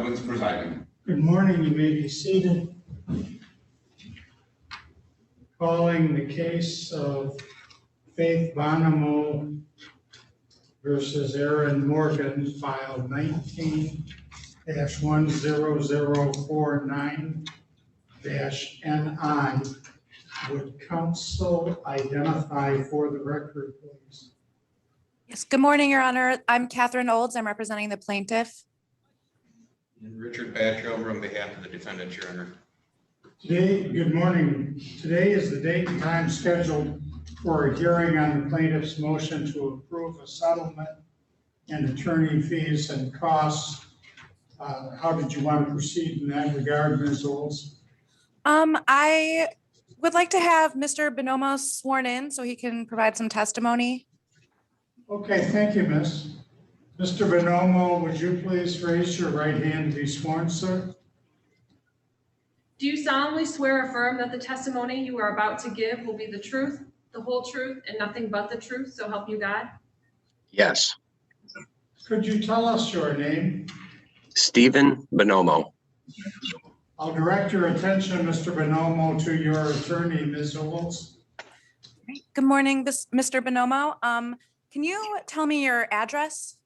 Evans presiding. Good morning, you may be seated. Calling the case of Faith Bonomo versus Aaron Morgan, file 19-10049-NI. Would counsel identify for the record, please? Yes, good morning, Your Honor. I'm Catherine Olds. I'm representing the plaintiff. And Richard Batchelder on behalf of the defendant, Your Honor. Today, good morning. Today is the date and time scheduled for a hearing on the plaintiff's motion to approve a settlement and attorney fees and costs. How did you want to proceed in that regard, Ms. Olds? I would like to have Mr. Bonomo sworn in so he can provide some testimony. Okay, thank you, Miss. Mr. Bonomo, would you please raise your right hand to be sworn, sir? Do you solemnly swear or affirm that the testimony you are about to give will be the truth, the whole truth, and nothing but the truth, so help you God? Yes. Could you tell us your name? Stephen Bonomo. I'll direct your attention, Mr. Bonomo, to your attorney, Ms. Olds. Good morning, Mr. Bonomo. Can you tell me your address?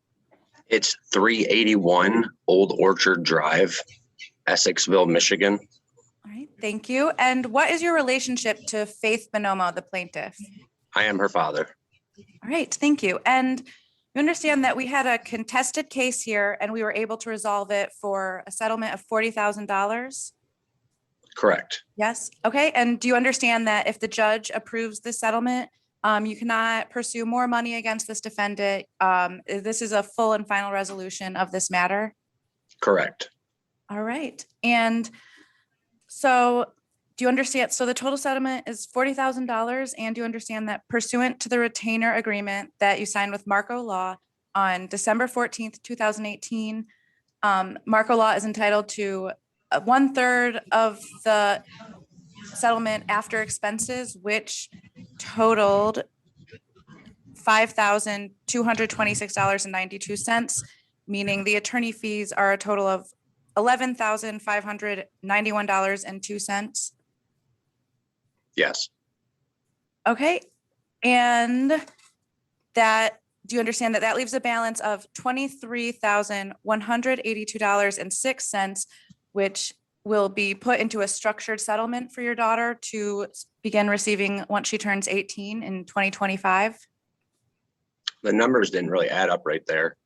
It's 381 Old Orchard Drive, Essexville, Michigan. All right, thank you. And what is your relationship to Faith Bonomo, the plaintiff? I am her father. All right, thank you. And you understand that we had a contested case here and we were able to resolve it for a settlement of $40,000? Correct. Yes. Okay. And do you understand that if the judge approves the settlement, you cannot pursue more money against this defendant? This is a full and final resolution of this matter. Correct. All right. And so do you understand? So the total settlement is $40,000. And do you understand that pursuant to the retainer agreement that you signed with Marco Law on December 14th, 2018, Marco Law is entitled to 1/3 of the settlement after expenses, which totaled $5,226.92, meaning the attorney fees are a total of $11,591.02. Yes. Okay. And that, do you understand that that leaves a balance of $23,182.06, which will be put into a structured settlement for your daughter to begin receiving once she turns 18 in 2025? The numbers didn't really add up right there.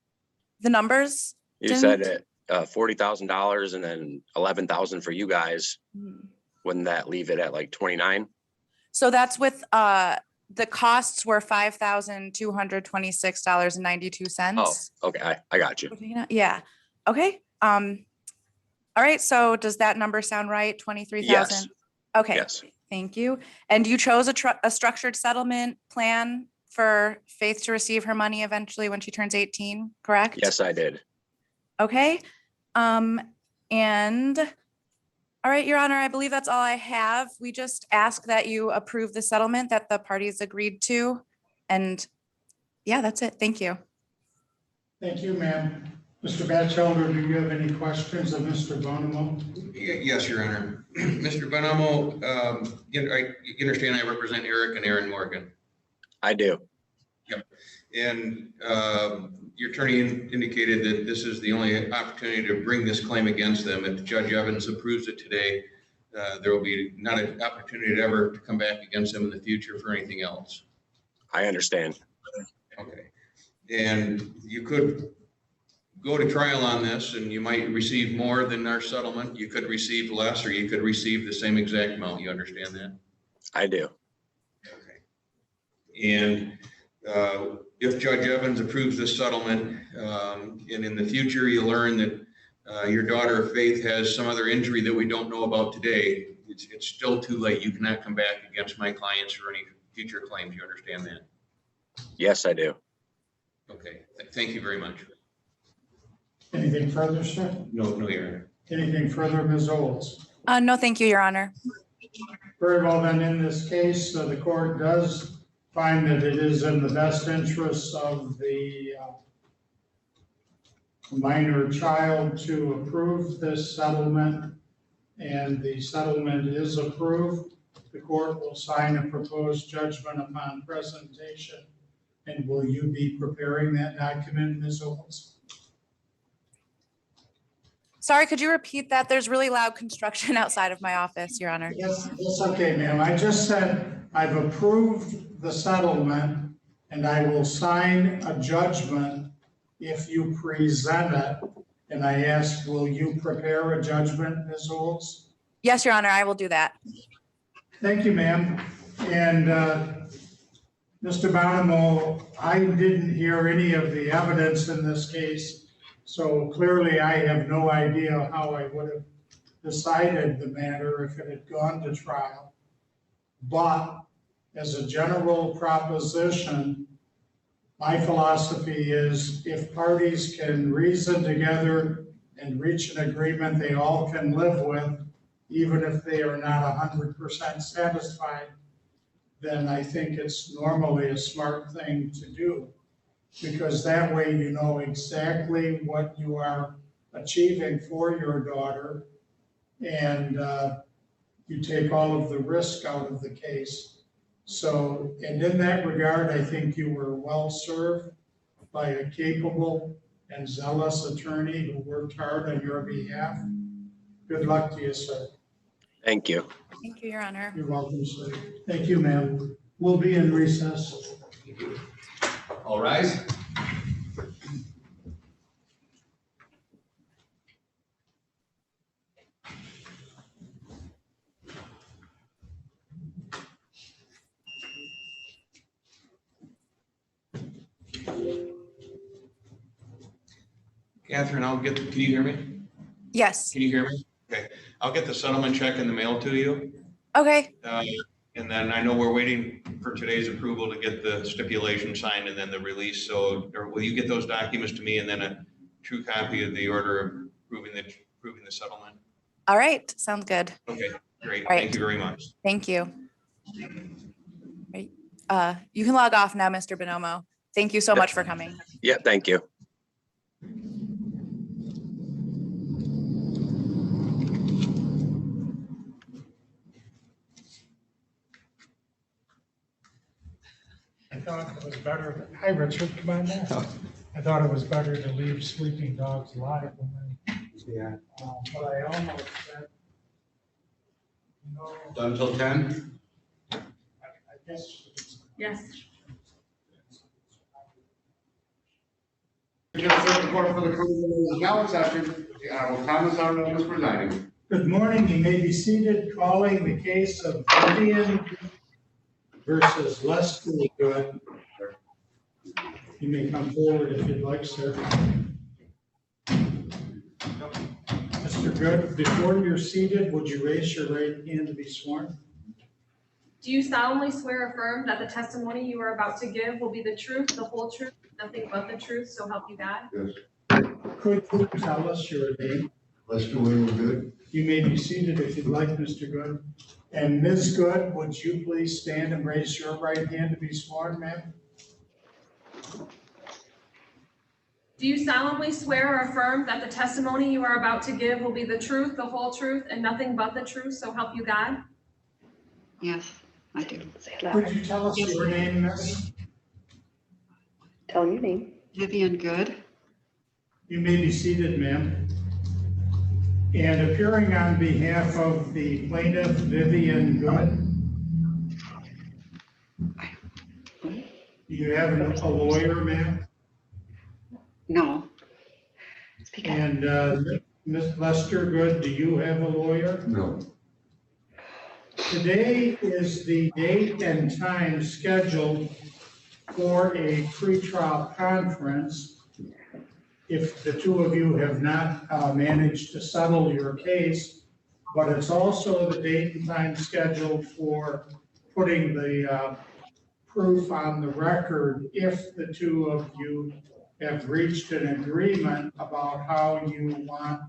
The numbers? You said it, $40,000 and then 11,000 for you guys. Wouldn't that leave it at like 29? So that's with, the costs were $5,226.92. Oh, okay. I got you. Yeah. Okay. All right. So does that number sound right? 23,000? Yes. Okay. Yes. Thank you. And you chose a structured settlement plan for Faith to receive her money eventually when she turns 18, correct? Yes, I did. Okay. And all right, Your Honor, I believe that's all I have. We just ask that you approve the settlement that the parties agreed to. And yeah, that's it. Thank you. Thank you, ma'am. Mr. Batchelder, do you have any questions of Mr. Bonomo? Yes, Your Honor. Mr. Bonomo, you understand I represent Eric and Aaron Morgan. I do. Yep. And your attorney indicated that this is the only opportunity to bring this claim against them. If Judge Evans approves it today, there will be not an opportunity to ever come back against them in the future for anything else. I understand. Okay. And you could go to trial on this and you might receive more than our settlement. You could receive less, or you could receive the same exact amount. You understand that? I do. Okay. And if Judge Evans approves this settlement, and in the future you learn that your daughter Faith has some other injury that we don't know about today, it's still too late. You cannot come back against my clients for any future claims. You understand that? Yes, I do. Okay. Thank you very much. Anything further, sir? No, Your Honor. Anything further, Ms. Olds? No, thank you, Your Honor. Very well, then in this case, the court does find that it is in the best interest of the minor child to approve this settlement, and the settlement is approved, the court will sign a proposed judgment upon presentation. And will you be preparing that document, Ms. Olds? Sorry, could you repeat that? There's really loud construction outside of my office, Your Honor. Yes, that's okay, ma'am. I just said I've approved the settlement, and I will sign a judgment if you present it. And I asked, will you prepare a judgment, Ms. Olds? Yes, Your Honor, I will do that. Thank you, ma'am. And Mr. Bonomo, I didn't hear any of the evidence in this case, so clearly I have no idea how I would have decided the matter if it had gone to trial. But as a general proposition, my philosophy is if parties can reason together and reach an agreement they all can live with, even if they are not 100% satisfied, then I think it's normally a smart thing to do. Because that way you know exactly what you are achieving for your daughter, and you take all of the risk out of the case. So, and in that regard, I think you were well served by a capable and zealous attorney who worked hard on your behalf. Good luck to you, sir. Thank you. Thank you, Your Honor. You're welcome, sir. Thank you, ma'am. We'll be in recess. All rise. Catherine, can you hear me? Yes. Can you hear me? Okay, I'll get the settlement check in the mail to you. Okay. And then I know we're waiting for today's approval to get the stipulation signed and then the release. So, or will you get those documents to me and then a true copy of the order approving the settlement? All right. Sounds good. Okay, great. All right. Thank you very much. Thank you. Right. You can log off now, Mr. Bonomo. Thank you so much for coming. Yeah, thank you. I thought it was better, hi Richard, come on now. I thought it was better to leave sleeping dogs alive when Yeah. but I almost said, you know, Done till 10? I guess. Yes. Just report for the closing of now session. I will comments on notice presiding. Good morning, you may be seated, calling the case of Vivian versus Lester Good. You may come forward if you'd like, sir. Mr. Good, before you're seated, would you raise your right hand to be sworn? Do you solemnly swear or affirm that the testimony you are about to give will be the truth, the whole truth, nothing but the truth, so help you God? Yes. Could you tell us your name? Lester William Good. You may be seated if you'd like, Mr. Good. And Ms. Good, would you please stand and raise your right hand to be sworn, ma'am? Do you solemnly swear or affirm that the testimony you are about to give will be the truth, the whole truth, and nothing but the truth, so help you God? Yes, I do. Could you tell us your name, miss? Tell your name. Vivian Good. You may be seated, ma'am. And appearing on behalf of the plaintiff, Vivian Good. Do you have a lawyer, ma'am? No. Speak up. And Ms. Lester Good, do you have a lawyer? No. Today is the date and time scheduled for a pretrial conference. If the two of you have not managed to settle your case, but it's also the date and time scheduled for putting the proof on the record if the two of you have reached an agreement about how you want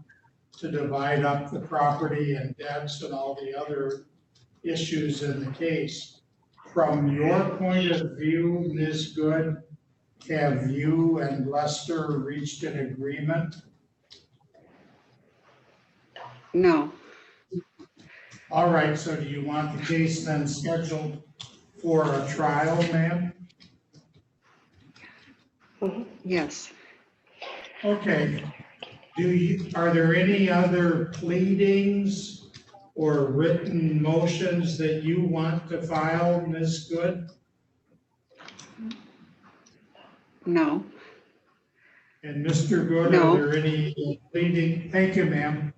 to divide up the property and debts and all the other issues in the case. From your point of view, Ms. Good, have you and Lester reached an agreement? No, All right, so do you want the case then scheduled for a trial, ma'am? yes. Okay. Are there any other pleadings or written motions that you want to file, Ms. Good? No, And Mr. Good, No. are there any pleading? Thank you, ma'am.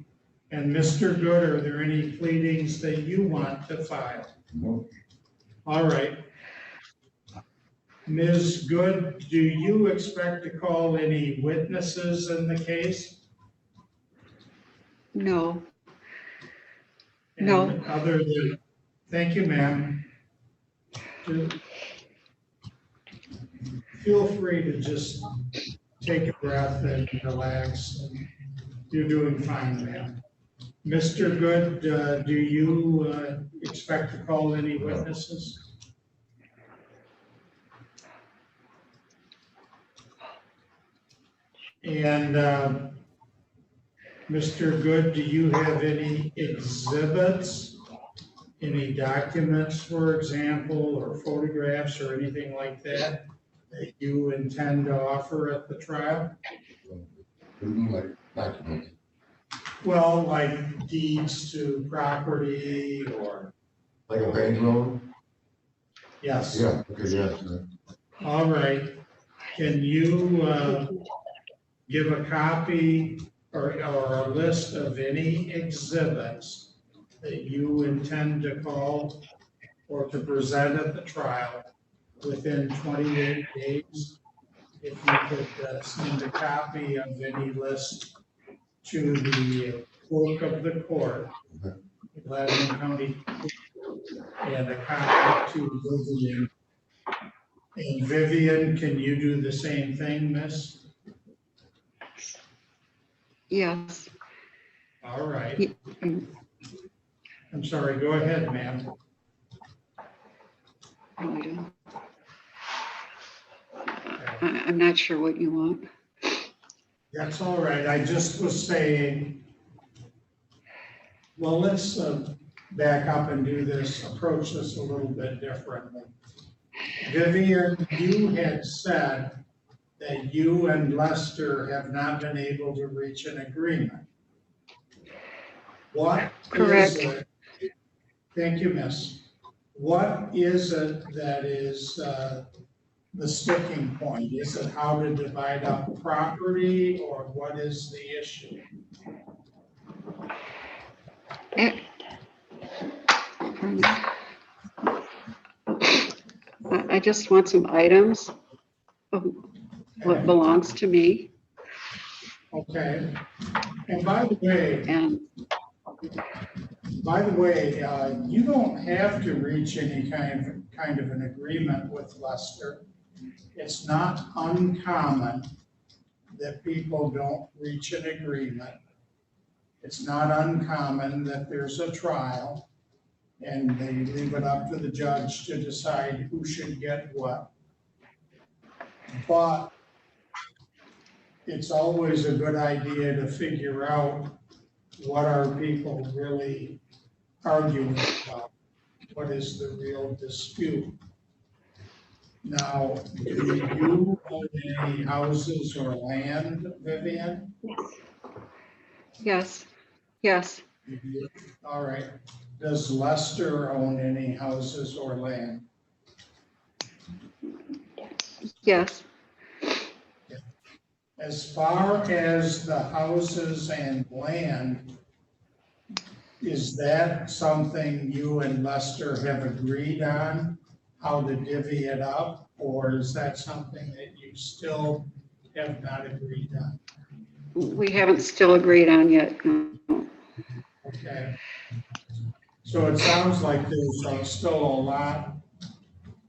And Mr. Good, are there any pleadings that you want to file? No. All right. Ms. Good, do you expect to call any witnesses in the case? no, No. And other than, thank you, ma'am. Feel free to just take a breath and relax. You're doing fine, ma'am. Mr. Good, do you expect to call any witnesses? And Mr. Good, do you have any exhibits, any documents, for example, or photographs or anything like that that you intend to offer at the trial? Like documents. Well, like deeds to property or, Like a bank loan? yes. Yeah, okay, yeah. All right. Can you give a copy or a list of any exhibits that you intend to call or to present at the trial within 28 days? If you could send a copy of any list to the clerk of the court, Gladwin County, and a copy to Vivian. And Vivian, can you do the same thing, miss? yes. All right. Mm, I'm sorry, go ahead, ma'am. no, I don't. I'm not sure what you want. That's all right. I just was saying, well, let's back up and do this, approach this a little bit differently. Vivian, you had said that you and Lester have not been able to reach an agreement. What is Correct. it? Thank you, miss. What is it that is the sticking point? Is it how to divide up property, or what is the issue? I just want some items of what belongs to me, Okay. And by the way, and you don't have to reach any kind of an agreement with Lester. It's not uncommon that people don't reach an agreement. It's not uncommon that there's a trial and they leave it up to the judge to decide who should get what. But it's always a good idea to figure out what are people really arguing about? What is the real dispute? Now, do you own any houses or land, Vivian? yes, yes, You do? All right. Does Lester own any houses or land? yes, As far as the houses and land, is that something you and Lester have agreed on, how to divvy it up? Or is that something that you still have not agreed on? we haven't still agreed on yet. No. Okay. So it sounds like there's still a lot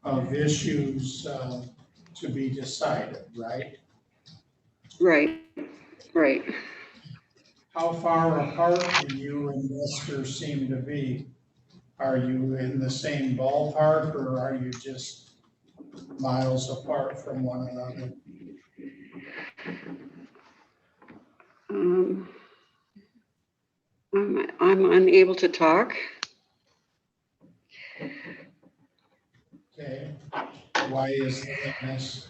of issues to be decided, right? Right, right. How far apart do you and Lester seem to be? Are you in the same ballpark, or are you just miles apart from one another? Um, I'm unable to talk. Okay, why is that, miss?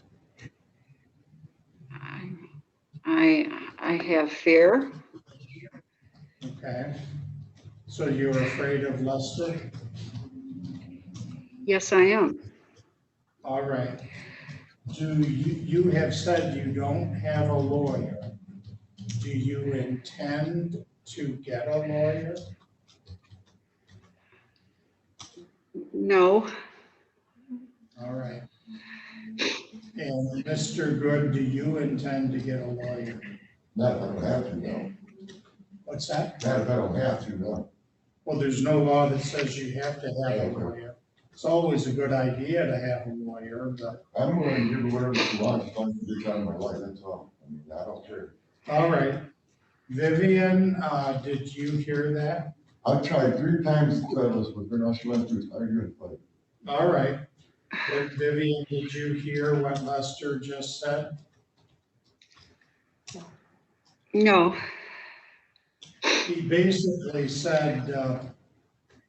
I have fear. Okay, so you're afraid of Lester? Yes, I am. All right. Do you have said you don't have a lawyer. Do you intend to get a lawyer? No, All right. And Mr. Good, do you intend to get a lawyer? Not if I don't have to, no. What's that? Not if I don't have to, no. Well, there's no law that says you have to have a lawyer. It's always a good idea to have a lawyer, but, I'm willing to give her whatever she wants, as long as it's out of my life, that's all. I mean, I don't care. all right. Vivian, did you hear that? I've tried 3 times to settle this with her, now she wants to argue and fight. All right. Vivian, did you hear what Lester just said? no, He basically said,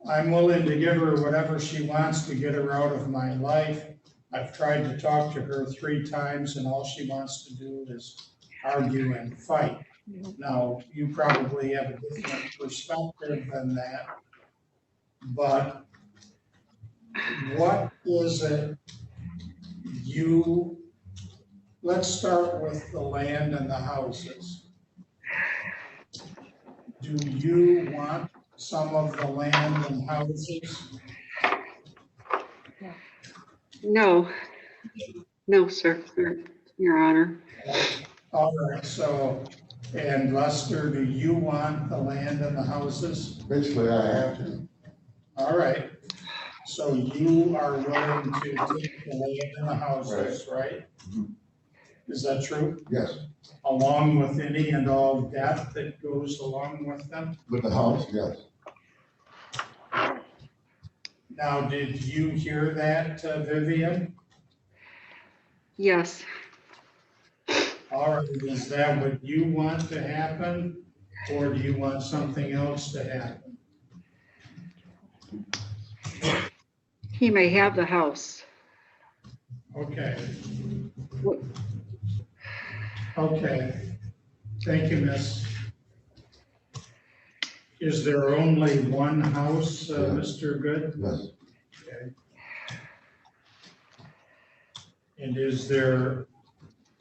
I'm willing to give her whatever she wants to get her out of my life. I've tried to talk to her 3 times and all she wants to do is argue and fight. Now, you probably have a different perspective than that. But what is it let's start with the land and the houses. Do you want some of the land and houses? no, no, sir, Your Honor. All right, so, and Lester, do you want the land and the houses? Basically, I have to. All right, so you are willing to take the land and the houses, right? Mhm. Is that true? Yes, Along with any and all debt that goes along with them? with the house, yes. Now, did you hear that, Vivian? Yes, All right, is that what you want to happen, or do you want something else to happen? he may have the house. Okay, What- okay. Thank you, miss. Is there only one house, Mr. Good? Yes, Okay. And is there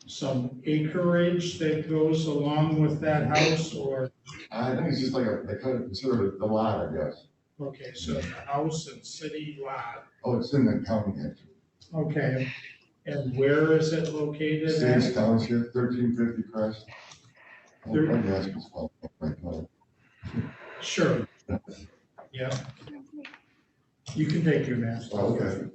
some acreage that goes along with that house, or, I think it's just like they kind of consider it the lot, I guess. okay, so it's a house and city lot. Oh, it's in the county, actually. Okay, and where is it located Sage at? Township, 1350 Crest. There- I'm asking for my phone. Sure. Yeah. You can take your mask off. Okay.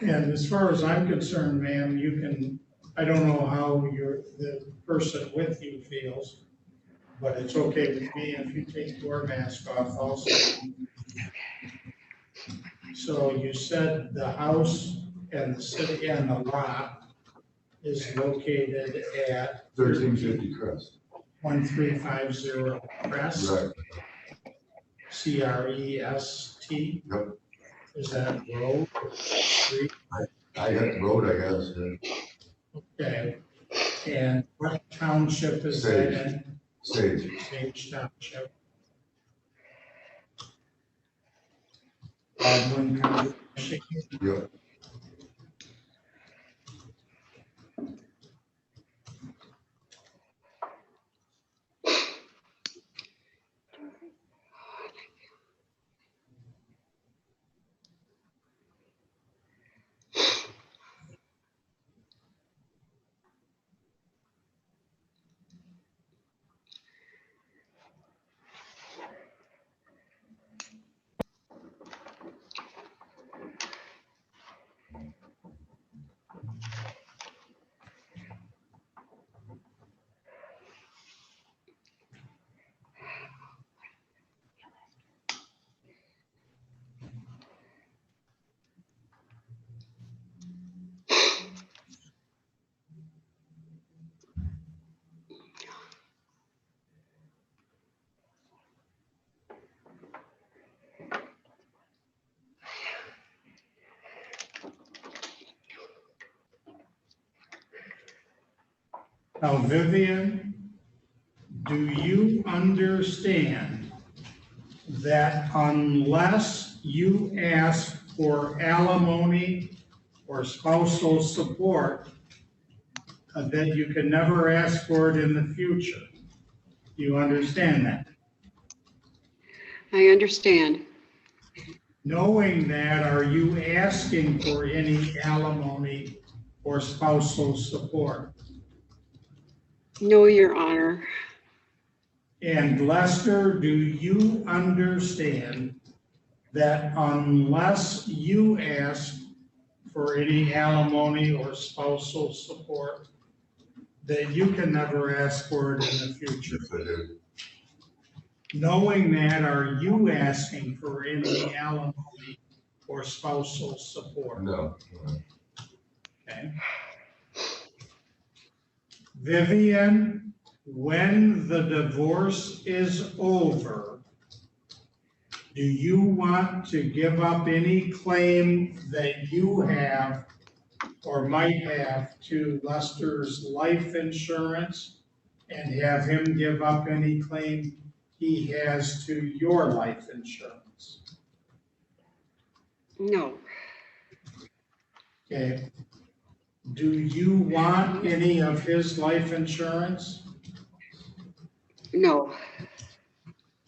And as far as I'm concerned, ma'am, I don't know how the person with you feels, but it's okay with me if you take your mask off also. So you said the house and the city and the lot is located at 1350 Crest. 1350 Crest, Right, Crest. yep. Is that road, street? I got the road, I guess, yeah. Okay. And what township is that in? Sage. Sage Township. Baldwin County, Michigan. Yep. Now, Vivian, do you understand that unless you ask for alimony or spousal support, that you can never ask for it in the future? Do you understand that? I understand. Knowing that, are you asking for any alimony or spousal support? No, Your Honor. And Lester, do you understand that unless you ask for any alimony or spousal support, that you can never ask for it in the future? Yes, I do. Knowing that, are you asking for any alimony or spousal support? No. Okay. Vivian, when the divorce is over, do you want to give up any claim that you have or might have to Lester's life insurance and have him give up any claim he has to your life insurance? No, Okay. Do you want any of his life insurance? no,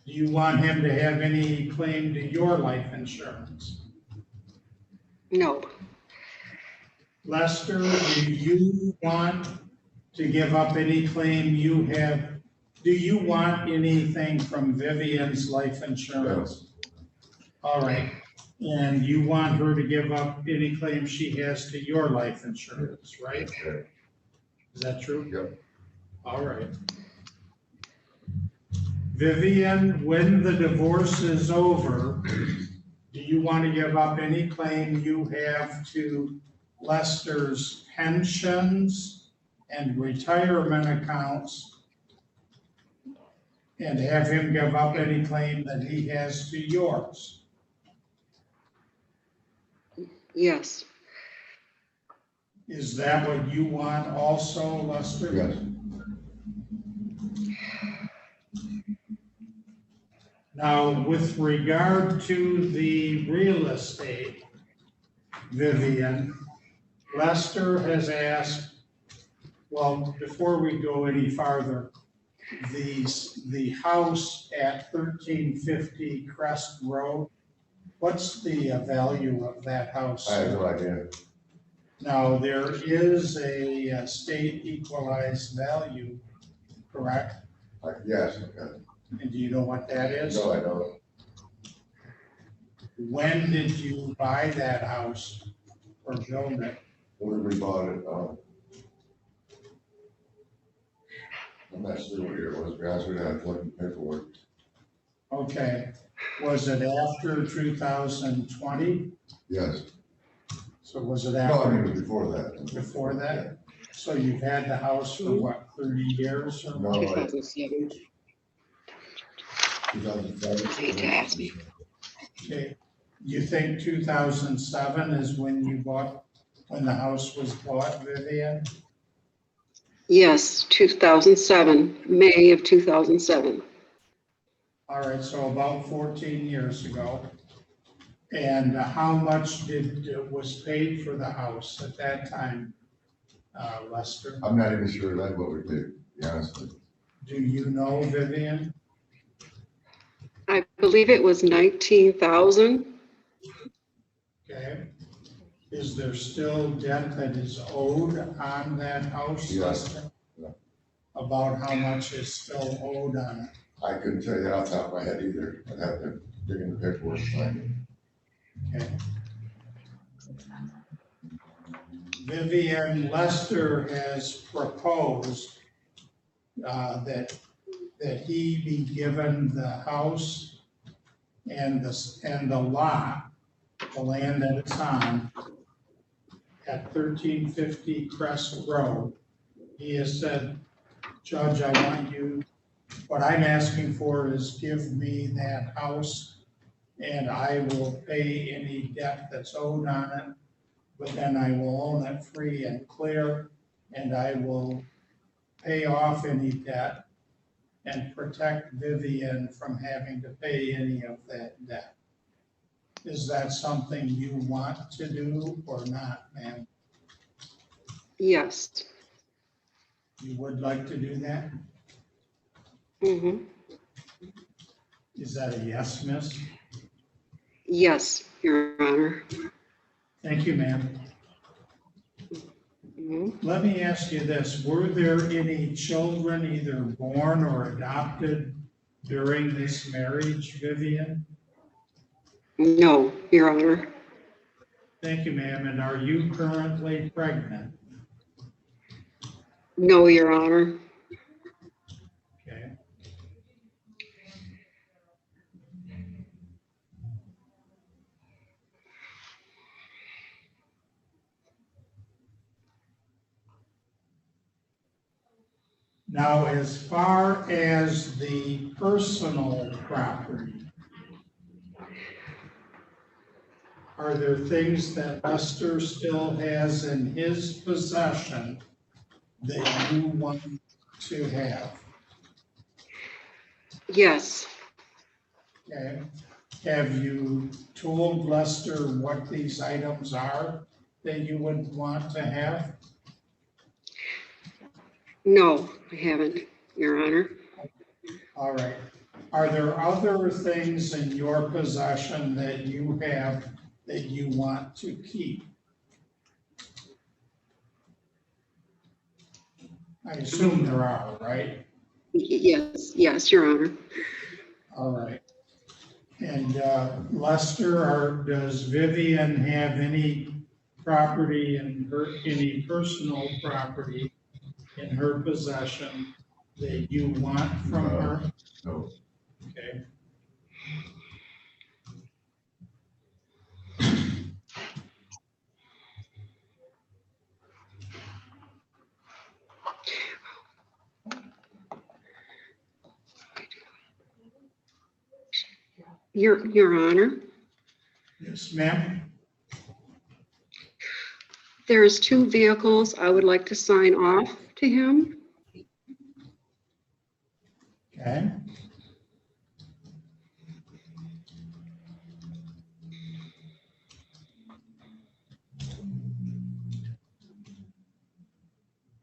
Do you want him to have any claim to your life insurance? no, Lester, do you want to give up any claim you have? Do you want anything from Vivian's life insurance? All right, and you want her to give up any claim she has to your life insurance, right? Okay. Is that true? Yep. All right. Vivian, when the divorce is over, do you want to give up any claim you have to Lester's pensions and retirement accounts and have him give up any claim that he has to yours? yes, Is that what you want also, Lester? Yes. Now, with regard to the real estate, Vivian, Lester has asked, well, before we go any farther, the house at 1350 Crest Road, what's the value of that house? I have no idea. Now, there is a state equalized value, correct? Yes, okay. And do you know what that is? No, I don't. When did you buy that house or build it? When we bought it, I'm not sure what year it was, to be honest with you, I have to look at the paperwork. Okay, was it after 2020? Yes. So was it No, I after, mean, it was before that. before that? So you've had the house for what, 30 years or? No, I, 2007. 2007. Hate to ask me. Okay, you think 2007 is when you bought, when the house was bought, Vivian? Yes, 2007, May of 2007. All right, so about 14 years ago. And how much was paid for the house at that time, Lester? I'm not even sure that's what we did, to be honest with you. Do you know, Vivian? I believe it was 19,000. Okay. Is there still debt that is owed on that house, Yes. Lester? Yeah. About how much is still owed on it? I couldn't tell you off the top of my head either. I'd have to dig in the paperwork to find it. Okay. Vivian, Lester has proposed that he be given the house and the lot, the land that it's on, at 1350 Crest Road. He has said, Judge, I want you, what I'm asking for is give me that house and I will pay any debt that's owed on it, but then I will own it free and clear, and I will pay off any debt and protect Vivian from having to pay any of that debt. Is that something you want to do or not, ma'am? Yes. You would like to do that? Mhm. Is that a yes, miss? Yes, Your Honor. Thank you, ma'am. Mhm. Let me ask you this, were there any children either born or adopted during this marriage, Vivian? No, Your Honor. Thank you, ma'am, and are you currently pregnant? No, Your Honor. Okay. Now, as far as the personal property, are there things that Lester still has in his possession that you want to have? Yes. Okay. Have you told Lester what these items are that you would want to have? No, I haven't, Your Honor. All right. Are there other things in your possession that you have that you want to keep? I assume there are, right? Yes, yes, Your Honor. All right. And Lester, does Vivian have any property in her, any personal property in her possession that you want from her? No. Okay. Your Honor, Yes, ma'am. there's 2 vehicles I would like to sign off to him. Okay.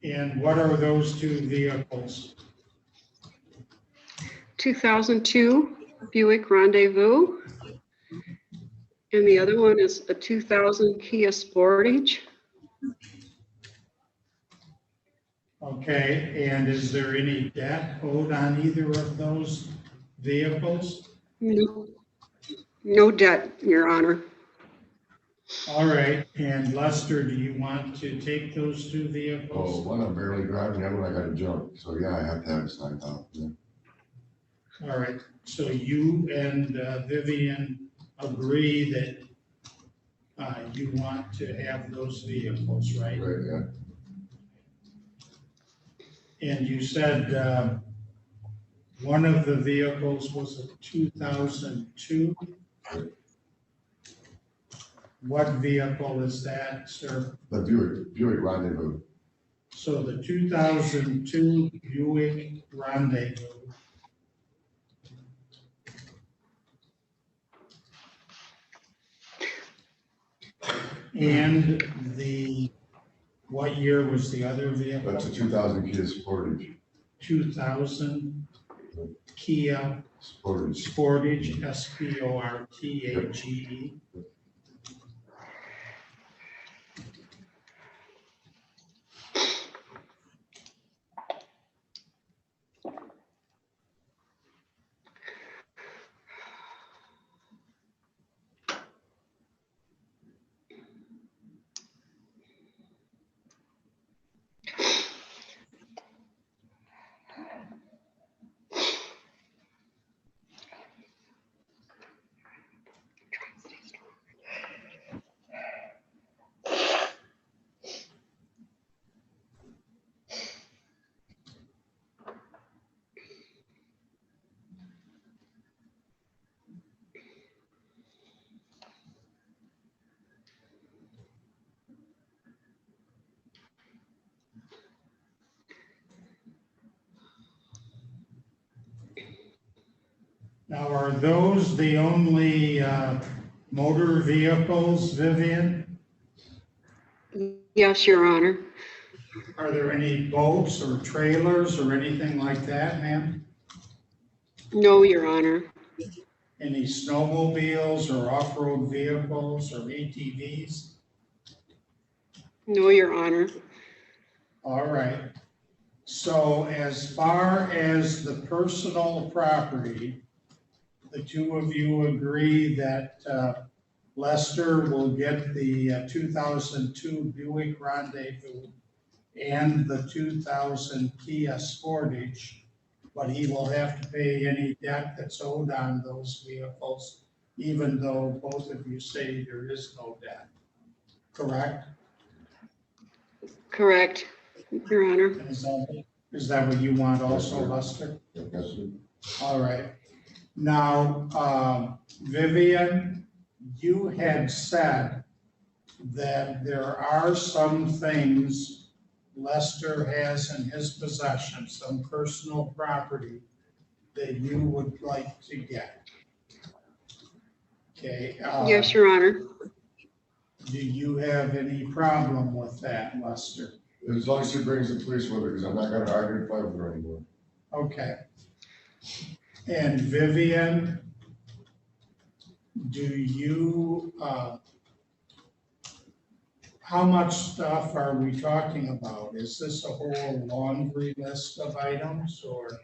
And what are those 2 vehicles? 2002 Buick Rendezvous. And the other one is a 2000 Kia Sportage. Okay, and is there any debt owed on either of those vehicles? No, no debt, Your Honor. All right, and Lester, do you want to take those 2 Oh, vehicles? one I'm barely driving, the other one I got a junk, so yeah, I have to have it signed off. Yeah. All right, so you and Vivian agree that you want to have those vehicles, right? Right, yeah. And you said one of the vehicles was a 2002? What vehicle is that, sir? The Buick Rendezvous. So the 2002 Buick Rendezvous. And what year was the other vehicle? That's a 2000 Kia Sportage. 2000 Kia Sportage. Sportage, Sportage. Now, are those the only motor vehicles, Vivian? Yes, Your Honor. Are there any boats or trailers or anything like that, ma'am? No, Your Honor. Any snowmobiles or off-road vehicles or ATVs? No, Your Honor. All right. So as far as the personal property, the two of you agree that Lester will get the 2002 Buick Rendezvous and the 2000 Kia Sportage, but he will have to pay any debt that's owed on those vehicles, even though both of you say there is no debt. Correct? Correct, Your Honor. Is that what you want also, Lester? Yes, sir. All right. Now, Vivian, you had said that there are some things Lester has in his possession, some personal property that you would like to get. Okay. Yes, Your Honor. Do you have any problem with that, Lester? As long as he brings the police with her, because I'm not gonna argue and fight with her anymore. Okay. And Vivian, do you, how much stuff are we talking about? Is this a whole laundry list of items, or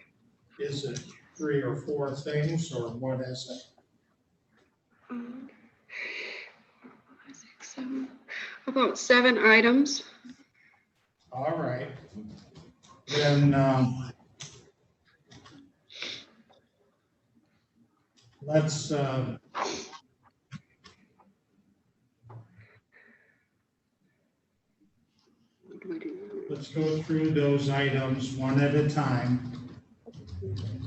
is it 3 or 4 things, or what is it? 6, 7, about 7 items. All right. Then, let's, What do I do? let's go through those items one at a time.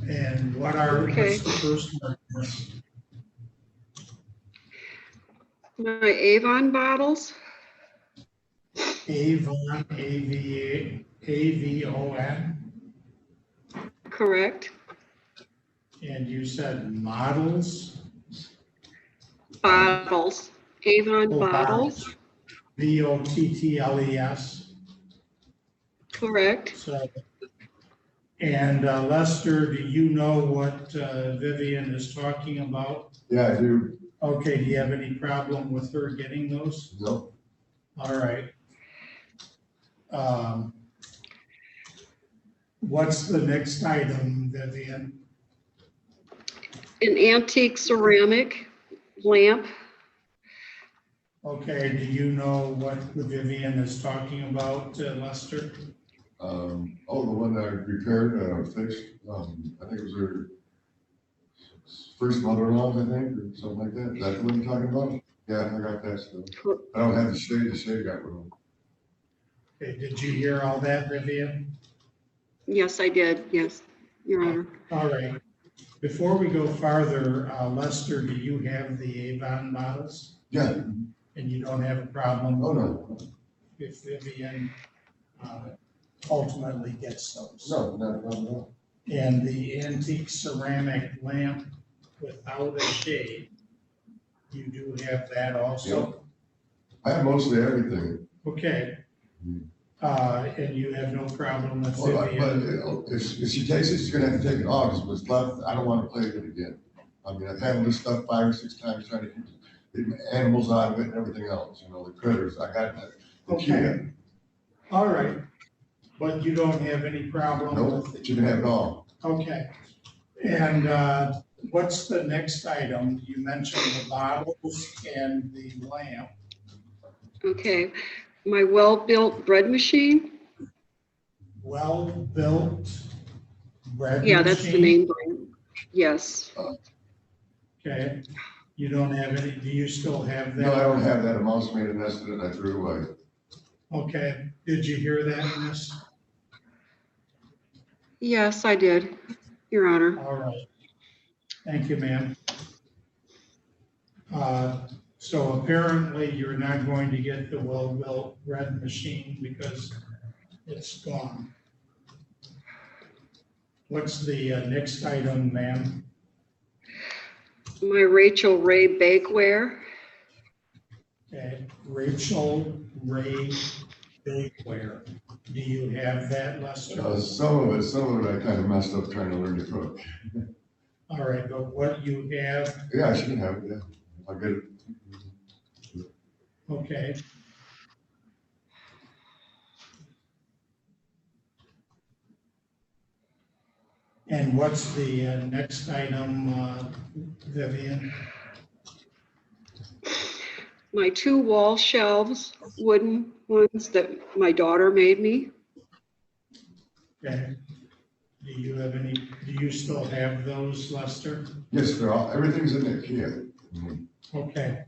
And what are, Okay. what's the first one? My Avon bottles. Avon, A-V-O-N, Correct. and you said models? Bottles. Avon Oh, bottles. B-O-T-T-L-E-S. Correct. So, and Lester, do you know what Vivian is talking about? Yeah, I do. Okay, do you have any problem with her getting those? No, All right. What's the next item, Vivian? An antique ceramic lamp. Okay, do you know what Vivian is talking about, Lester? the one that I repaired, fixed, I think it was her first mother-in-law, I think, or something like that. Is that the one you're talking about? Yeah, I got that still. I don't have the shade got one. Okay, did you hear all that, Vivian? Yes, I did. Yes, Your Honor. All right. Before we go farther, Lester, do you have the Avon bottles? Yeah, And you don't have a problem oh, no, if Vivian ultimately gets those? no, not a problem at all. And the antique ceramic lamp without a shade, you do have that also? I have mostly everything. Okay. And you have no problem with Well, Vivian? but if she takes it, she's gonna have to take it off, because what's left, I don't wanna play with it again. I mean, I've handled this stuff 5 or 6 times, trying to keep the animals out of it and everything else, the critters, I got that. The key. Okay. All right. But you don't have any problem No, with it? she can have it all. Okay. And what's the next item? You mentioned the bottles and the lamp. Okay. My well-built bread machine. Well-built bread machine? Yeah, that's the name brand. Yes. Okay. You don't have any, do you still have that? No, I don't have that. A mouse made a nest in it and I threw it away. Okay. Did you hear that, miss? Yes, I did, Your Honor. All right. Thank you, ma'am. So apparently you're not going to get the well-built bread machine because it's gone. What's the next item, ma'am? my Rachel Ray Bakeware, Okay, Rachel Ray Bakeware. Do you have that, Lester? Some of it I kind of messed up trying to learn to cook. All right, but what you have, Yeah, I should have it, yeah. I'll get it. okay. And what's the next item, Vivian? my 2 wall shelves, wooden ones that my daughter made me. Okay. Do you still have those, Lester? Yes, everything's in there, yeah. Mhm. Okay,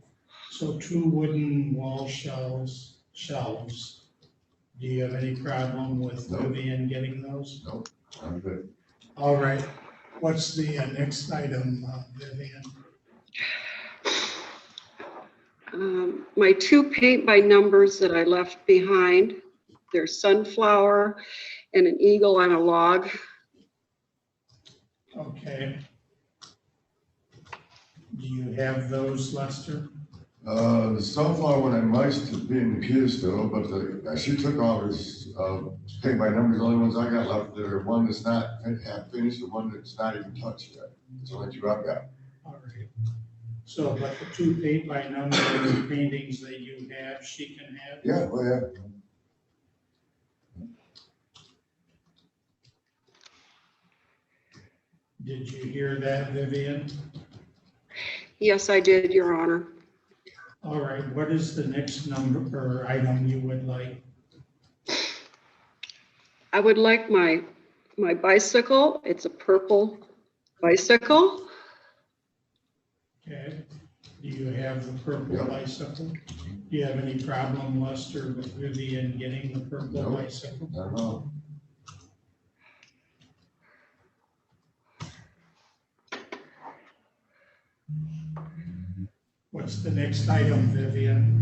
so 2 wooden wall shelves. Do you have any problem with No. Vivian getting those? Nope, I'm good. All right, what's the next item, Vivian? My 2 paint by numbers that I left behind. There's sunflower and an eagle on a log. Okay. Do you have those, Lester? The sunflower one I might be in the queue still, but she took all hers, paint by numbers. The only ones I got left there, one that's not half finished, the one that's not even touched yet. That's the only 2 I've got. All right. So, but the 2 paint by number paintings that you have, she can have? Yeah, well, yeah. Did you hear that, Vivian? Yes, I did, Your Honor. All right, what is the next number or item you would like? I would like my bicycle. It's a purple bicycle. Okay, do you have the purple Yeah. bicycle? Do you have any problem, Lester, with Vivian getting the purple No. bicycle? I don't know. What's the next item, Vivian?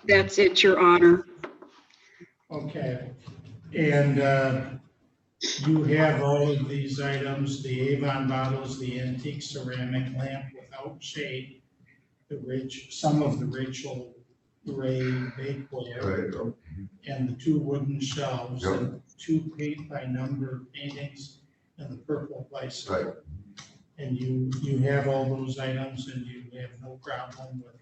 That's it, Your Honor. Okay, and you have all of these items, the Avon bottles, the antique ceramic lamp without shade, some of the Rachel Ray Bakeware, Right. and the 2 wooden shelves, Yep. and 2 paint by number paintings, and the purple bicycle. Right. And you have all those items, and you have no problem with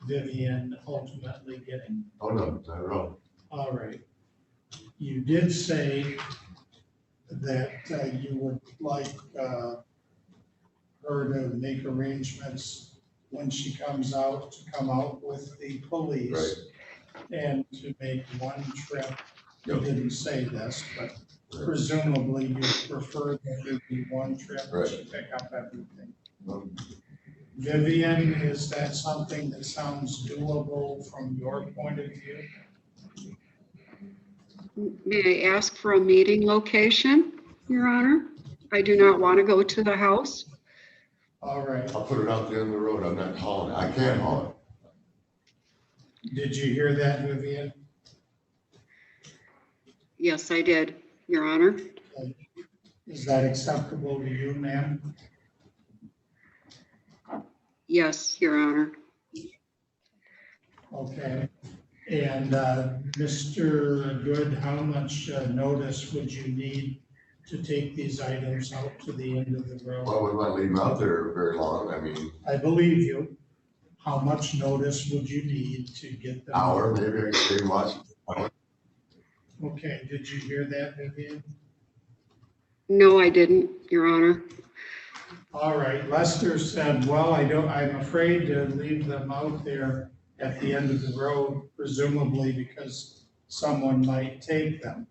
Vivian ultimately getting. Oh, no, not at all. All right. You did say that you would like her to make arrangements when she comes out, to come out with the police and to make 1 trip. You Yep. didn't say this, but presumably you prefer that there be 1 trip to pick up everything. Vivian, is that something that sounds doable from your point of view? May I ask for a meeting location, Your Honor? I do not want to go to the house. All right. I'll put it out there on the road. I'm not hauling it. I can't haul Did you hear that, Vivian? Yes, I did, Your Honor. Is that acceptable to you, ma'am? Yes, Your Honor. Okay. And Mr. Good, how much notice would you need to take these items out to the end of the it. road? Well, we want to leave them out there very long. I mean, I believe you. How much notice would you need to get them? hour, maybe I can stay and watch. Okay, did you hear that, Vivian? No, I didn't, Your Honor. All right, Lester said, well, I'm afraid to leave them out there at the end of the road, presumably because someone might take them.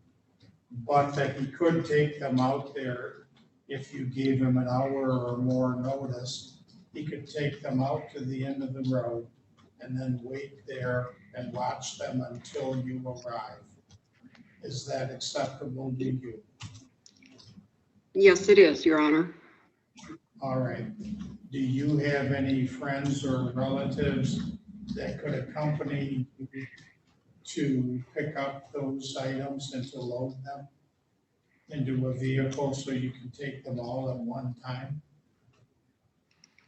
But that he could take them out there if you gave him an hour or more notice. He could take them out to the end of the road and then wait there and watch them until you arrive. Is that acceptable to you? Yes, it is, Your Honor. All right. Do you have any friends or relatives that could accompany you to pick up those items and to load them into a vehicle so you can take them all at one time?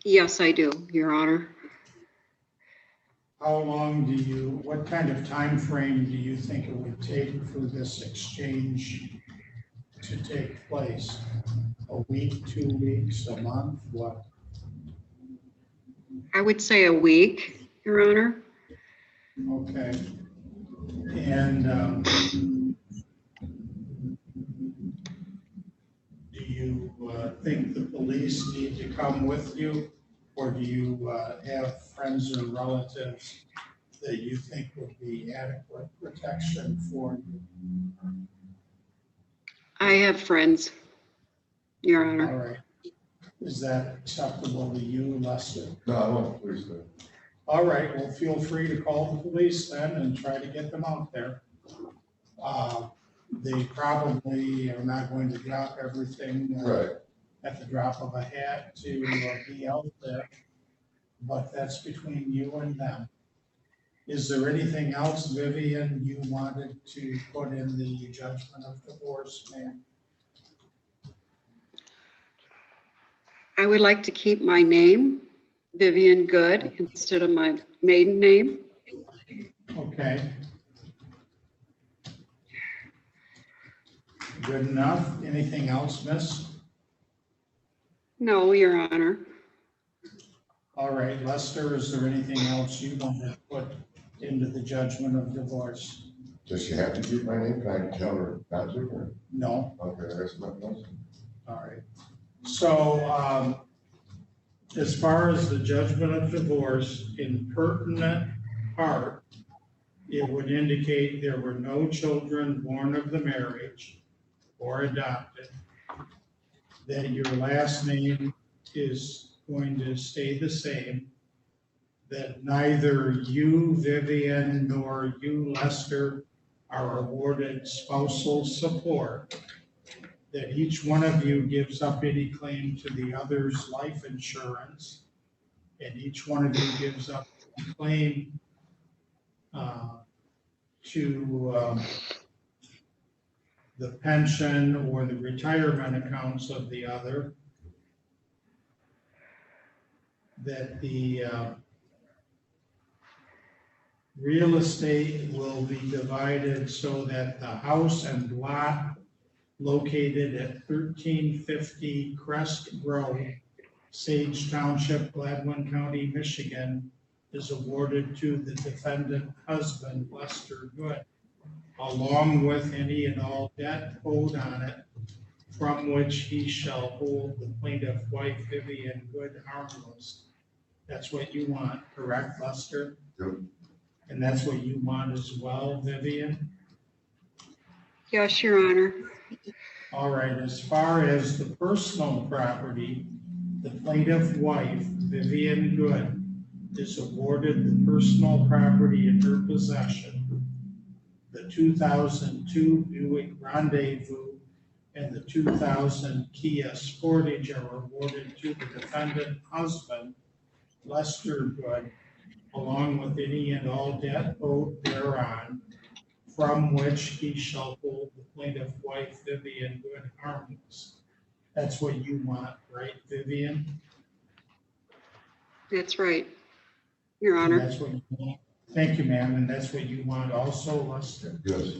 Yes, I do, Your Honor. How long what kind of time frame do you think it would take for this exchange to take place? A week, 2 weeks, a month, what? I would say a week, Your Honor. Okay. And do you think the police need to come with you? Or do you have friends or relatives that you think would be adequate protection for you? I have friends, Your All Honor. right. Is that acceptable to you, Lester? No, I want the police there. All right, well, feel free to call the police then and try to get them out there. They probably are not going to drop everything Right. at the drop of a hat to be out there, but that's between you and them. Is there anything else, Vivian, you wanted to put in the judgment of divorce, ma'am? I would like to keep my name, Vivian Good, instead of my maiden name. Okay. Good enough. Anything else, miss? No, Your Honor. All right, Lester, is there anything else you want to put into the judgment of divorce? Does she have to keep my name? Can I tell her not to? Or? No? Okay, that's my question. All right. So, as far as the judgment of divorce, in pertinent part, it would indicate there were no children born of the marriage or adopted, that your last name is going to stay the same, that neither you, Vivian, nor you, Lester, are awarded spousal support, that each one of you gives up any claim to the other's life insurance, and each one of you gives up a claim to the pension or the retirement accounts of the other, that the real estate will be divided so that the house and lot located at 1350 Crest Grove, Sage Township, Gladwin County, Michigan, is awarded to the defendant husband, Lester Good, along with any and all debt owed on it, from which he shall hold the plaintiff wife, Vivian Good, harmless. That's what you want, correct, Lester? Yep. And that's what you want as well, Vivian? Yes, Your Honor. All right, as far as the personal property, the plaintiff wife, Vivian Good, is awarded the personal property in her possession, the 2002 Buick Rendezvous and the 2000 Kia Sportage are awarded to the defendant husband, Lester Good, along with any and all debt owed thereon, from which he shall hold the plaintiff wife, Vivian Good, harmless. That's what you want, right, Vivian? That's right, Your And Honor. that's what you want. Thank you, ma'am, and that's what you want also, Lester? Yes.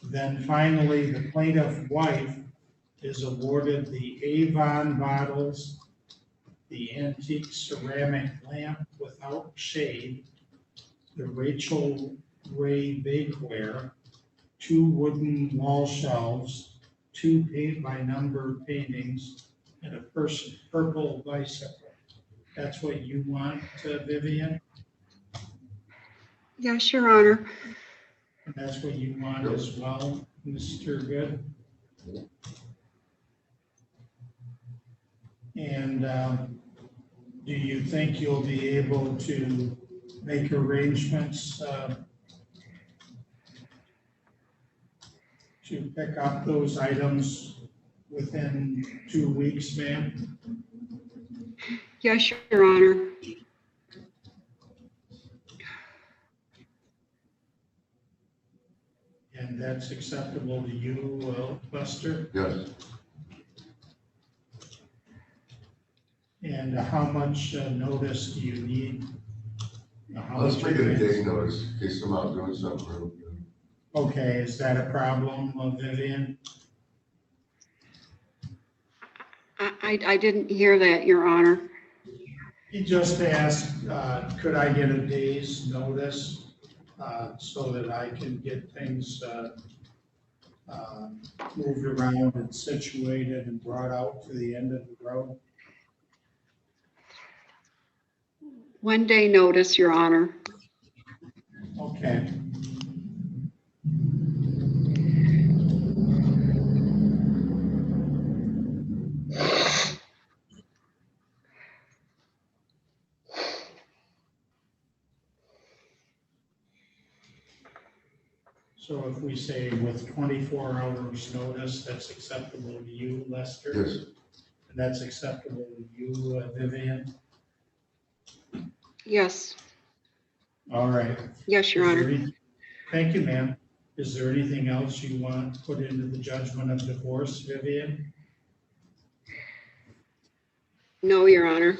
Then finally, the plaintiff wife is awarded the Avon bottles, the antique ceramic lamp without shade, the Rachel Ray bakeware, 2 wooden wall shelves, 2 paint-by-number paintings, and a purple bicycle. That's what you want, Vivian? Yes, Your Honor. And that's what you want as well, Mr. Good? And do you think you'll be able to make arrangements to pick up those items within 2 weeks, ma'am? Yes, Your Honor. And that's acceptable to you, Buster? Yes. And And how much notice do you need? How Let's much make it a advance? day notice, in case I'm out doing something real good. Okay, is that a problem, Vivian? I didn't hear that, Your Honor. He just asked, could I get a day's notice so that I can get things moved around and situated and brought out to the end of the road? 1 day notice, Your Honor. Okay. So if we say with 24 hours notice, that's acceptable to you, Lester? Yes, And that's acceptable to you, Vivian? Yes, All right. yes, Your Is there Honor. any- Thank you, ma'am. Is there anything else you want put into the judgment of divorce, Vivian? No, Your Honor.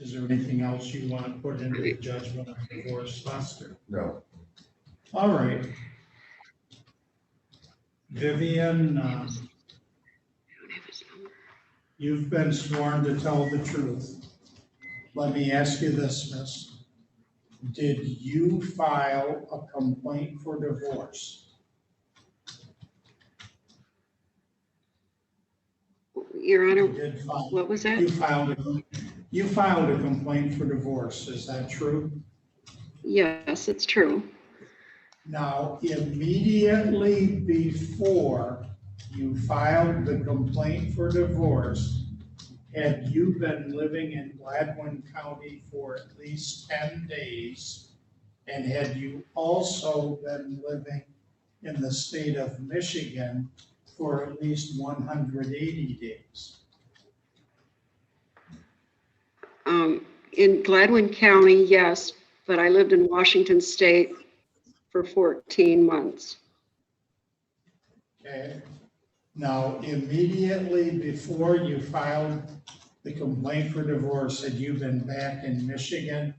Is there anything else you want put into the judgment of divorce, Lester? no, All right. Vivian, I don't have his number. you've been sworn to tell the truth. Let me ask you this, miss. Did you file a complaint for divorce? Your You Honor, did file. what was that? You filed a complaint for divorce, is that true? Yes, it's true. Now, immediately before you filed the complaint for divorce, had you been living in Gladwin County for at least 10 days? And had you also been living in the state of Michigan for at least 180 days? In Gladwin County, yes, but I lived in Washington State for 14 months. Okay. Now, immediately before you filed the complaint for divorce, had you been back in Michigan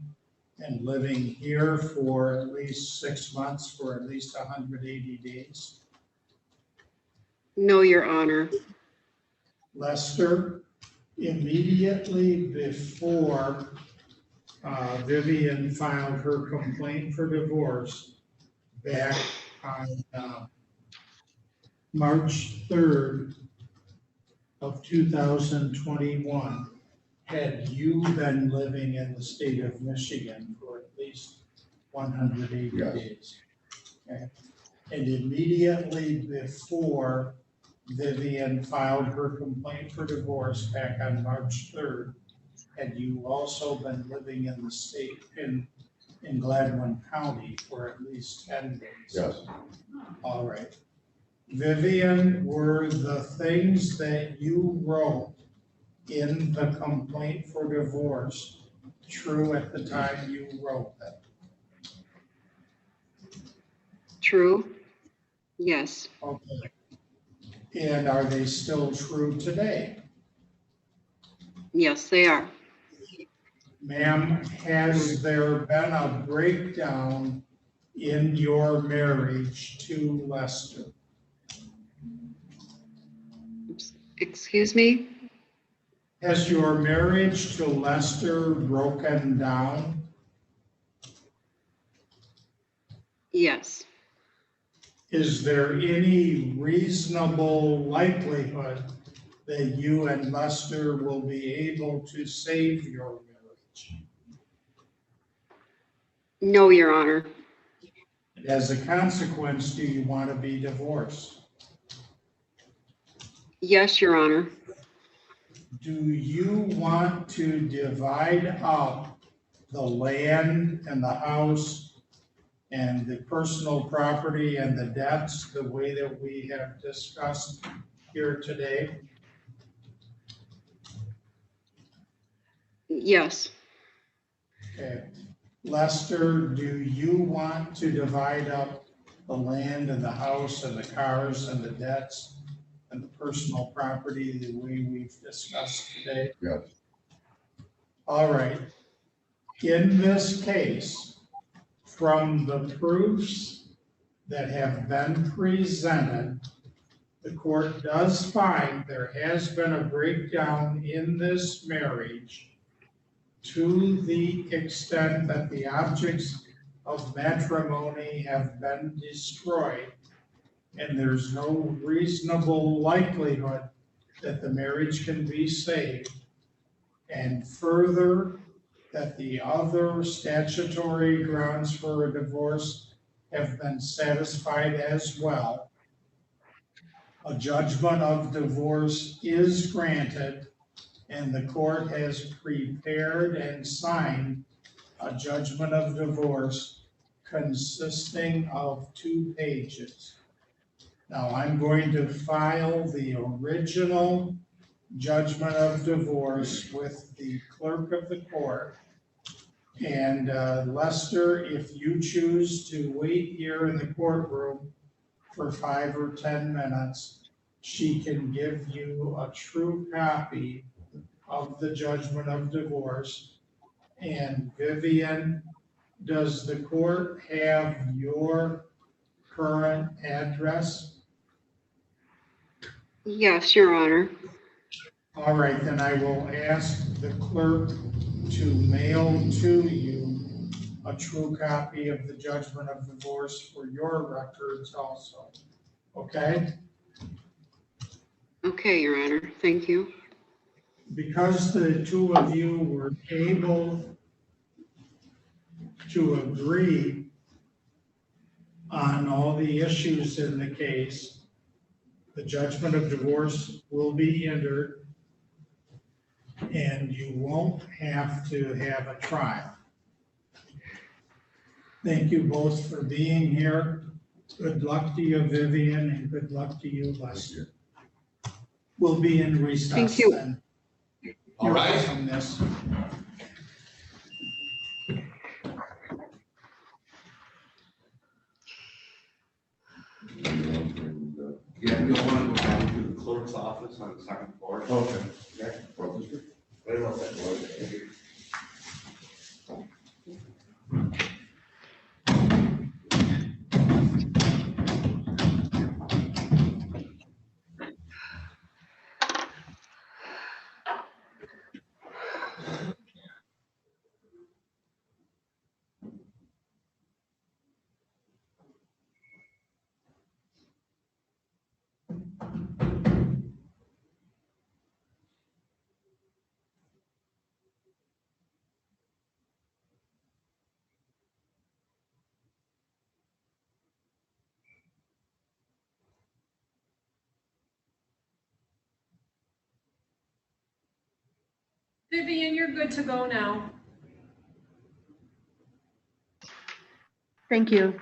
and living here for at least 6 months, for at least 180 days? No, Your Honor. Lester, immediately before Vivian filed her complaint for divorce back on March 3rd of 2021, had you been living in the state of Michigan for at least 180 Yes. days? Okay. And immediately before Vivian filed her complaint for divorce back on March 3rd, had you also been living in the state in Gladwin County for at least 10 days? yes, All right. Vivian, were the things that you wrote in the complaint for divorce true at the time you wrote them? True? Yes. Okay. And are they still true today? Yes, they are. Ma'am, has there been a breakdown in your marriage to Lester? Excuse me? Has your marriage to Lester broken down? Yes. Is there any reasonable likelihood that you and Lester will be able to save your marriage? No, Your Honor. As a consequence, do you want to be divorced? Yes, Your Honor. Do you want to divide up the land and the house and the personal property and the debts the way that we have discussed here today? Yes. Okay. Lester, do you want to divide up the land and the house and the cars and the debts and the personal property the way we've discussed today? yes, All right. In this case, from the proofs that have been presented, the court does find there has been a breakdown in this marriage to the extent that the objects of matrimony have been destroyed, and there's no reasonable likelihood that the marriage can be saved. And further, that the other statutory grounds for a divorce have been satisfied as well. A judgment of divorce is granted, and the court has prepared and signed a judgment of divorce consisting of 2 pages. Now, I'm going to file the original judgment of divorce with the clerk of the court. And Lester, if you choose to wait here in the courtroom for 5 or 10 minutes, she can give you a true copy of the judgment of divorce. And Vivian, does the court have your current address? Yes, Your Honor. All right, then I will ask the clerk to mail to you a true copy of the judgment of divorce for your records also. Okay? Okay, Your Honor. Thank you. Because the 2 of you were able to agree on all the issues in the case, the judgment of divorce will be entered, and you won't have to have a trial. Thank you both for being here. Good luck to you, Vivian, and good luck to you, Lester. We'll be in recess Thank you. then. All right. You're welcome, Miss. Yeah, you'll want to go down to the clerk's office on the 2nd floor. Okay. Okay. Right about that door. Vivian, you're good to go now. Thank you.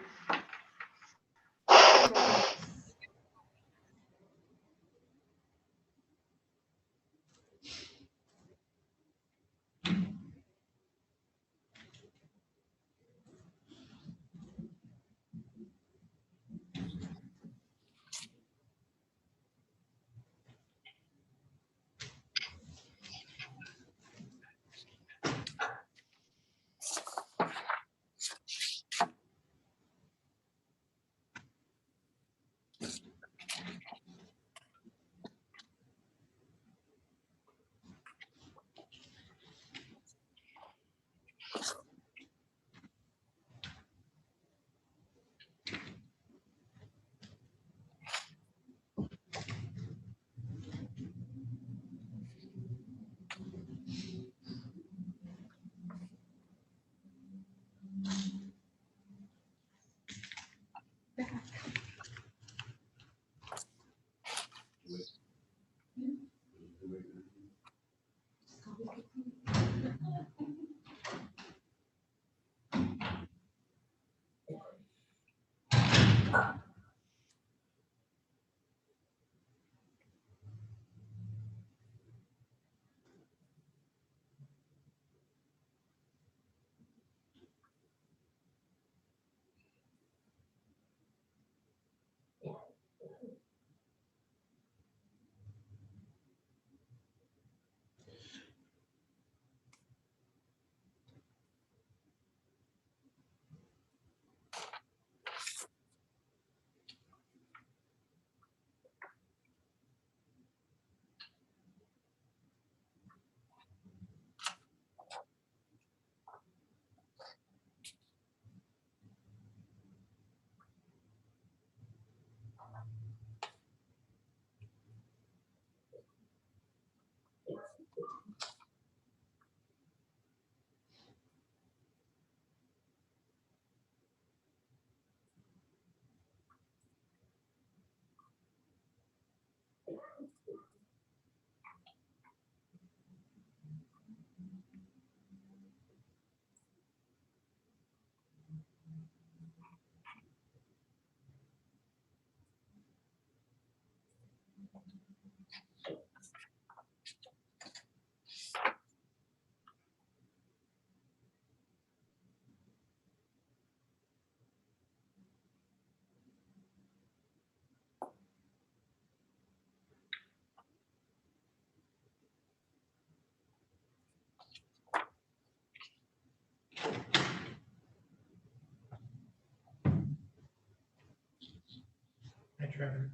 Hi, Trevor.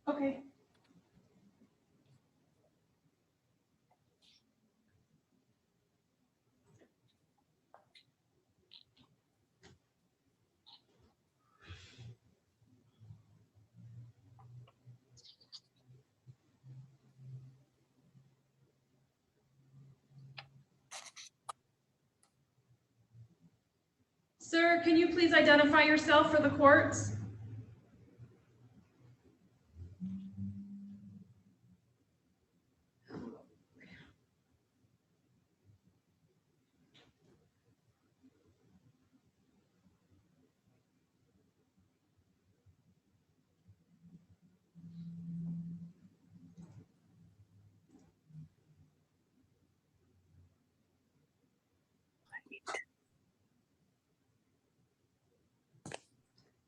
Okay. Sir, can you please identify yourself for the courts?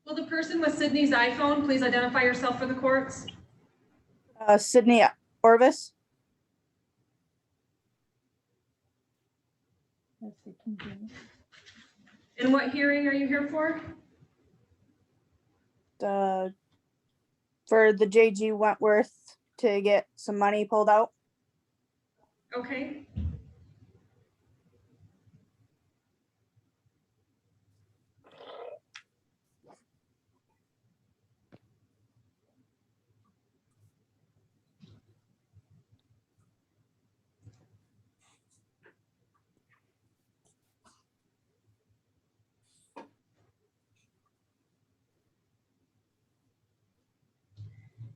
Will the person with Sydney's iPhone please identify yourself for the courts? Sydney Orvis. And what hearing are you here for? For the JG Wentworth to get some money pulled out. Okay.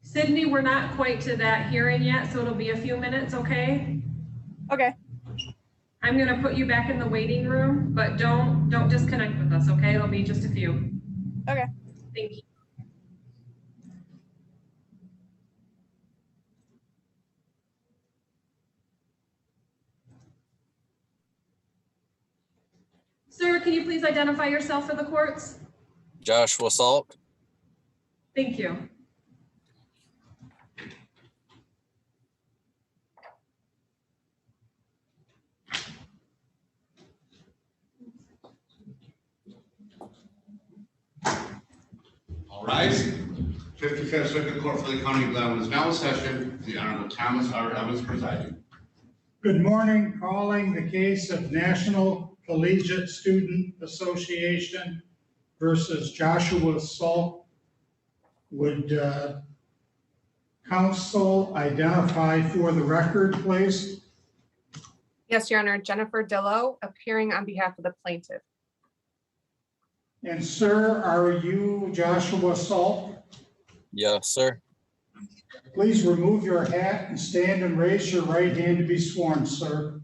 Sydney, we're not quite to that hearing yet, so it'll be a few minutes, okay? Okay. I'm gonna put you back in the waiting room, but don't disconnect with us, okay? It'll be just a few. Okay. Thank you. Sir, can you please identify yourself for the courts? Joshua Salk. Thank you. All rise. 55th Circuit Court for the County of Glenwood is now in session. The Honorable Thomas R. Evans presiding. Good morning, calling the case of National Collegiate Student Association versus Joshua Salk. Would counsel identify for the record, please? Yes, Your Honor, Jennifer Dillow, appearing on behalf of the plaintiff. And sir, are you Joshua Salk? Yes, sir. Please remove your hat and stand and raise your right hand to be sworn, sir.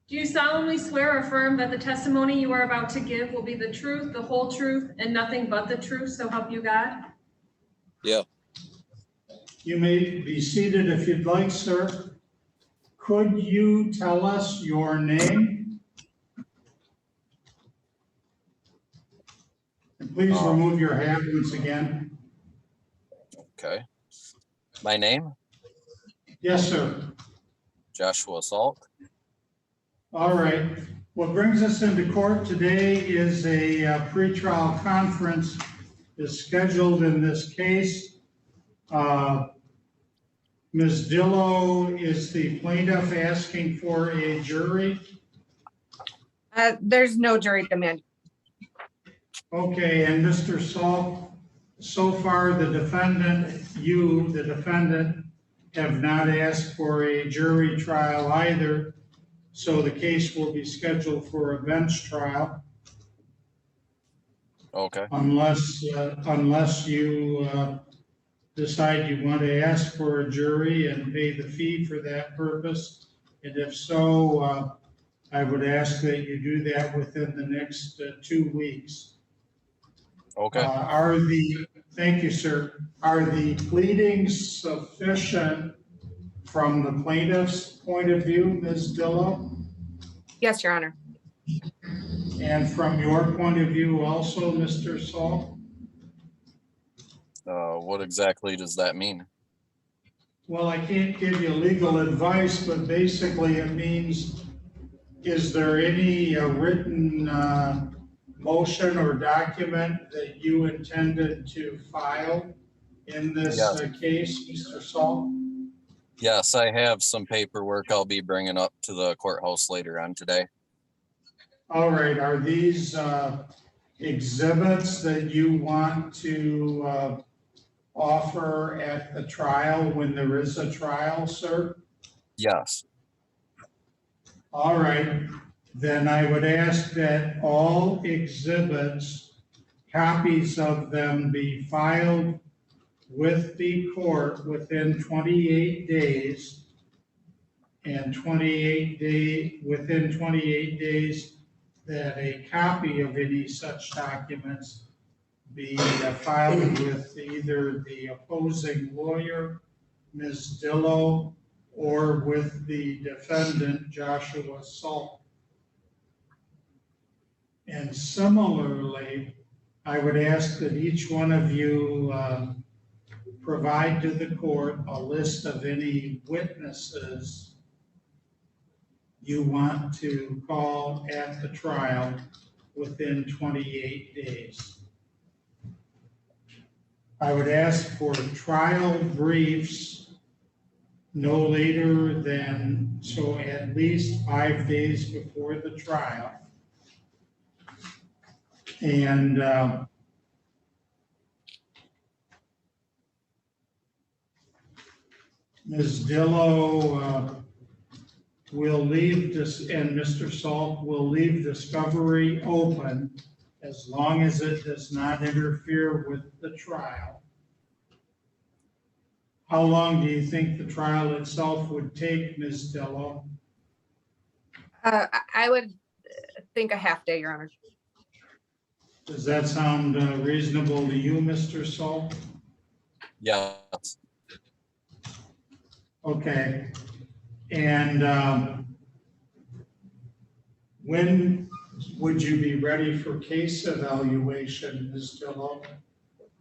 Do you solemnly swear or affirm that the testimony you are about to give will be the truth, the whole truth, and nothing but the truth, so help you God? Yeah. You may be seated if you'd like, sir. Could you tell us your name? And please remove your hat once again. Okay. My name, Yes, sir. Joshua Salk. All right. What brings us into court today is a pretrial conference is scheduled in this case. Ms. Dillo, is the plaintiff asking for a jury? There's no jury demand. Okay, and Mr. Saul, so far the defendant, you, the defendant, have not asked for a jury trial either. So the case will be scheduled for a bench trial Okay. unless you decide you want to ask for a jury and pay the fee for that purpose. And if so, I would ask that you do that within the next 2 weeks. Okay. Thank you, sir. Are the pleadings sufficient from the plaintiff's point of view, Ms. Dillo? Yes, Your Honor. And from your point of view also, Mr. Saul? What exactly does that mean? Well, I can't give you legal advice, but basically it means, is there any written motion or document that you intended to file in this case, Mr. Saul? Yes, I have some paperwork I'll be bringing up to the courthouse later on today. All right, are these exhibits that you want to offer at the trial when there is a trial, sir? Yes. All right, then I would ask that all exhibits, copies of them be filed with the court within 28 days. And within 28 days, that a copy of any such documents be filed with either the opposing lawyer, Ms. Dillo, or with the defendant, Joshua Salt. And similarly, I would ask that each one of you provide to the court a list of any witnesses you want to call at the trial within 28 days. I would ask for trial briefs no later than, so at least 5 days before the trial. And Ms. Dillo will leave this, and Mr. Salt will leave discovery open as long as it does not interfere with the trial. How long do you think the trial itself would take, Ms. Dillo? I would think a half day, Your Honor. Does that sound reasonable to you, Mr. Salt? Yes. Okay. And when would you be ready for case evaluation, Ms. Dillo?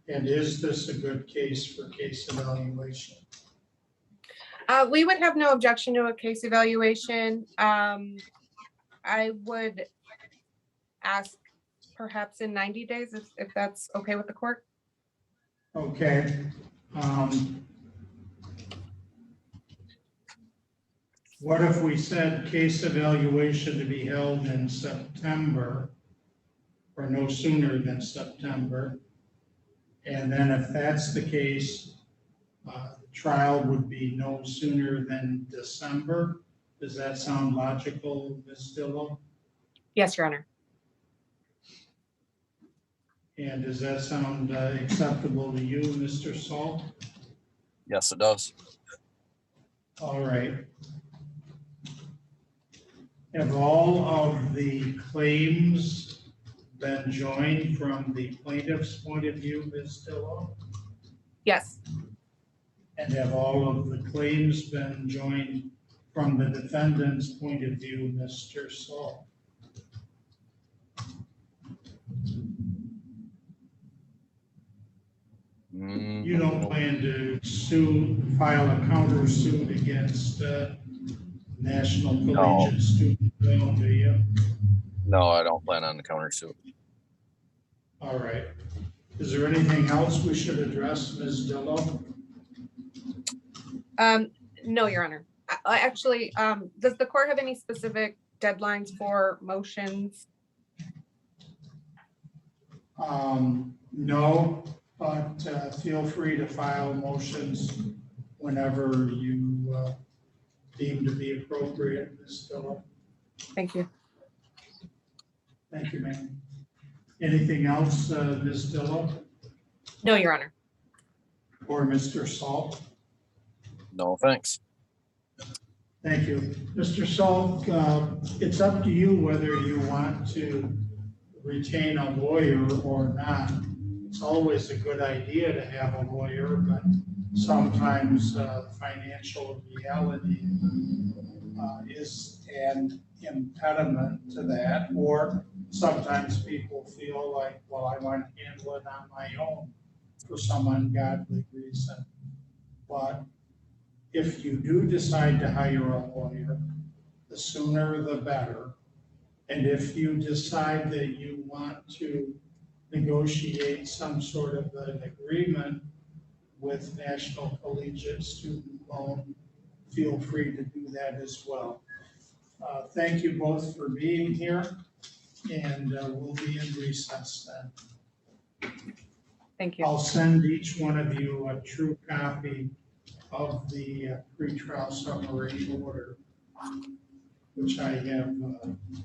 And is this a good case for case evaluation? We would have no objection to a case evaluation. I would ask perhaps in 90 days if that's okay with the court. Okay. What if we said case evaluation to be held in September or no sooner than September? And then if that's the case, trial would be no sooner than December. Does that sound logical, Ms. Dillo? Yes, Your Honor. And does that sound acceptable to you, Mr. Salt? Yes, it does. All right. Have all of the claims been joined from the plaintiff's point of view, Ms. Dillo? Yes. And have all of the claims been joined from the defendant's point of view, Mr. Saul? You don't plan to file a counter suit against National Collegiate Student Loan, do you? No, I don't plan on the countersuit. All right. Is there anything else we should address, Ms. Dillo? No, Your Honor. Actually, does the court have any specific deadlines for motions? No, but feel free to file motions whenever you deem to be appropriate, Ms. Dillo. Thank you. Thank you, ma'am. Anything else, Ms. Dillo No, Your Honor. or Mr. Salt? No, thanks. Thank you. Mr. Salt, it's up to you whether you want to retain a lawyer or not. It's always a good idea to have a lawyer, but sometimes financial reality is an impediment to that, or sometimes people feel like, well, I want to handle it on my own for some ungodly reason. But if you do decide to hire a lawyer, the sooner the better. And if you decide that you want to negotiate some sort of an agreement with National Collegiate Student Loan, feel free to do that as well. Thank you both for being here, and we'll be in recess then. Thank you. I'll send each one of you a true copy of the pretrial summary order, which I have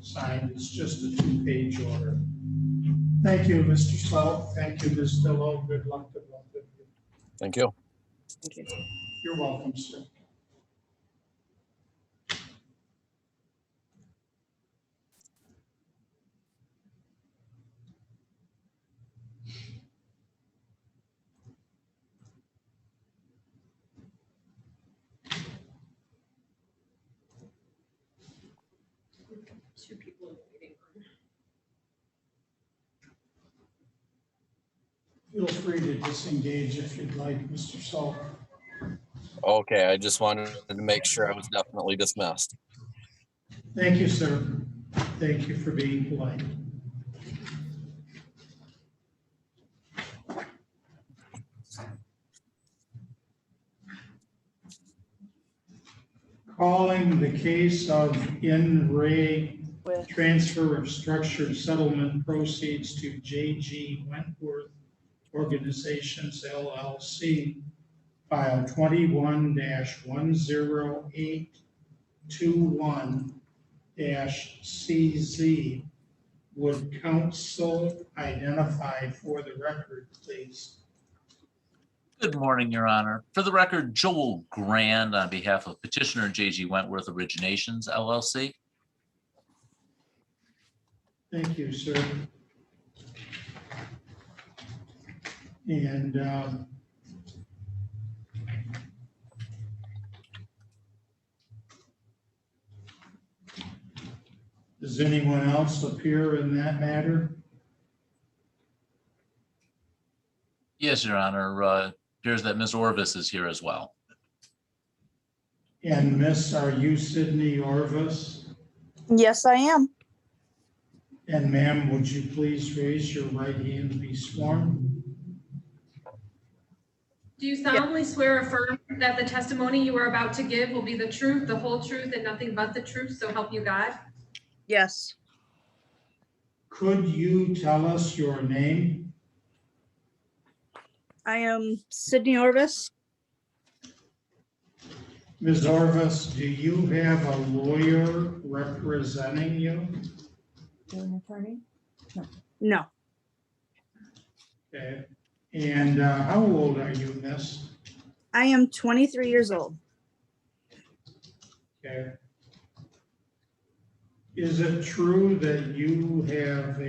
signed. It's just a 2-page order. Thank you, Mr. Salt. Thank you, Ms. Dillo. Good luck to both of you. Thank you. Thank you. You're welcome, sir. Two people in the meeting room. Feel free to disengage if you'd like, Mr. Salt. Okay, I just wanted to make sure I was definitely dismissed. Thank you, sir. Thank you for being polite. Calling the case of In Re transfer of structured settlement proceeds to J.G. Wentworth Organizations LLC, file 21-10821-CZ. Would counsel identify for the record, please? Good morning, Your Honor. For the record, Joel Grand on behalf of petitioner J.G. Wentworth Originations, LLC. Thank you, sir. And does anyone else appear in that matter? Yes, Your Honor. Appears that Ms. Orvis is here as well. And Miss, are you Sydney Orvis? Yes, I am. And ma'am, would you please raise your right hand and be sworn? Do you solemnly swear or affirm that the testimony you are about to give will be the truth, the whole truth, and nothing but the truth, so help you God? Yes. Could you tell us your name? I am Sydney Orvis. Ms. Orvis, do you have a lawyer representing you? An attorney? No. Okay. And how old are you, miss? I am 23 years old. Okay. Is it true that you have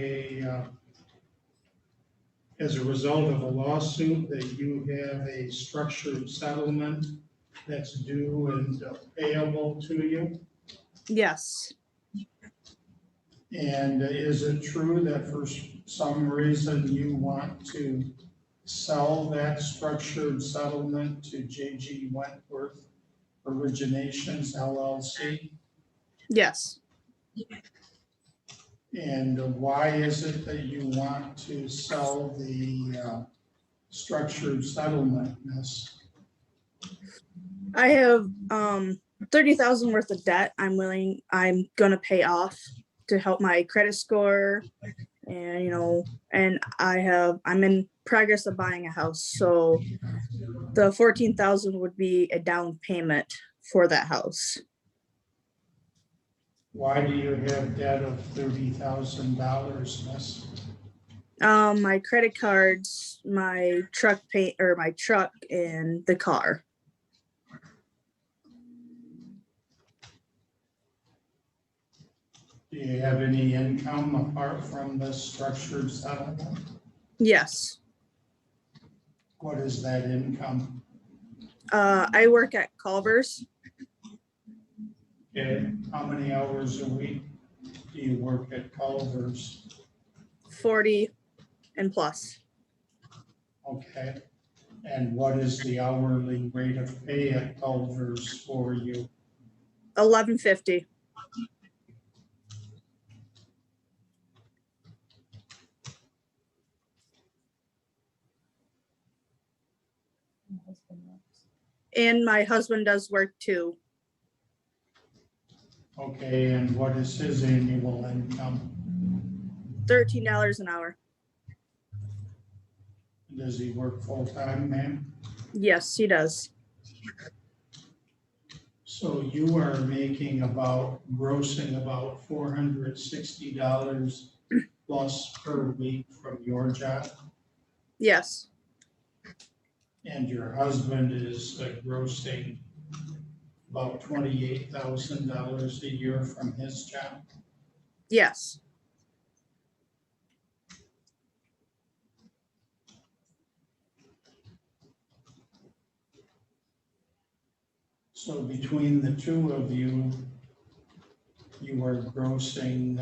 as a result of a lawsuit, that you have a structured settlement that's due and payable to you? Yes. And is it true that for some reason you want to sell that structured settlement to J.G. Wentworth Originations LLC? Yes. And why is it that you want to sell the structured settlement, Miss? I have 30,000 worth of debt I'm gonna pay off to help my credit score. And and I'm in progress of buying a house, so the 14,000 would be a down payment for that house. Why do you have debt of $30,000, Miss? My credit cards, my truck and the car. Do you have any income apart from the structured settlement? Yes. What is that income? I work at Culver's. Okay, how many hours a week do you work at Culver's? 40 and plus. Okay, and what is the hourly rate of pay at Culver's for you? $11.50. And my husband does work too. Okay, and what is his annual income? $13 an hour. Does he work full-time, ma'am? Yes, he does. So you are making grossing about $460 plus per week from your job? Yes. And your husband is grossing about $28,000 a year from his job? Yes. So between the two of you, you are grossing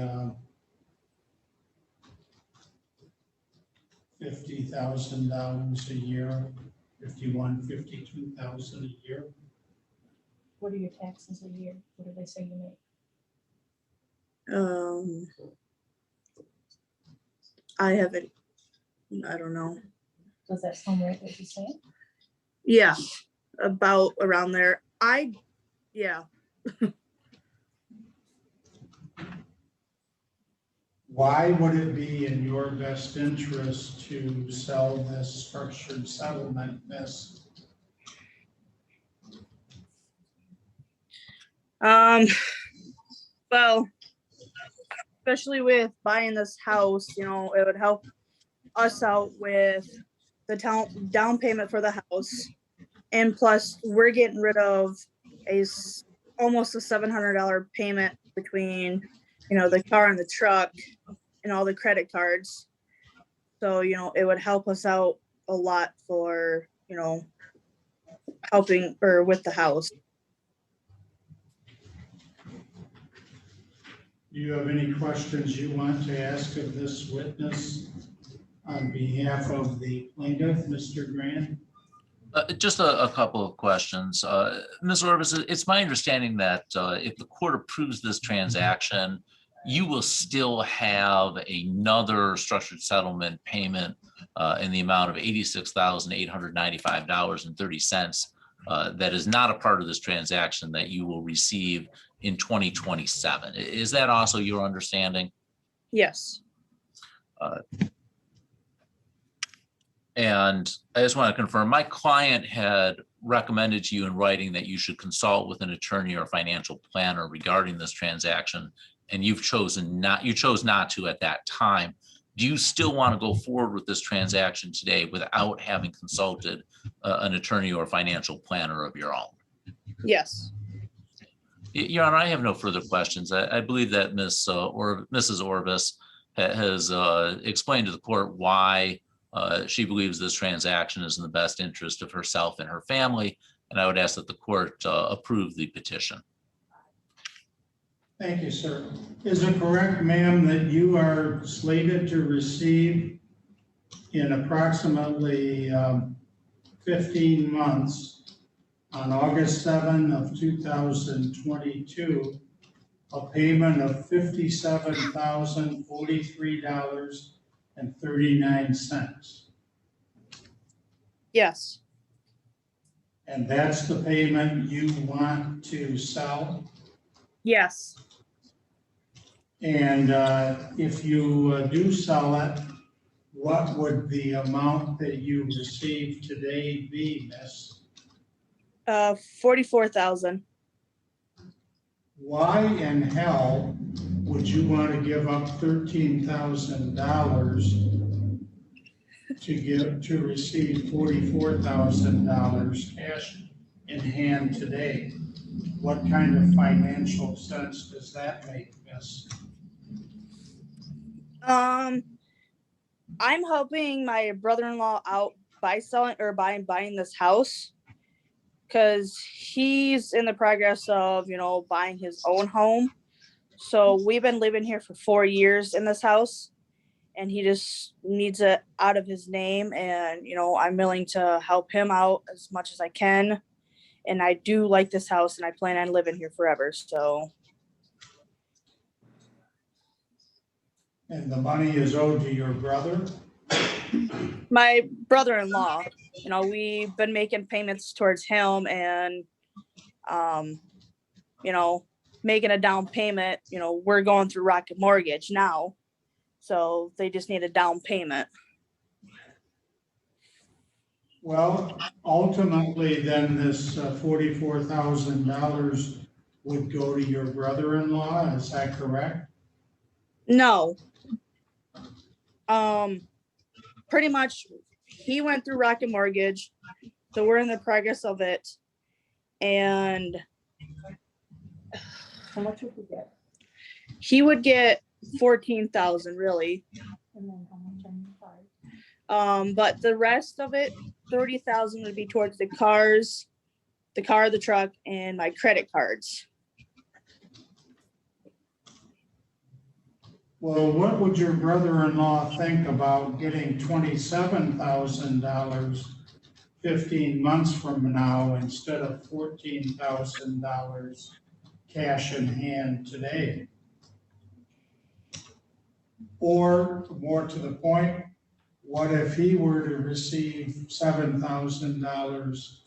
$50,000 a year, $52,000 a year. What are your taxes a year? What do they say you make? I don't know. Does that sound right what you're saying? Yeah, about around there. Yeah. Why would it be in your best interest to sell this structured settlement, Miss? Well, especially with buying this house, it would help us out with the down payment for the house. And plus, we're getting rid of almost a $700 payment between, the car and the truck and all the credit cards. So, it would help us out a lot for, helping or with the house. Do you have any questions you want to ask of this witness on behalf of the plaintiff, Mr. Grant? Just a couple of questions. Ms. Orbis, it's my understanding that if the court approves this transaction, you will still have another structured settlement payment in the amount of $86,895.30 that is not a part of this transaction that you will receive in 2027. Is that also your understanding? Yes. And I just want to confirm, my client had recommended to you in writing that you should consult with an attorney or financial planner regarding this transaction, and you chose not to at that time. Do you still want to go forward with this transaction today without having consulted an attorney or financial planner of your own? Yes. Your Honor, I have no further questions. I believe that Mrs. Orbis has explained to the court why she believes this transaction is in the best interest of herself and her family, and I would ask that the court approve the petition. Thank you, sir. Is it correct, ma'am, that you are slated to receive in approximately 15 months on August 7 of 2022, a payment of $57,043.39. Yes, And that's the payment you want to sell? yes. And if you do sell it, what would the amount that you receive today be, miss? 44,000. Why in hell would you want to give up $13,000 to receive $44,000 cash in hand today? What kind of financial sense does that make, miss? I'm helping my brother-in-law out by selling or buying this house because he's in the progress of, buying his own home. So we've been living here for 4 years in this house and he just needs it out of his name. And, I'm willing to help him out as much as I can. And I do like this house and I plan on living here forever. So. And the money is owed to your brother? My brother-in-law, we've been making payments towards him and, making a down payment. We're going through Rocket Mortgage now. So they just need a down payment. Well, ultimately, then this $44,000 would go to your brother-in-law, is that correct? No. Pretty much he went through Rocket Mortgage, so we're in the progress of it. And How much would you get? he would get 14,000 really. And then how much on your card? But the rest of it, 30,000 would be towards the car, the truck, and my credit cards. Well, what would your brother-in-law think about getting $27,000 15 months from now instead of $14,000 cash in hand today? Or more to the point, what if he were to receive $7,000?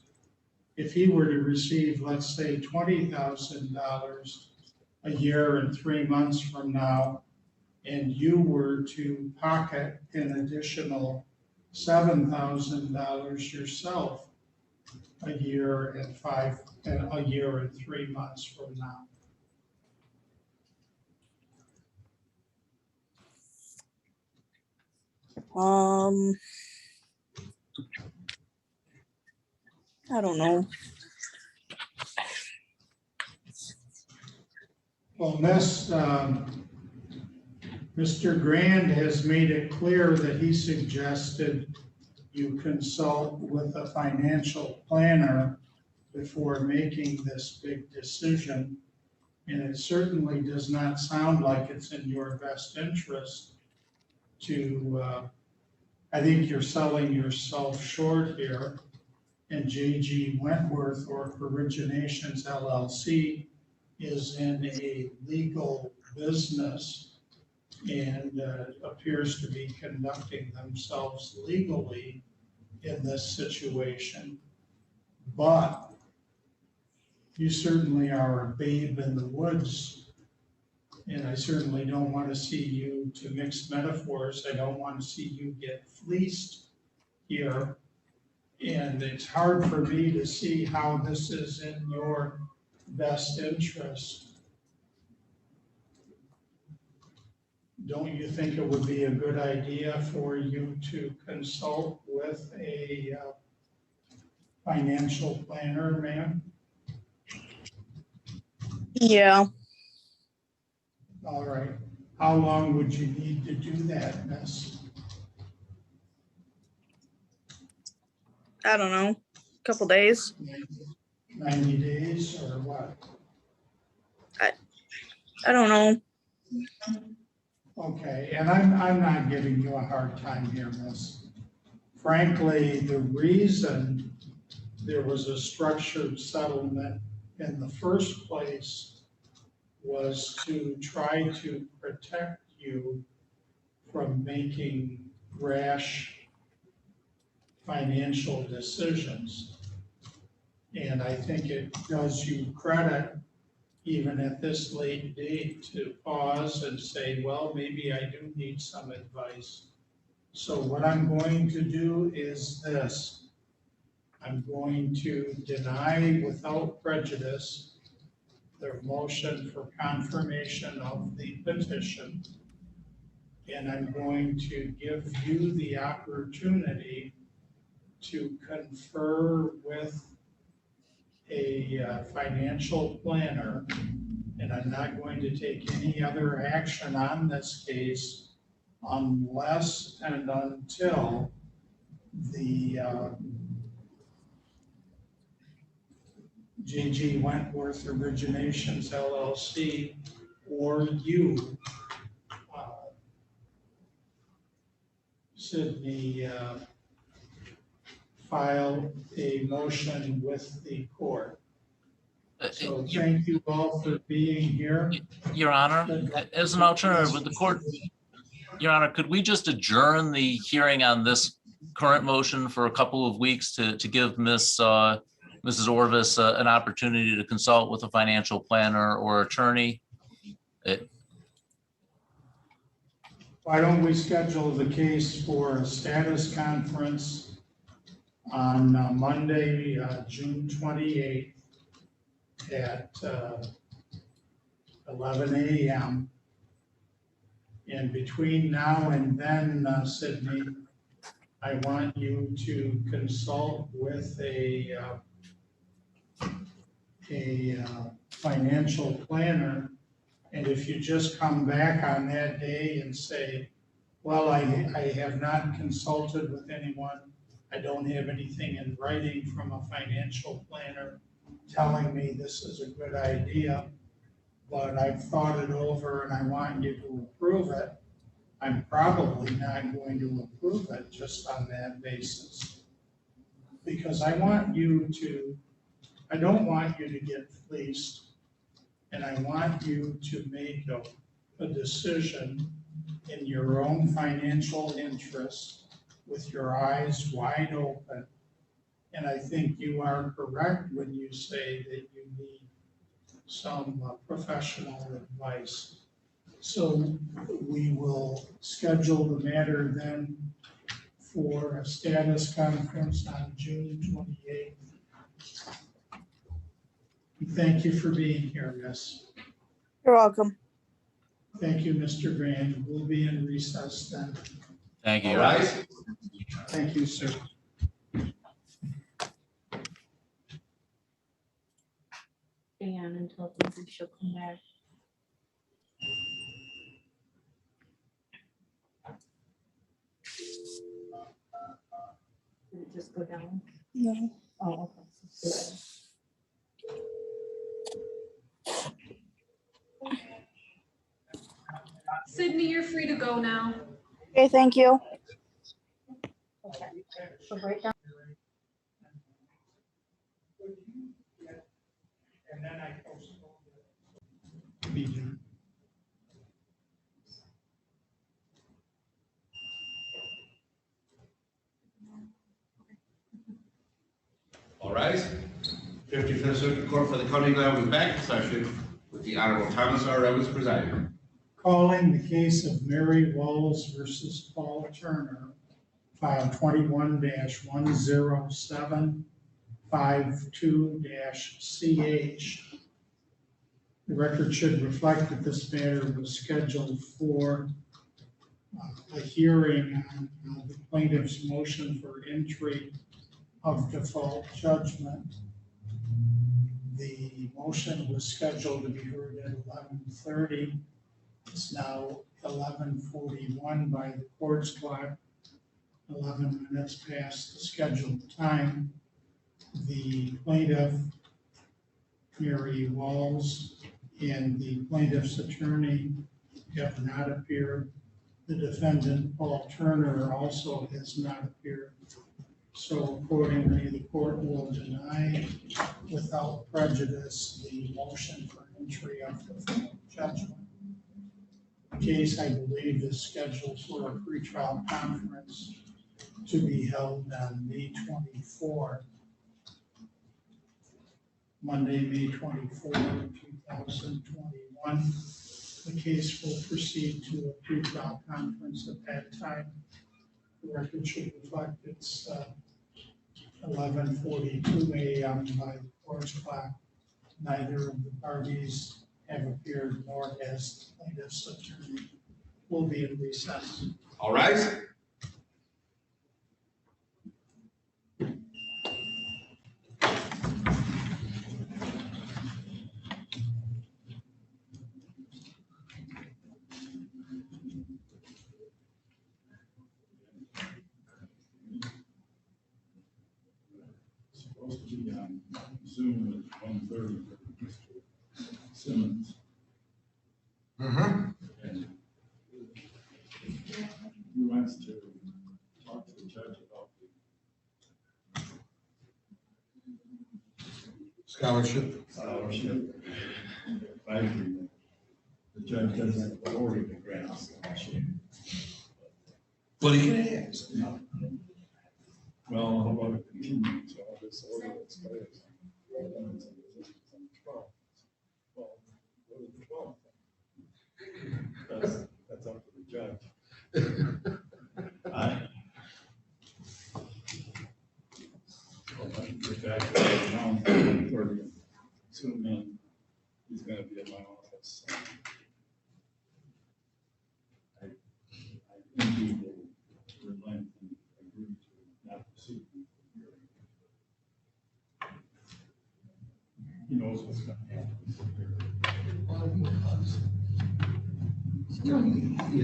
If he were to receive, let's say, $20,000 a year and 3 months from now, and you were to pocket an additional $7,000 yourself a year and 3 months from now? I don't know. Well, Mr. Grand has made it clear that he suggested you consult with a financial planner before making this big decision. And it certainly does not sound like it's in your best interest to, I think you're selling yourself short here. And J.G. Wentworth Org Originations LLC is in a legal business and appears to be conducting themselves legally in this situation. But you certainly are a babe in the woods, and I certainly don't want to see you, to mix metaphors, I don't want to see you get fleeced here. And it's hard for me to see how this is in your best interest. Don't you think it would be a good idea for you to consult with a financial planner, ma'am? Yeah. All right. How long would you need to do that, miss? I don't know. A couple days. 90 days or what? I don't know. Okay, and I'm not giving you a hard time here, miss. Frankly, the reason there was a structured settlement in the first place was to try to protect you from making rash financial decisions. And I think it does you credit, even at this late date, to pause and say, well, maybe I do need some advice. So what I'm going to do is this. I'm going to deny without prejudice the motion for confirmation of the petition. And I'm going to give you the opportunity to confer with a financial planner. And I'm not going to take any other action on this case unless and until the J.G. Wentworth Originations LLC or you, Sydney, file a motion with the court. So thank you all for being here. Your Honor, as an alternative with the court, Your Honor, could we just adjourn the hearing on this current motion for a couple of weeks to give Mrs. Orvis an opportunity to consult with a financial planner or attorney? Why don't we schedule the case for a status conference on Monday, June 28th at 11 a.m. And between now and then, Sydney, I want you to consult with a financial planner. And if you just come back on that day and say, well, I have not consulted with anyone, I don't have anything in writing from a financial planner telling me this is a good idea, but I've thought it over and I want you to approve it, I'm probably not going to approve it just on that basis. Because I don't want you to get fleeced, and I want you to make a decision in your own financial interest with your eyes wide open. And I think you are correct when you say that you need some professional advice. So we will schedule the matter then for a status conference on June 28th. Thank you for being here, Miss. You're welcome. Thank you, Mr. Grant. We'll be in recess then. Thank you. All right. Thank you, sir. And until maybe she'll come back. Did it just go down? No. Oh, okay. Sydney, you're free to go now. Okay, thank you. Okay. So right down. And then I postponed the meeting. All rise. 55th Circuit Court for the County of Glenwood is back in session with the Honorable Thomas R. Evans presiding. Calling the case of Mary Walls versus Paul Turner, file 21-10752-CH. The record should reflect that this matter was scheduled for a hearing on the plaintiff's motion for entry of default judgment. The motion was scheduled to be heard at 11:30. It's now 11:41 by the court's clock, 11 minutes past the scheduled time. The plaintiff, Mary Walls, and the plaintiff's attorney have not appeared. The defendant, Paul Turner, also has not appeared. So accordingly, the court will deny without prejudice the motion for entry of the judgment. The case, I believe, is scheduled for a pretrial conference to be held on May 24th, Monday, May 24th, 2021. The case will proceed to a pretrial conference at that time. The record should reflect it's 11:42 a.m. by the court's clock. Neither of the parties have appeared, nor has the plaintiff's attorney. Will be in recess. All rise. Supposed to be on Zoom at 1:30 for Mr. Simmons. And he wants to talk to the judge about the Scholarship. scholarship. Advisory. The judge doesn't have authority to grant a scholarship. What are you gonna ask? Well, how about a continuance, all this order expires. Well, what is the 12th? That's up to the judge. Get back to the round for the Zoom in. He's gonna be at my office. I think he will relent and agree to not proceed. He knows what's gonna happen.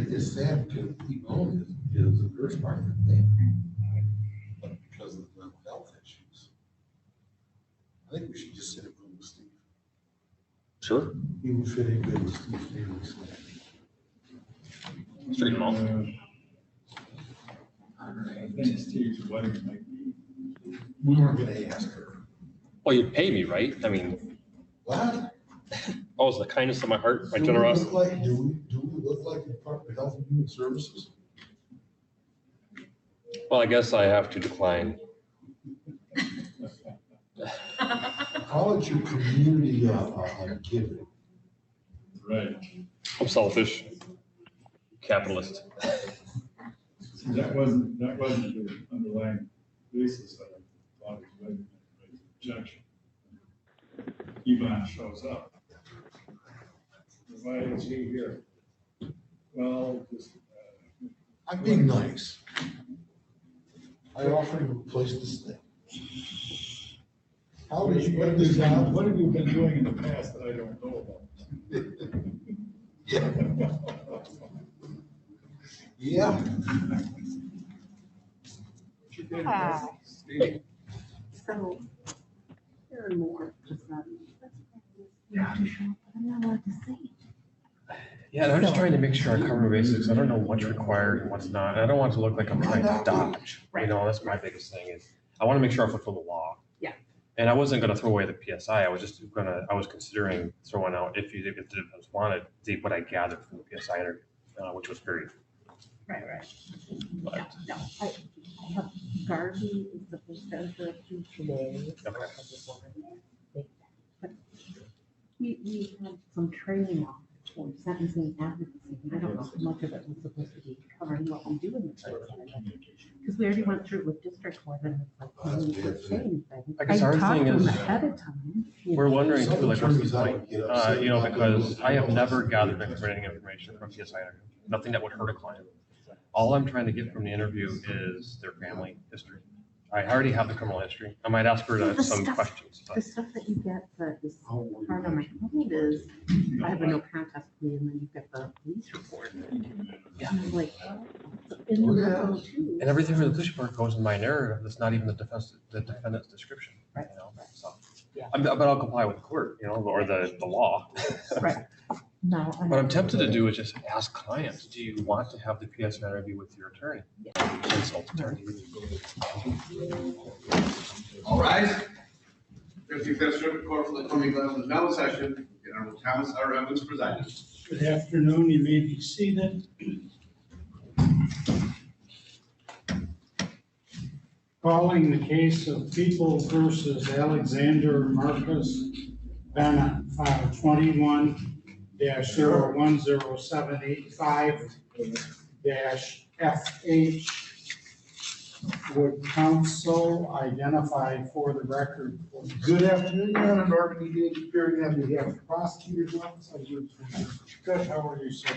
It's sad to keep on is the first part of the thing. But because of the mental health issues. I think we should just sit it with Steve. Sure. He would fit in good with Steve Davis. Street mall. I think Steve's wedding might be. We weren't gonna ask her. Well, you'd pay me, right? I mean, What? oh, it's the kindness of my heart, my Do we generosity. look like- Do we look like the Department of Health and Human Services? Well, I guess I have to decline. Call it your community giving. Right. I'm selfish, capitalist. See, that wasn't the underlying basis that I thought was raising objection. Yvonne shows up. Why is he here? Well, just. I'm being nice. I offer him a place to stay. How did you get this job? What have you been doing in the past that I don't know about? Yeah. So, there are more. I'm not allowed to say. Yeah, and I'm just trying to make sure I cover basics. I don't know what's required and what's not. And I don't want it to look like I'm trying to dodge. You know, that's my biggest thing is I want to make sure I fulfill the law. Yeah. And I wasn't going to throw away the PSI. I was considering throwing out if the defense wanted what I gathered from the PSI interview, which was very. Right. But, Yeah, no, I have, Garvey is supposed to interrupt you today. Okay. I just wanted to make that. But we had some training on for sentencing advocacy. I don't know how much of it was supposed to be covering what we do in the court. Because we already went through it with district court and it's like, we didn't say anything. I guess our talked thing to them is, ahead of time. we're wondering Some too, like, what's the attorneys I point? would get upset Because about I have those never things. gathered incriminating information from PSI interview, nothing that would hurt a client. All I'm trying to get from the interview is their family history. I already have the criminal history. I might ask her The some stuff- questions, The but stuff that you get that is part of my complaint is, I have a no contest plea and then you get the police report. Yeah. And I'm like, in the middle too. and everything from the police report goes in my narrative. That's not even the defendant's description, you know, so. Yeah. But I'll comply with the court, you know, or the law. Right. No. What I'm tempted to do is just ask clients, do you want to have the PSI interview with your attorney? Consult attorney. All rise. 55th Circuit Court for the County of Glasgow is now in session. The Honorable Honorable Thomas R. Evans presiding. Good afternoon, you may be seated. Calling the case of People versus Alexander Marcus Bennett, file 21-010785-FH. Would counsel identify for the record? Good afternoon, Your Honor. Norman E. Gage, appearing on behalf of the prosecutor's office. Good, how are you, sir?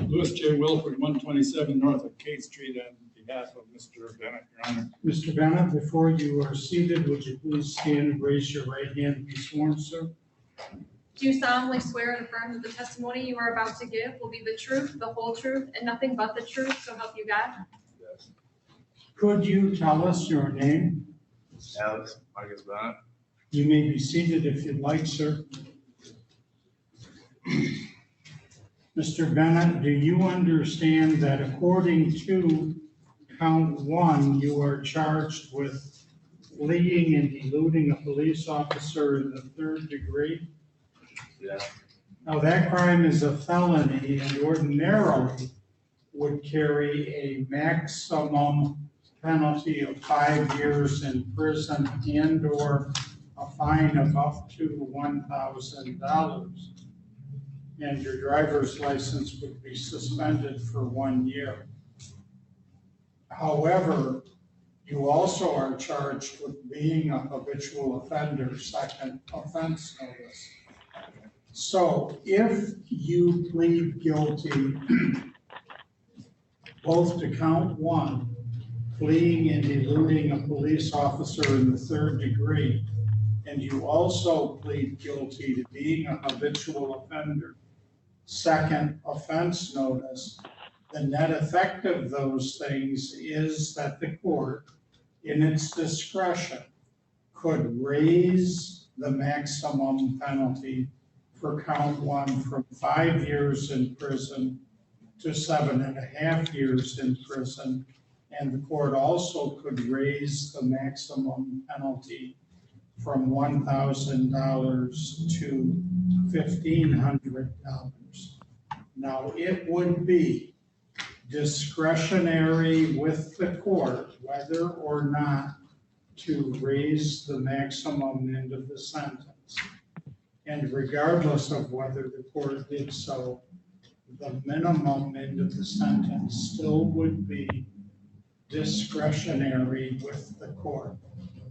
Louis J. Wilford, 127 north of K Street, on behalf of Mr. Bennett, Your Honor. Mr. Bennett, before you are seated, would you please stand and raise your right hand and be sworn, sir? Do you solemnly swear and affirm that the testimony you are about to give will be the truth, the whole truth, and nothing but the truth, so help you God? Yes. Could you tell us your name? Alex Marcus Bennett. You may be seated if you'd like, sir. Mr. Bennett, do you understand that according to count 1, you are charged with fleeing and eluding a police officer in the 3rd degree? Yes. Now, that crime is a felony and ordinarily would carry a maximum penalty of 5 years in prison and/or a fine of up to $1,000. And your driver's license would be suspended for 1 year. However, you also are charged with being a habitual offender, second offense notice. So if you plead guilty both to count 1, fleeing and eluding a police officer in the 3rd degree, and you also plead guilty to being a habitual offender, second offense notice, the net effect of those things is that the court, in its discretion, could raise the maximum penalty for count 1 from 5 years in prison to 7.5 years in prison. And the court also could raise the maximum penalty from $1,000 to $1,500. Now, it would be discretionary with the court whether or not to raise the maximum end of the sentence. And regardless of whether the court did so, the minimum end of the sentence still would be discretionary with the court.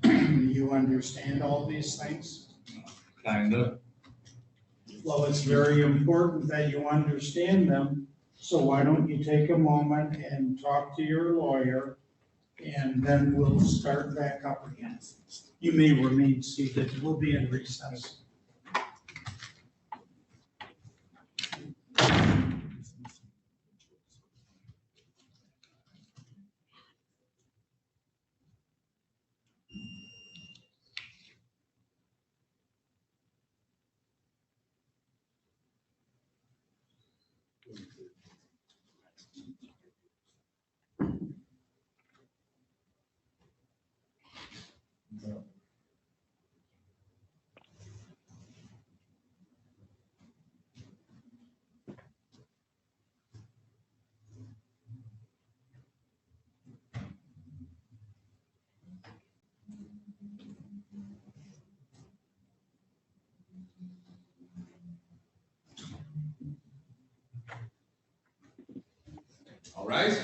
You understand all these things? Kind of. Well, it's very important that you understand them. So why don't you take a moment and talk to your lawyer, and then we'll start back up again. You may remain seated. We'll be in recess. All rise.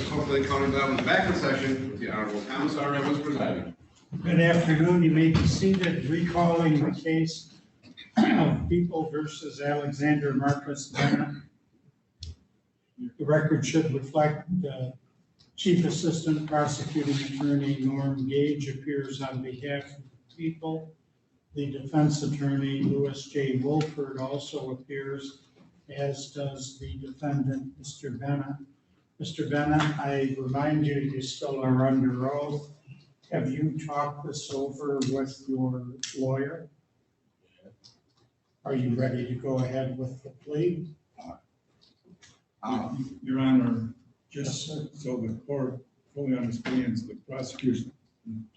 Hopefully, County Glenwood back in session with the Honorable Thomas R. Evans presiding. Good afternoon. You may be seated. Recalling the case of People versus Alexander Marcus Bennett. The record should reflect Chief Assistant Prosecuting Attorney Norm Gage appears on behalf of the People. The defense attorney, Louis J. Wilford, also appears, as does the defendant, Mr. Bennett. Mr. Bennett, I remind you, you still are under oath. Have you talked this over with your lawyer? Are you ready to go ahead with the plea? Your Honor, Yes, sir. so the court fully understands the prosecution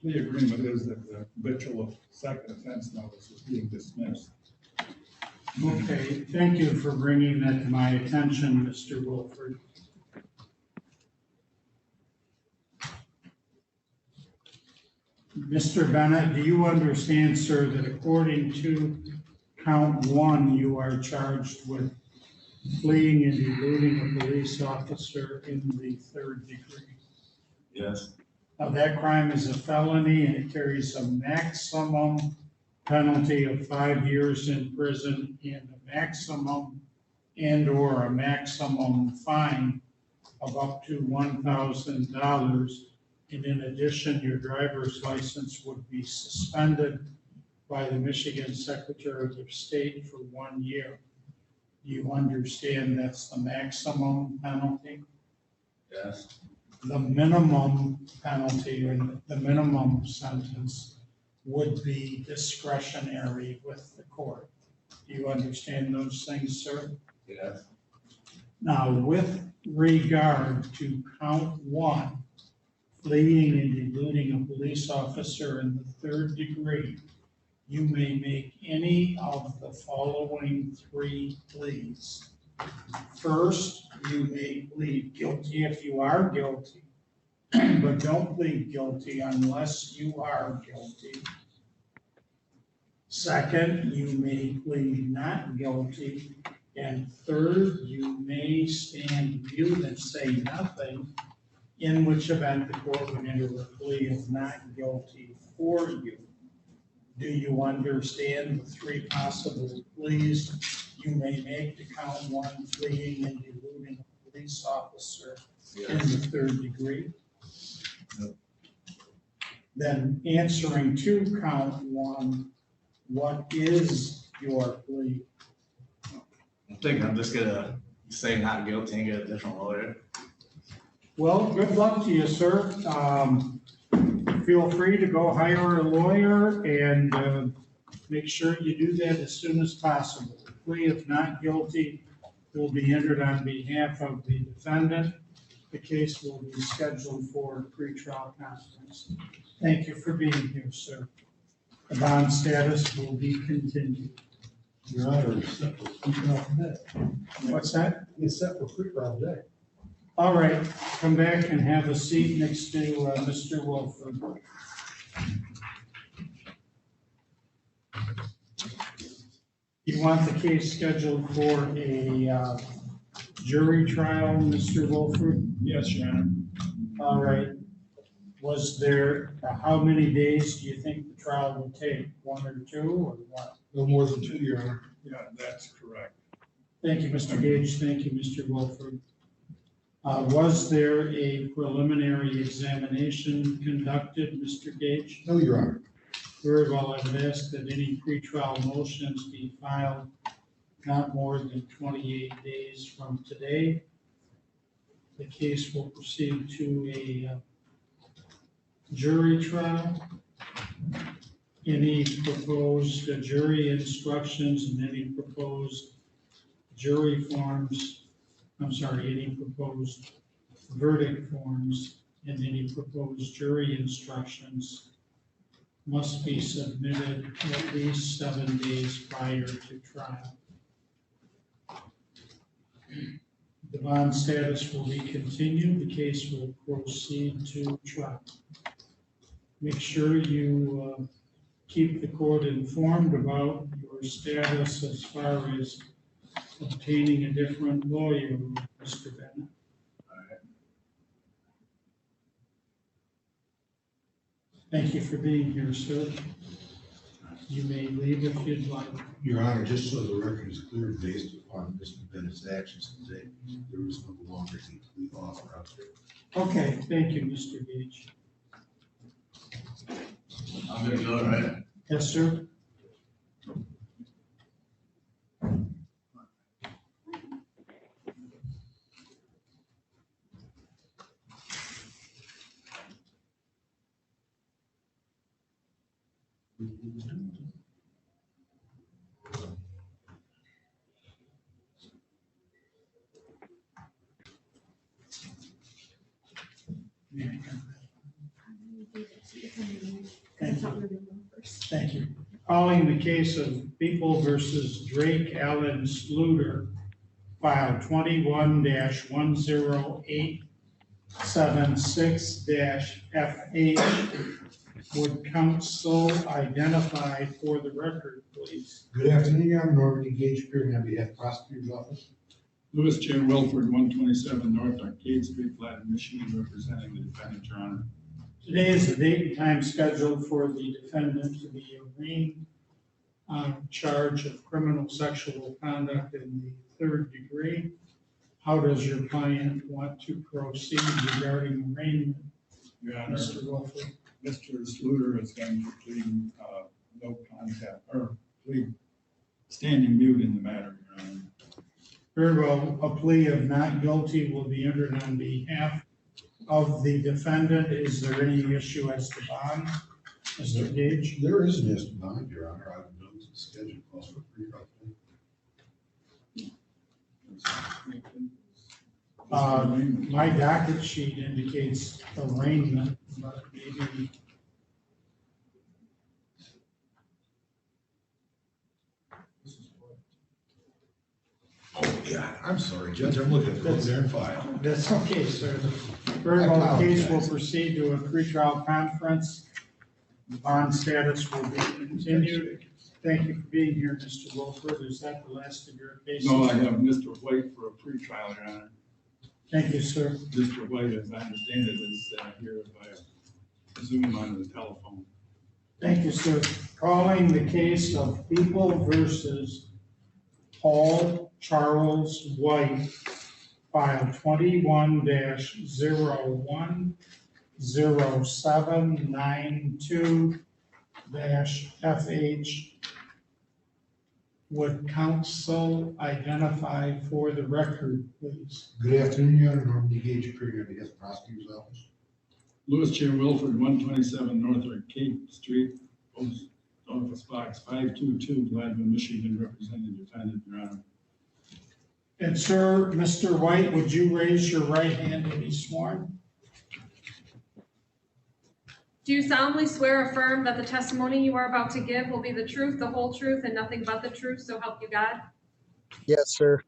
plea agreement is that the habitual second offense notice is being dismissed. Okay, thank you for bringing that to my attention, Mr. Wilford. Mr. Bennett, do you understand, sir, that according to count one, you are charged with fleeing and eluding a police officer in the third degree? Yes. Now, that crime is a felony and it carries a maximum penalty of 5 years in prison and a maximum and/or a maximum fine of up to $1,000. And in addition, your driver's license would be suspended by the Michigan Secretary of State for 1 year. Do you understand that's the maximum penalty? Yes. The minimum penalty or the minimum sentence would be discretionary with the court. Do you understand those things, sir? Yes. Now, with regard to count one, fleeing and eluding a police officer in the third degree, you may make any of the following three pleas. First, you may plead guilty if you are guilty, but don't plead guilty unless you are guilty. Second, you may plead not guilty. And third, you may stand mute and say nothing, in which event the court would enter a plea of not guilty for you. Do you understand the three possible pleas you may make to count one, fleeing and eluding a police officer in the third degree? No. Then answering to count one, what is your plea? I think I'm just gonna say not guilty and get a different lawyer. Well, good luck to you, sir. Feel free to go hire a lawyer and make sure you do that as soon as possible. The plea of not guilty will be entered on behalf of the defendant. The case will be scheduled for a pretrial conference. Thank you for being here, sir. The bond status will be continued. Your Honor, it's set for pre-trial day. What's that? It's set for pre-trial day. All right, come back and have a seat next to Mr. Wilford. You want the case scheduled for a jury trial, Mr. Wilford? Yes, Your Honor. All right. Was there, how many days do you think the trial would take? 1 or 2 or what? No more than 2, Your Honor. Yeah, that's correct. Thank you, Mr. Gage. Thank you, Mr. Wilford. Was there a preliminary examination conducted, Mr. Gage? No, Your Honor. Very well, I would ask that any pretrial motions be filed not more than 28 days from today. The case will proceed to a jury trial. Any proposed jury instructions and any proposed jury forms, any proposed verdict forms and any proposed jury instructions must be submitted at least 7 days prior to trial. The bond status will be continued. The case will proceed to trial. Make sure you keep the court informed about your status as far as obtaining a different lawyer, Mr. Bennett. Thank you for being here, sir. You may leave if you'd like. Your Honor, just so the record is clear, based upon Mr. Bennett's actions today, there is no longer a plea offer out there. Okay, thank you, Mr. Gage. I'm gonna go, right? Yes, sir. Calling the case of People versus Drake Allen Sluter, file 21-10876-FH. Would counsel identify for the record, please? Good afternoon, I'm Norman D. Gage, appearing on behalf of the prosecutor's office. Louis J. Wilford, 127 North Arcade Street, Flat, Michigan, representing the defendant, Your Honor. Today is the date and time scheduled for the defendant to be arraigned on charge of criminal sexual conduct in the third degree. How does your client want to proceed regarding arraignment? Your Honor, Mr. Wilford? Mr. Sluter is going to plead no contact, or plead standing mute in the matter, Your Honor. Very well, a plea of not guilty will be entered on behalf of the defendant. Is there any issue as to bond? Mr. Gage? There is an issue to bond, Your Honor. I've noticed the schedule calls for pre-trial. My docket sheet indicates arraignment, but maybe. Oh, yeah, I'm sorry, Judge, I'm looking at the there file. That's okay, sir. Very well, the case will proceed to a pretrial conference. The bond status will be continued. Thank you for being here, Mr. Wilford. Is that the last of your cases? No, I have Mr. White for a pretrial, Your Honor. Thank you, sir. Mr. White, as I understand it, is here via Zoom on the telephone. Thank you, sir. Calling the case of People versus Paul Charles White, file 21-010792-FH. Would counsel identify for the record, please? Good afternoon, Your Honor. Norman D. Gage, appearing on behalf of the prosecutor's office. Louis J. Wilford, 127 North Arcade Street, Post Office Box 522, Gladwin, Michigan, representing the defendant, Your Honor. And sir, Mr. White, would you raise your right hand to be sworn? Do you solemnly swear or affirm that the testimony you are about to give will be the truth, the whole truth, and nothing but the truth, so help you God? Yes, sir.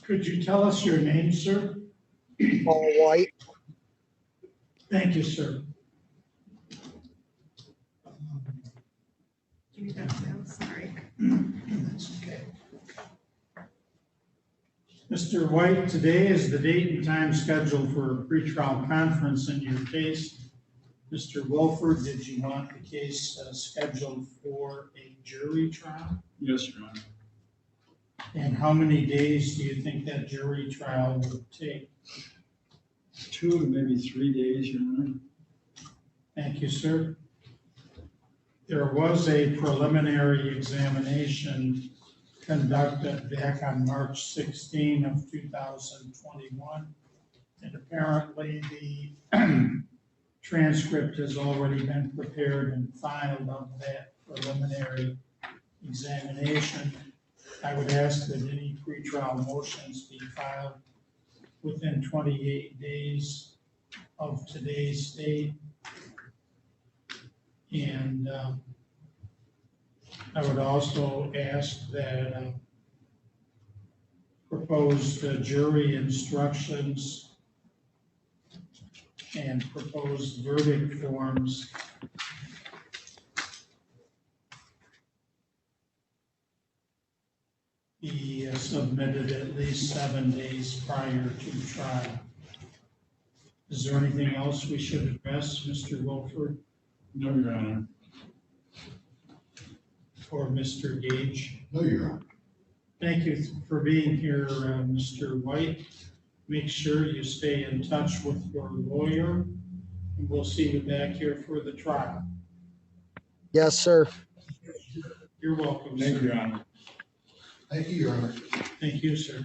Could you tell us your name, sir? Paul White. Thank you, sir. Sorry. That's okay. Mr. White, today is the date and time scheduled for a pretrial conference in your case. Mr. Wilford, did you want the case scheduled for a jury trial? Yes, Your Honor. And how many days do you think that jury trial would take? 2 to maybe 3 days, Your Honor. Thank you, sir. There was a preliminary examination conducted back on March 16 of 2021. And apparently the transcript has already been prepared and filed of that preliminary examination. I would ask that any pretrial motions be filed within 28 days of today's date. And I would also ask that proposed jury instructions and proposed verdict forms be submitted at least 7 days prior to trial. Is there anything else we should address, Mr. Wilford? No, Your Honor. Or Mr. Gage? No, Your Honor. Thank you for being here, Mr. White. Make sure you stay in touch with your lawyer, and we'll see you back here for the trial. Yes, sir. You're welcome, Thank sir. you, Your Honor. Thank you, Your Honor. Thank you, sir.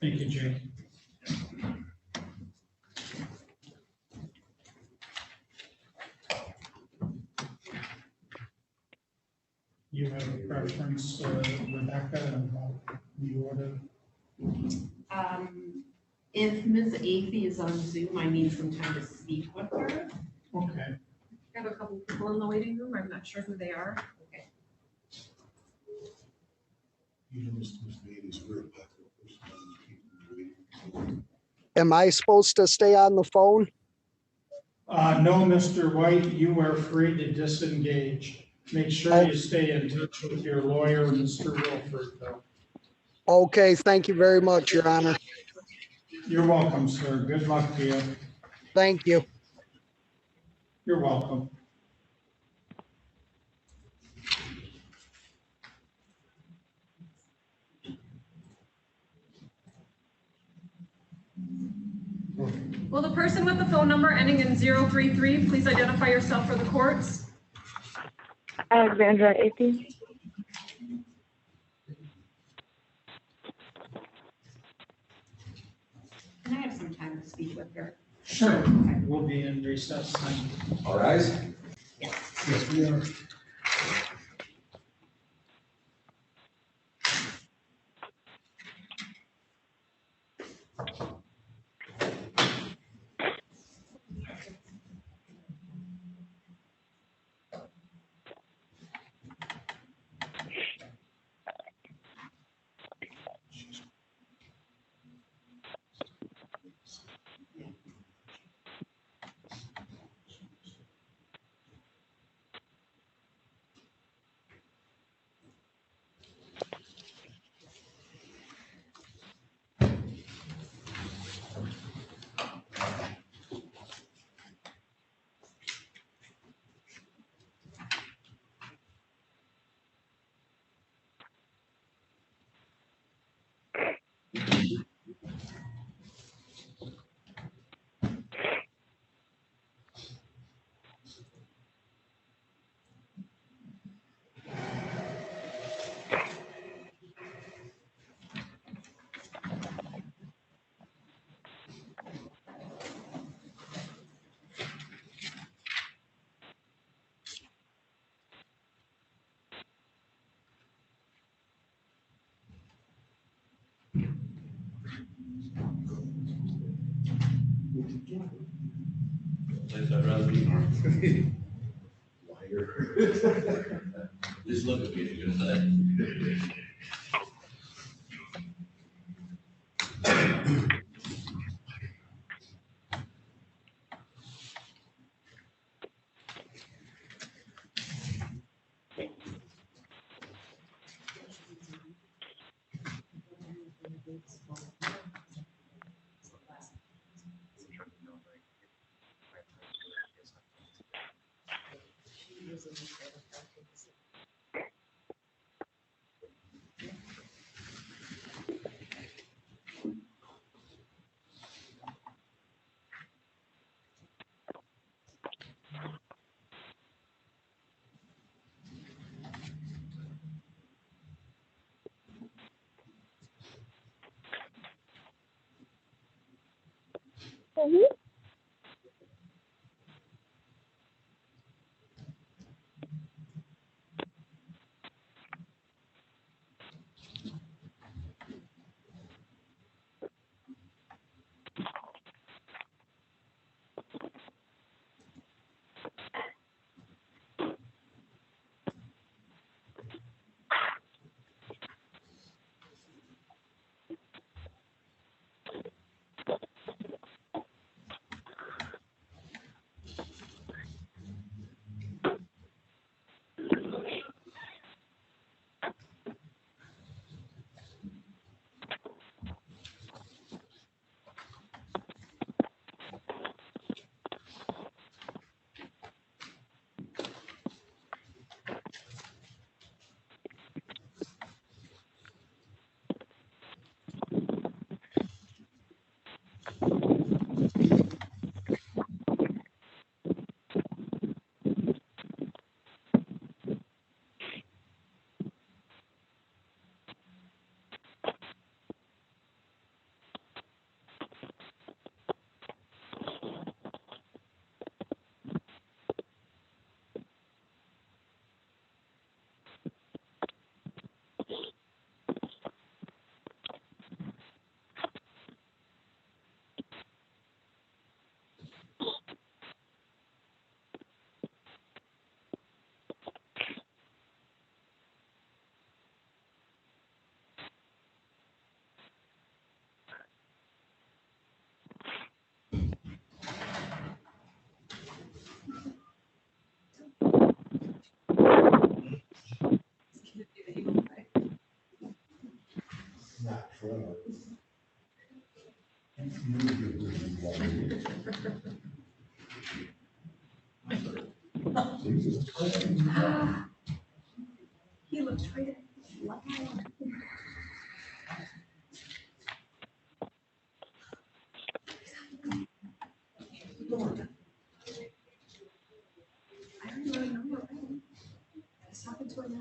Thank you, Jay. You have a preference, Rebecca, about the order? If Ms. Athey is on Zoom, I need some time to speak with her. Okay. I have a couple people in the waiting room. I'm not sure who they are. Okay. You know, Mr. Beatty's real popular. Am I supposed to stay on the phone? No, Mr. White, you are free to disengage. Make sure you stay in touch with your lawyer, Mr. Wilford, though. Okay, thank you very much, Your Honor. You're welcome, sir. Good luck to you. Thank you. You're welcome. Will the person with the phone number ending in 033 please identify yourself for the courts? Alexandra Athey. Can I have some time to speak with her? Sure. We'll be in recess then. All rise. Yes, we are. Place I'd rather be Mark. Liar. Just look at me, you're gonna say. not true. He looks right. I already wrote a number already. I was talking to her now.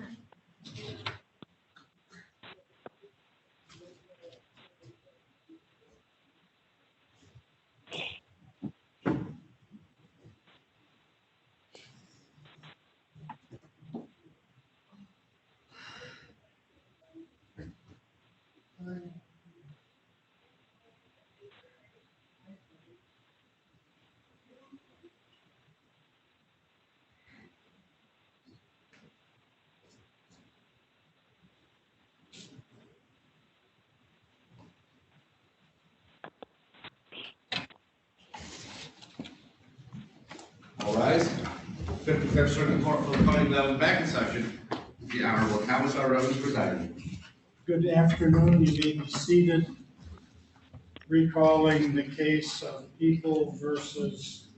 All rise. 55th Circuit Court for the County of Glendon back in session. The Honorable Thomas R. Evans presiding. Good afternoon. You may be seated. Recalling the case of People versus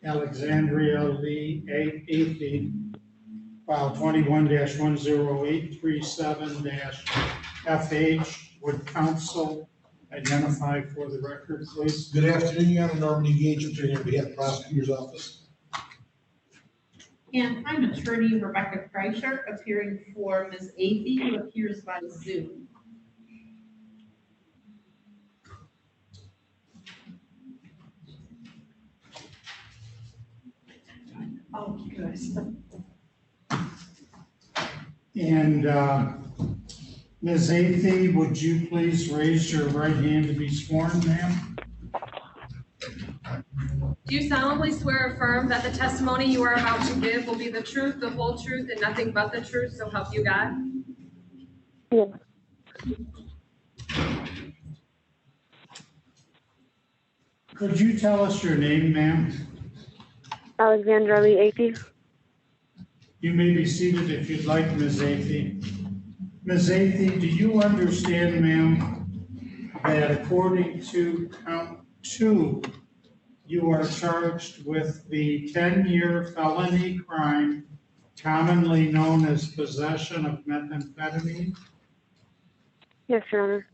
Alexandria Lee Athey, file 21-10837-FH. Would counsel identify for the record, please? Good afternoon, Your Honor. Norman E. Gage, attorney on behalf of the prosecutor's office. And I'm attorney Rebecca Kreischer, appearing for Ms. Athey, who appears by Zoom. Oh, good. And Ms. Athey, would you please raise your right hand to be sworn, ma'am? Do you solemnly swear or affirm that the testimony you are about to give will be the truth, the whole truth, and nothing but the truth, so help you God? Yes. Could you tell us your name, ma'am? Alexandra Lee Athey. You may be seated if you'd like, Ms. Athey. Ms. Athey, do you understand, ma'am, that according to count 2, you are charged with the 10-year felony crime commonly known as possession of methamphetamine? Yes, Your Honor.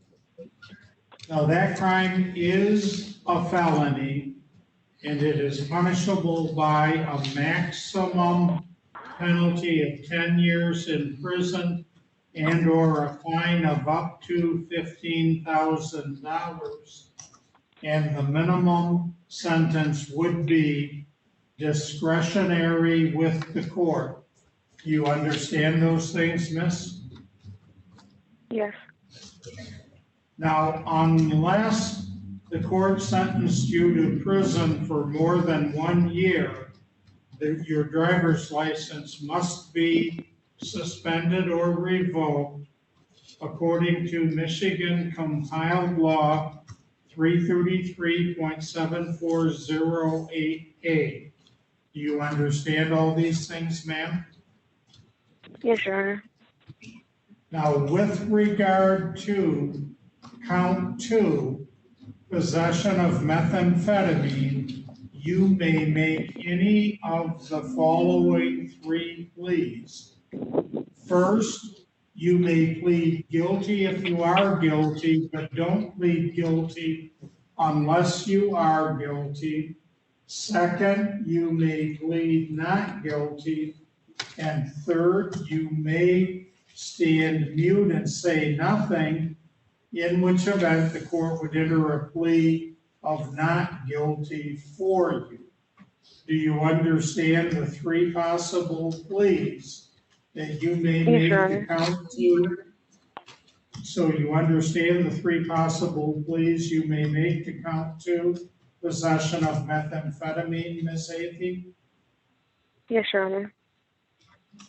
Now, that crime is a felony, and it is punishable by a maximum penalty of 10 years in prison and/or a fine of up to $15,000. And the minimum sentence would be discretionary with the court. You understand those things, miss? Yes. Now, unless the court sentenced you to prison for more than 1 year, your driver's license must be suspended or revoked according to Michigan compiled law 333.7408A. Do you understand all these things, ma'am? Yes, Your Honor. Now, with regard to count 2, possession of methamphetamine, you may make any of the following 3 pleas. First, you may plead guilty if you are guilty, but don't plead guilty unless you are guilty. Second, you may plead not guilty. And third, you may stand mute and say nothing, in which event the court would enter a plea of not guilty for you. Do you understand the 3 possible pleas that you may make to count 2? So you understand the 3 possible pleas you may make to count 2, possession of methamphetamine, Ms. Athey? Yes, Your Honor.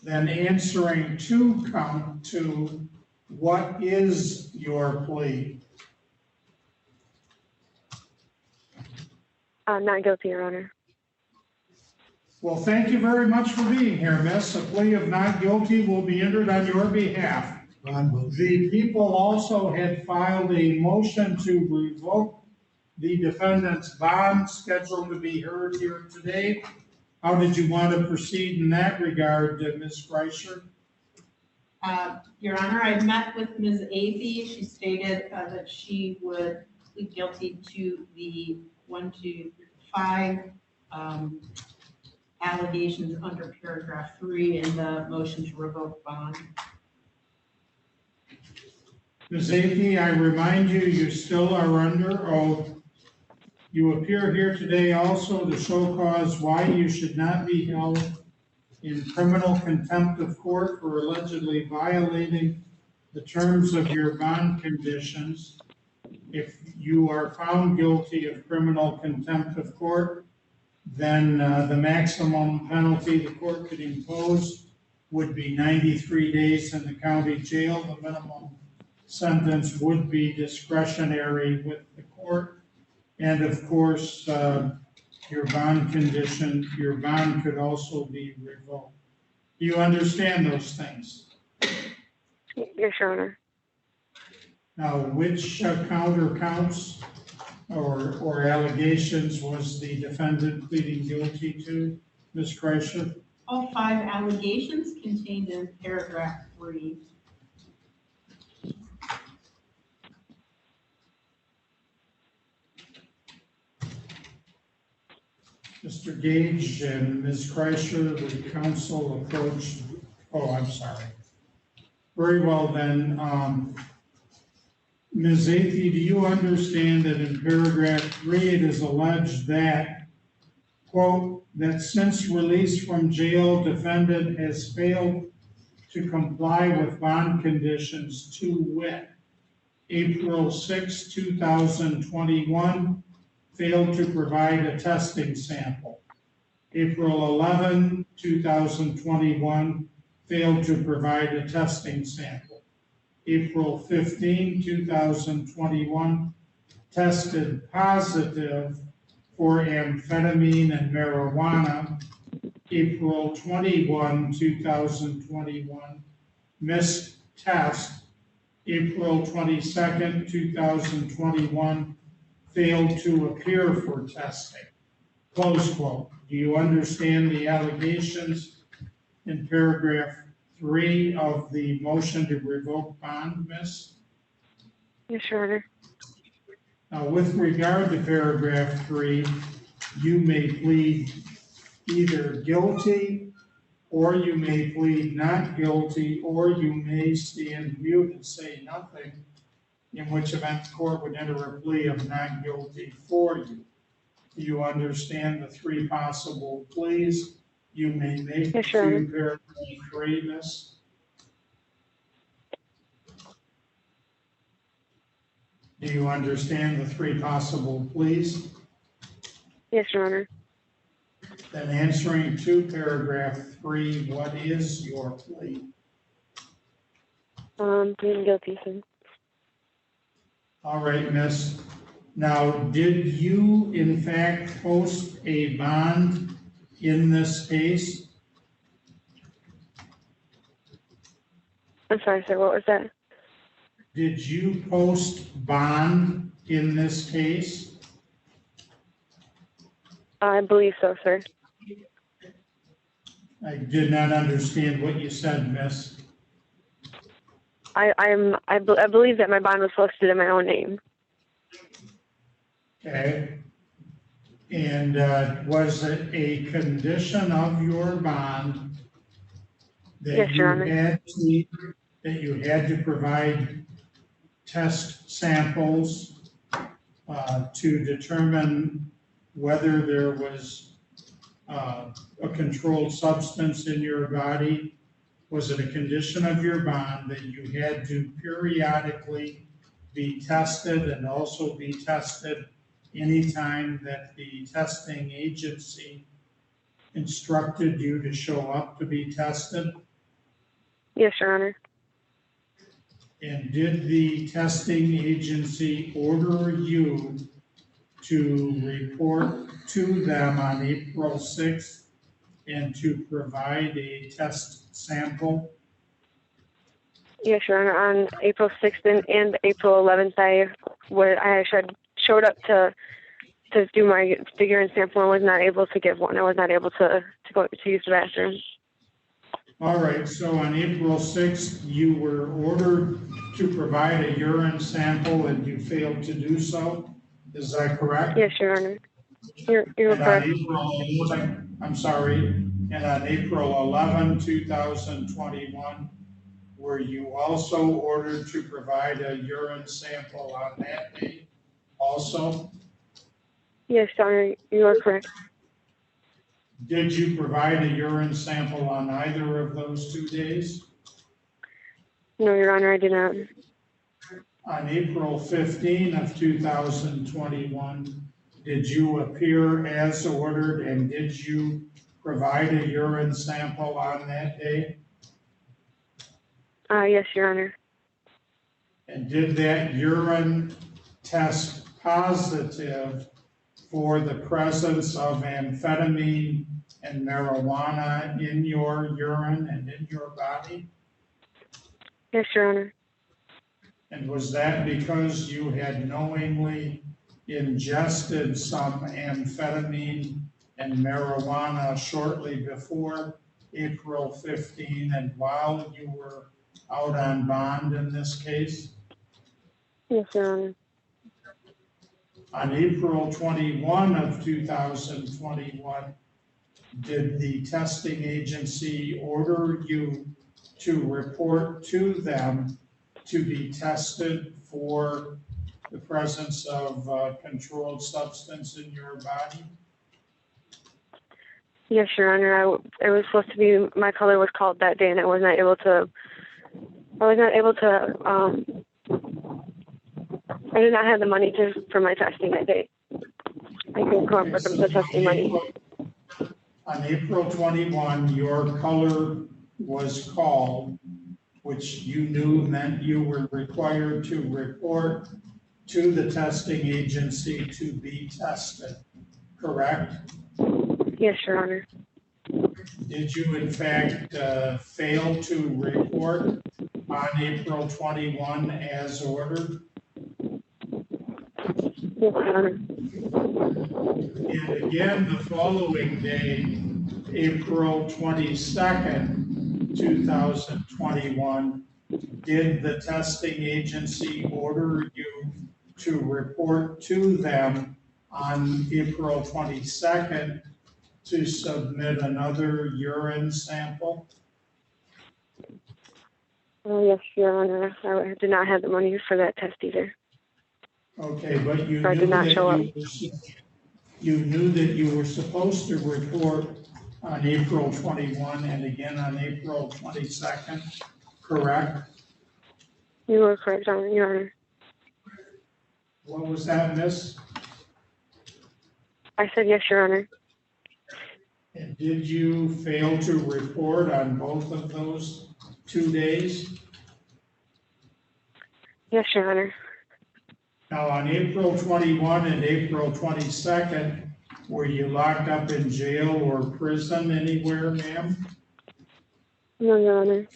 Then answering to count 2, what is your plea? Not guilty, Your Honor. Well, thank you very much for being here, miss. A plea of not guilty will be entered on your behalf. Bond motion. The people also had filed a motion to revoke the defendant's bond scheduled to be heard here today. How did you want to proceed in that regard, Ms. Kreischer? Your Honor, I met with Ms. Avey. She stated that she would plead guilty to the 1 to 5 allegations under paragraph 3 in the motion to revoke bond. Ms. Avey, I remind you, you still are under oath. You appear here today also to show cause why you should not be held in criminal contempt of court for allegedly violating the terms of your bond conditions. If you are found guilty of criminal contempt of court, then the maximum penalty the court could impose would be 93 days in the county jail. The minimum sentence would be discretionary with the court. And of course, your bond condition, your bond could also be revoked. Do you understand those things? Yes, Your Honor. Now, which counter counts or allegations was the defendant pleading guilty to, Ms. Kreischer? All 5 allegations contained in paragraph 3. Mr. Gage and Ms. Kreischer, the council approached, oh, I'm sorry. Very well then, Ms. Avey, do you understand that in paragraph 3 it is alleged that, quote, that since release from jail, defendant has failed to comply with bond conditions to wit, April 6, 2021, failed to provide a testing sample. April 11, 2021, failed to provide a testing sample. April 15, 2021, tested positive for amphetamine and marijuana. April 21, 2021, missed test. April 22nd, 2021, failed to appear for testing. Close quote. Do you understand the allegations in paragraph 3 of the motion to revoke bond, Miss? Yes, Your Honor. Now, with regard to paragraph 3, you may plead either guilty, or you may plead not guilty, or you may stand mute and say nothing, in which event the court would enter a plea of not guilty for you. Do you understand the 3 possible pleas you may make to paragraph 3, Miss? Do you understand the 3 possible pleas? Yes, Your Honor. Then answering to paragraph 3, what is your plea? Pleading guilty, sir. All right, Miss. Now, did you in fact post a bond in this case? I'm sorry, sir. What was that? Did you post bond in this case? I believe so, sir. I did not understand what you said, Miss. I believe that my bond was posted in my own name. Okay. And was it a condition of your bond that Yes, Your Honor. you had to provide test samples to determine whether there was a controlled substance in your body? Was it a condition of your bond that you had to periodically be tested and also be tested anytime that the testing agency instructed you to show up to be tested? Yes, Your Honor. And did the testing agency order you to report to them on April 6th and to provide a test sample? Yes, Your Honor. On April 6th and April 11th, I actually showed up to do the urine sample and was not able to give one. I was not able to go to use the bathroom. All right, so on April 6th, you were ordered to provide a urine sample and you failed to do so. Is that correct? Yes, Your Honor. You're And on correct. And on April 11, 2021, were you also ordered to provide a urine sample on that day also? Yes, Your Honor, you are correct. Did you provide a urine sample on either of those 2 days? No, Your Honor, I did not. On April 15 of 2021, did you appear as ordered and did you provide a urine sample on that day? Yes, Your Honor. And did that urine test positive for the presence of amphetamine and marijuana in your urine and in your body? Yes, Your Honor. And was that because you had knowingly ingested some amphetamine and marijuana shortly before April 15 and while you were out on bond in this case? Yes, Your Honor. On April 21 of 2021, did the testing agency order you to report to them to be tested for the presence of controlled substance in your body? Yes, Your Honor. It was supposed to be, my color was called that day and I was not able to, I did not have the money for my testing that day. I couldn't come up with the testing money. On April 21, your color was called, which you knew meant you were required to report to the testing agency to be tested, correct? Yes, Your Honor. Did you in fact fail to report on April 21 as ordered? Yes, Your Honor. And again, the following day, April 22nd, 2021, did the testing agency order you to report to them on April 22nd to submit another urine sample? Oh, yes, Your Honor. I did not have the money for that test either. Okay, but you So I knew did not that show up. you knew that you were supposed to report on April 21 and again on April 22nd, correct? You are correct, Your Honor. What was that, miss? I said yes, Your Honor. And did you fail to report on both of those 2 days? Yes, Your Honor. Now, on April 21 and April 22nd, were you locked up in jail or prison anywhere, ma'am? No, Your Honor.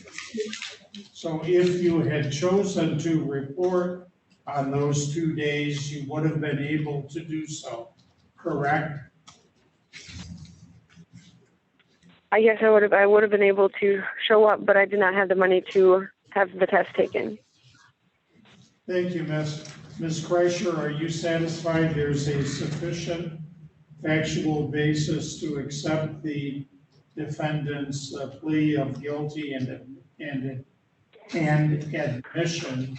So if you had chosen to report on those 2 days, you would have been able to do so, correct? I guess I would have been able to show up, but I did not have the money to have the test taken. Thank you, Miss. Ms. Kreischer, are you satisfied there's a sufficient factual basis to accept the defendant's plea of guilty and admission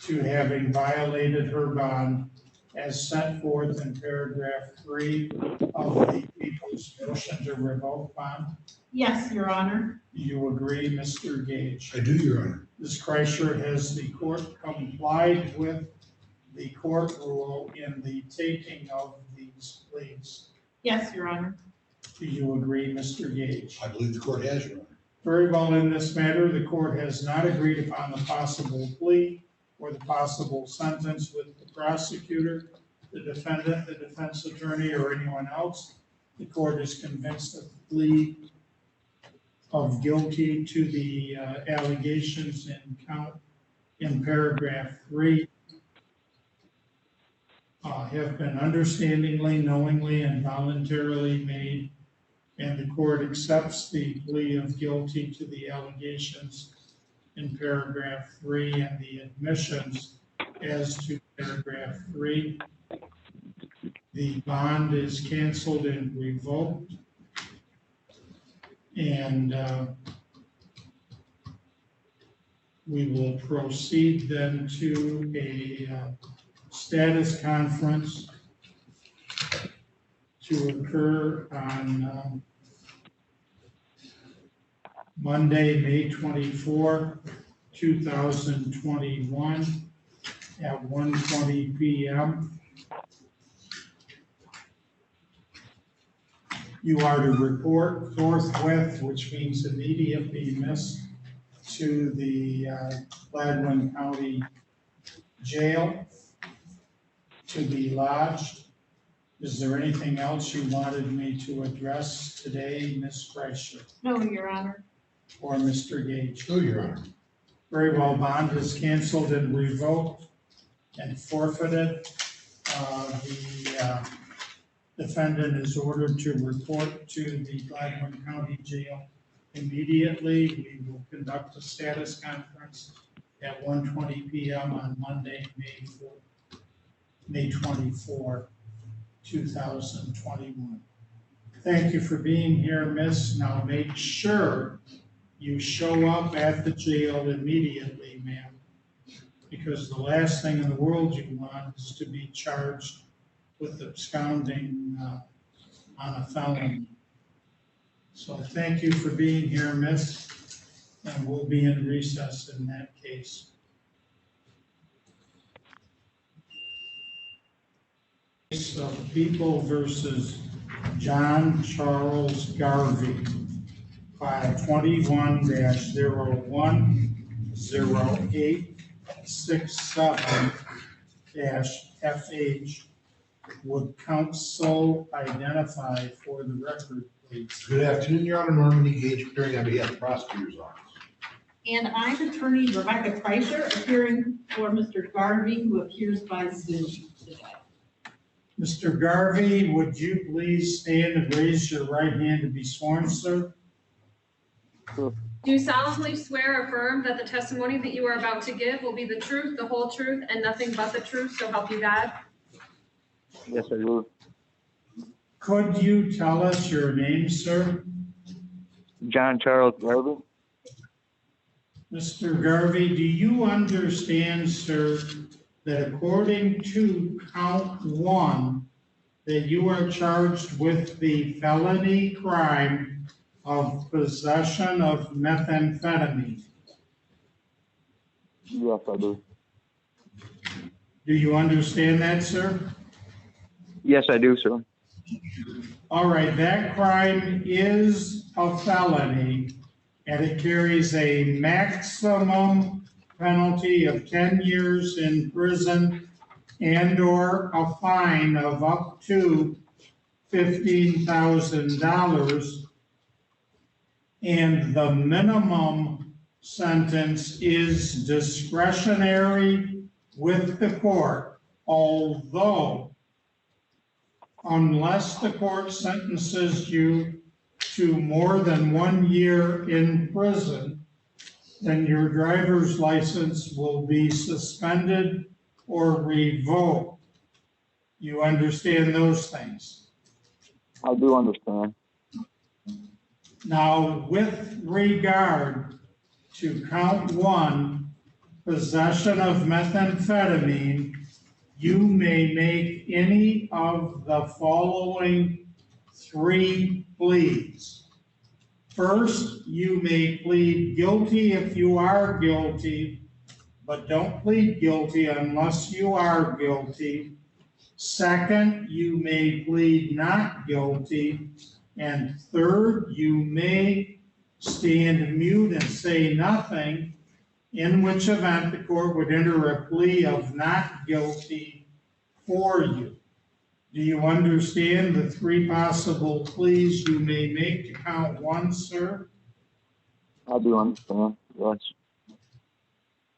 to having violated her bond as set forth in paragraph 3 of the people's motion to revoke bond? Yes, Your Honor. Do you agree, Mr. Gage? I do, Your Honor. Ms. Kreischer, has the court complied with the court rule in the taking of these pleas? Yes, Your Honor. Do you agree, Mr. Gage? I believe the court has, Your Honor. Very well, in this matter, the court has not agreed upon the possible plea or the possible sentence with the prosecutor, the defendant, the defense attorney, or anyone else. The court is convinced that the plea of guilty to the allegations in paragraph 3 have been understandingly, knowingly, and voluntarily made, and the court accepts the plea of guilty to the allegations in paragraph 3 and the admissions as to paragraph 3. The bond is canceled and revoked. And we will proceed then to a status conference to occur on Monday, May 24, 2021 at 1:20 p.m. You are to report forthwith, which means immediately, miss, to the Gladwin County Jail to be lodged. Is there anything else you wanted me to address today, Ms. Kreischer? No, Your Honor. Or Mr. Gage? No, Your Honor. Very well, bond is canceled and revoked and forfeited. The defendant is ordered to report to the Gladwin County Jail immediately. We will conduct a status conference at 1:20 p.m. on Monday, May 24, 2021. Thank you for being here, miss. Now make sure you show up at the jail immediately, ma'am, because the last thing in the world you want is to be charged with absconding on a felony. So thank you for being here, miss, and we'll be in recess in that case. Case of People versus John Charles Garvey, file 21-01-0867-FH. Would counsel identify for the record, please? Good afternoon, Your Honor. Norman E. Gage, appearing on behalf of the prosecutor's office. And I'm attorney Rebecca Kreischer, appearing for Mr. Garvey, who appears by Zoom today. Mr. Garvey, would you please stand and raise your right hand to be sworn, sir? Do you solemnly swear or affirm that the testimony that you are about to give will be the truth, the whole truth, and nothing but the truth, so help you God? Yes, I do. Could you tell us your name, sir? John Charles Garvey. Mr. Garvey, do you understand, sir, that according to count 1, that you are charged with the felony crime of possession of methamphetamine? Yes, I do. Do you understand that, sir? Yes, I do, sir. All right, that crime is a felony, and it carries a maximum penalty of 10 years in prison and/or a fine of up to $15,000. And the minimum sentence is discretionary with the court, although unless the court sentences you to more than 1 year in prison, then your driver's license will be suspended or revoked. You understand those things? I do understand. Now, with regard to count 1, possession of methamphetamine, you may make any of the following 3 pleas. First, you may plead guilty if you are guilty, but don't plead guilty unless you are guilty. Second, you may plead not guilty. And third, you may stand mute and say nothing, in which event the court would enter a plea of not guilty for you. Do you understand the 3 possible pleas you may make to count 1, sir? I do understand, yes.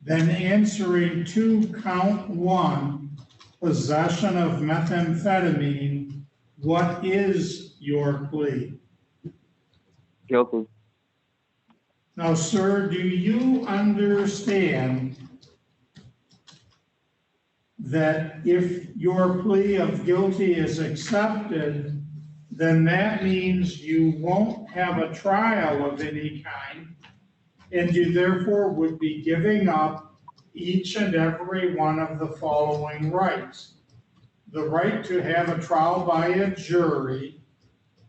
Then answering to count one, possession of methamphetamine, what is your plea? Guilty. Now, sir, do you understand that if your plea of guilty is accepted, then that means you won't have a trial of any kind, and you therefore would be giving up each and every one of the following rights: the right to have a trial by a jury,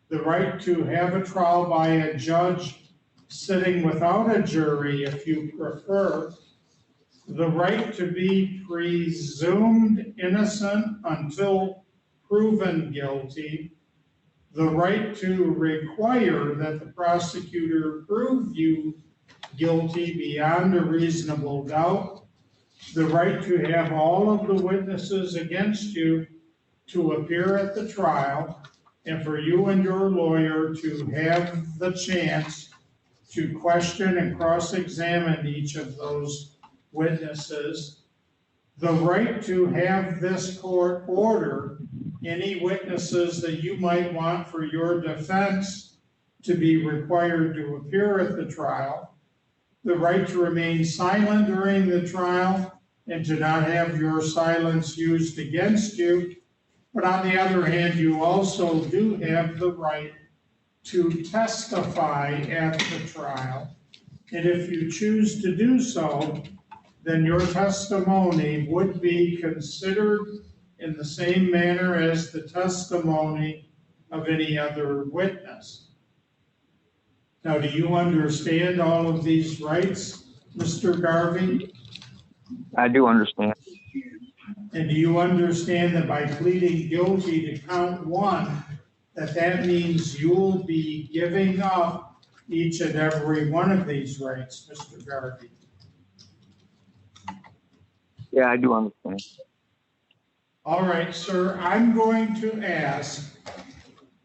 the right to have a trial by a judge sitting without a jury if you prefer, the right to be presumed innocent until proven guilty, the right to require that the prosecutor prove you guilty beyond a reasonable doubt, the right to have all of the witnesses against you to appear at the trial, and for you and your lawyer to have the chance to question and cross-examine each of those witnesses, the right to have this court order any witnesses that you might want for your defense to be required to appear at the trial, the right to remain silent during the trial and to not have your silence used against you. But on the other hand, you also do have the right to testify at the trial. And if you choose to do so, then your testimony would be considered in the same manner as the testimony of any other witness. Now, do you understand all of these rights, Mr. Garvey? I do understand. And do you understand that by pleading guilty to count one, that means you'll be giving up each and every one of these rights, Mr. Garvey? Yeah, I do understand. All right, sir, I'm going to ask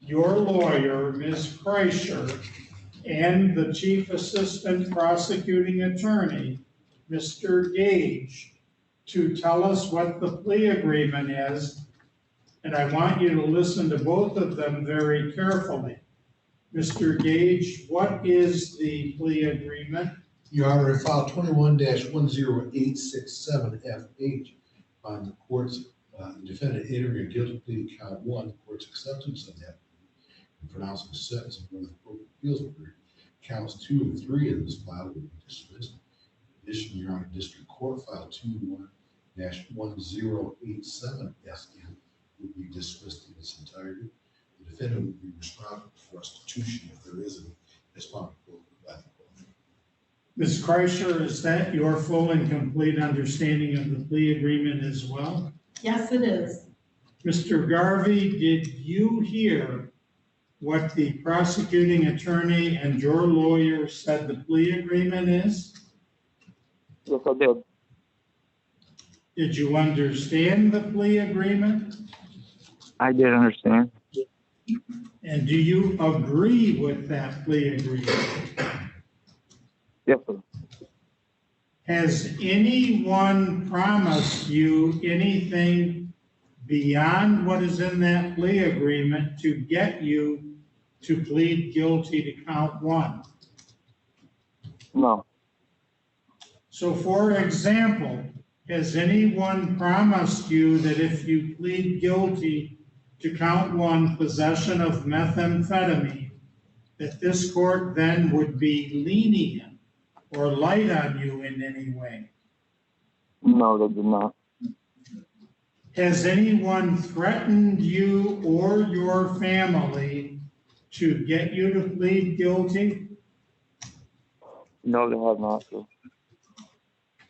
your lawyer, Ms. Kreischer, and the Chief Assistant Prosecuting Attorney, Mr. Gage, to tell us what the plea agreement is, and I want you to listen to both of them very carefully. Mr. Gage, what is the plea agreement? Your Honor, in file 21-10867FH on the court's defendant entering a guilty plea to count one, the court's acceptance of that and pronouncing a sentence of one of the court of appeals order. Counts 2 and 3 of this file will be dismissed. In addition, Your Honor, District Court file 21-1087SN will be dismissed in its entirety. The defendant will be responsible for restitution if there is any responsible by the court. Ms. Kreischer, is that your full and complete understanding of the plea agreement as well? Yes, it is. Mr. Garvey, did you hear what the prosecuting attorney and your lawyer said the plea agreement is? Yes, I did. Did you understand the plea agreement? I did understand. And do you agree with that plea agreement? Yes, sir. Has anyone promised you anything beyond what is in that plea agreement to get you to plead guilty to count one? No. So for example, has anyone promised you that if you plead guilty to count one, possession of methamphetamine, that this court then would be lenient or light on you in any way? No, they did not. Has anyone threatened you or your family to get you to plead guilty? No, they have not, sir.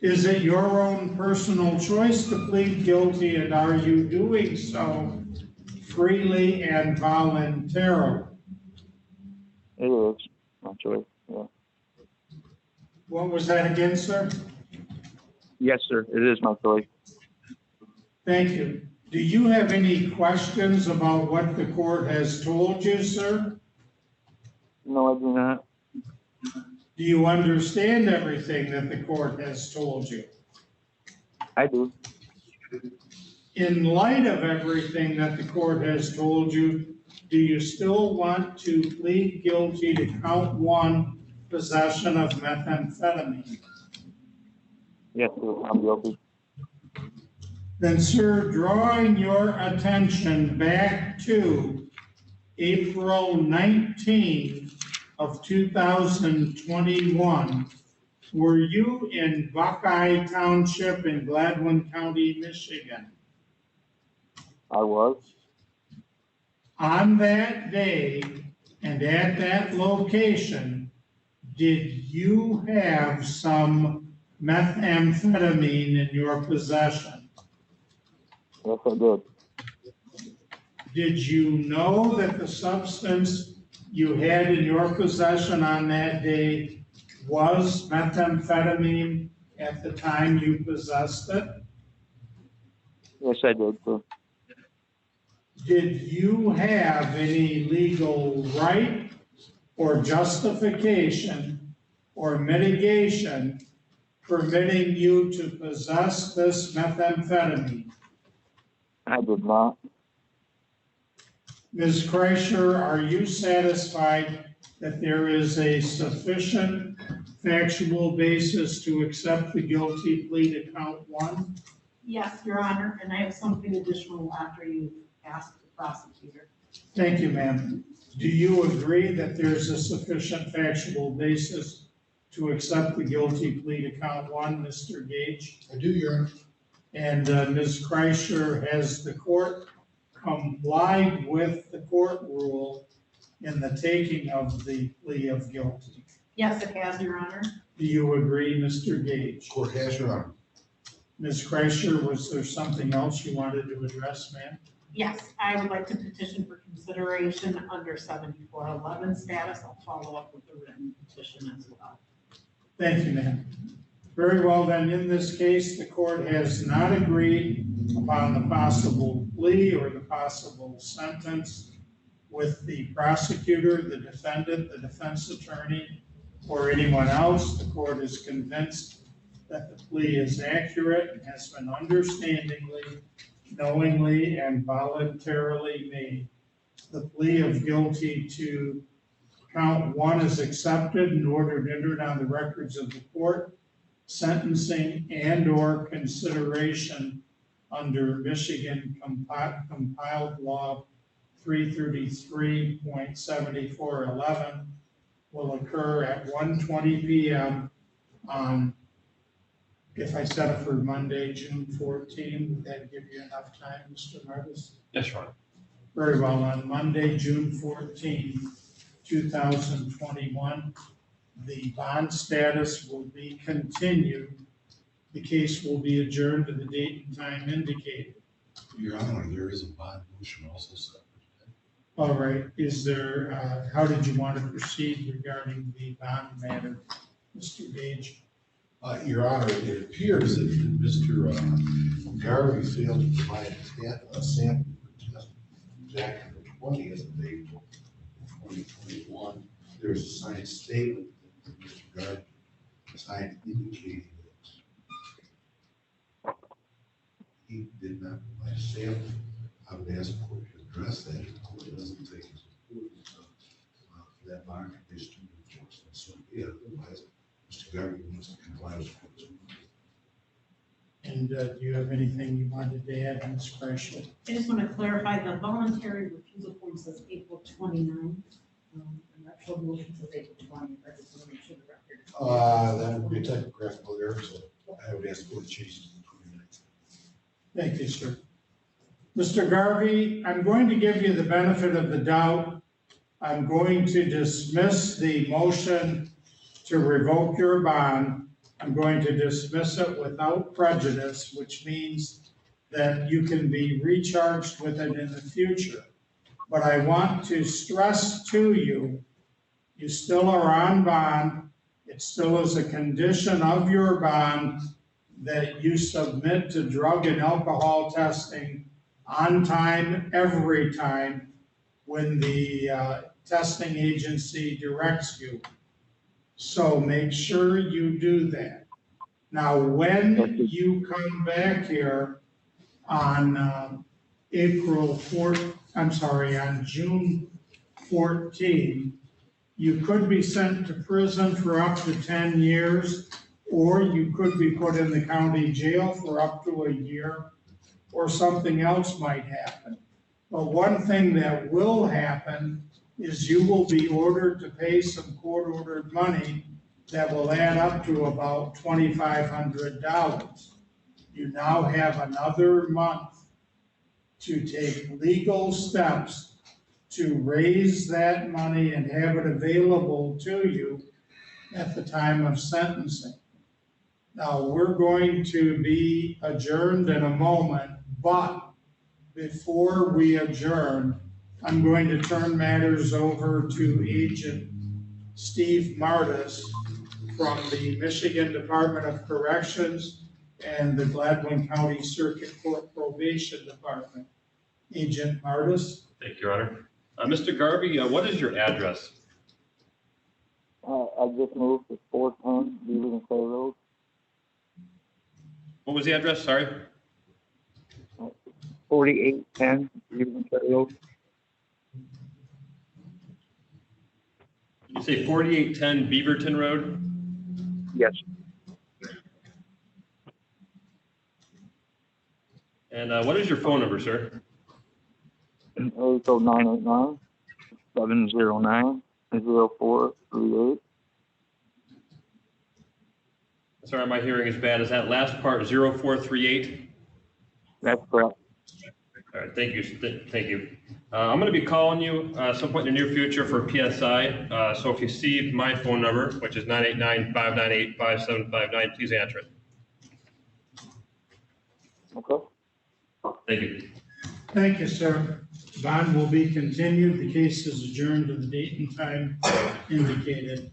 Is it your own personal choice to plead guilty, and are you doing so freely and voluntarily? It is my choice, yeah. What was that again, sir? Yes, sir, it is my choice. Thank you. Do you have any questions about what the court has told you, sir? No, I do not. Do you understand everything that the court has told you? I do. In light of everything that the court has told you, do you still want to plead guilty to count 1, possession of methamphetamine? Yes, sir, I'm guilty. Then, sir, drawing your attention back to April 19 of 2021, were you in Buckeye Township in Gladwin County, Michigan? I was. On that day and at that location, did you have some methamphetamine in your possession? Yes, I did. Did you know that the substance you had in your possession on that day was methamphetamine at the time you possessed it? Yes, I did, sir. Did you have any legal right or justification or mitigation permitting you to possess this methamphetamine? I did not. Ms. Kreischer, are you satisfied that there is a sufficient factual basis to accept the guilty plea to count 1? Yes, Your Honor, and I have something additional after you ask the prosecutor. Thank you, ma'am. Do you agree that there's a sufficient factual basis to accept the guilty plea to count 1, Mr. Gage? I do, Your Honor. And Ms. Kreischer, has the court complied with the court rule in the taking of the plea of guilty? Yes, it has, Your Honor. Do you agree, Mr. Gage? Court has, Your Honor. Ms. Kreischer, was there something else you wanted to address, ma'am? Yes, I would like to petition for consideration under 7411 status. I'll follow up with the written petition as well. Thank you, ma'am. Very well, then, in this case, the court has not agreed upon the possible plea or the possible sentence with the prosecutor, the defendant, the defense attorney, or anyone else. The court is convinced that the plea is accurate and has been understandingly, knowingly, and voluntarily made. The plea of guilty to count 1 is accepted and ordered entered on the records of the court. Sentencing and/or consideration under Michigan compiled law 333.7411 will occur at 1:20 p.m. on, if I set it for Monday, June 14, would that give you enough time, Mr. Martis? Yes, Your Honor. Very well, on Monday, June 14, 2021, the bond status will be continued. The case will be adjourned to the date and time indicated. Your Honor, there is a bond motion also set. All right, is there, how did you want to proceed regarding the bond matter, Mr. Gage? Your Honor, it appears that Mr. Garvey failed to provide a sample test back on the 20th of April, 2021. There's a signed statement that Mr. Garvey signed indicating that he did not provide a sample. I would ask the court to address that. If the court doesn't take his importance of that bond condition, so yeah, otherwise, Mr. Garvey needs to comply with the court's order. And do you have anything you wanted to add, Ms. Kreischer? I just want to clarify, the voluntary refusal form says April 29. The actual motion says April 20. I just want to make sure the record. That would be a typographical error, so I would ask the court to change it to the 29th. Thank you, sir. Mr. Garvey, I'm going to give you the benefit of the doubt. I'm going to dismiss the motion to revoke your bond. I'm going to dismiss it without prejudice, which means that you can be recharged with it in the future. But I want to stress to you, you still are on bond. It still is a condition of your bond that you submit to drug and alcohol testing on time, every time, when the testing agency directs you. So make sure you do that. Now, when you come back here on on June 14, you could be sent to prison for up to 10 years, or you could be put in the county jail for up to a year, or something else might happen. But one thing that will happen is you will be ordered to pay some court-ordered money that will add up to about $2,500. You now have another month to take legal steps to raise that money and have it available to you at the time of sentencing. Now, we're going to be adjourned in a moment, but before we adjourn, I'm going to turn matters over to Agent Steve Martis from the Michigan Department of Corrections and the Gladwin County Circuit Court Probation Department. Agent Martis. Thank you, Your Honor. Mr. Garvey, what is your address? I just moved to 410 Beaver Clay Road. What was the address? Sorry. 4810 Beaver Clay Road. You say 4810 Beaverton Road? Yes. And what is your phone number, sir? 989-709-0438. Sorry, my hearing is bad. Is that last part 0438? That's correct. All right, thank you. Thank you. I'm going to be calling you some point in the near future for PSI. So if you see my phone number, which is 989-598-5759, please answer it. Okay. Thank you. Thank you, sir. Bond will be continued. The case is adjourned to the date and time indicated.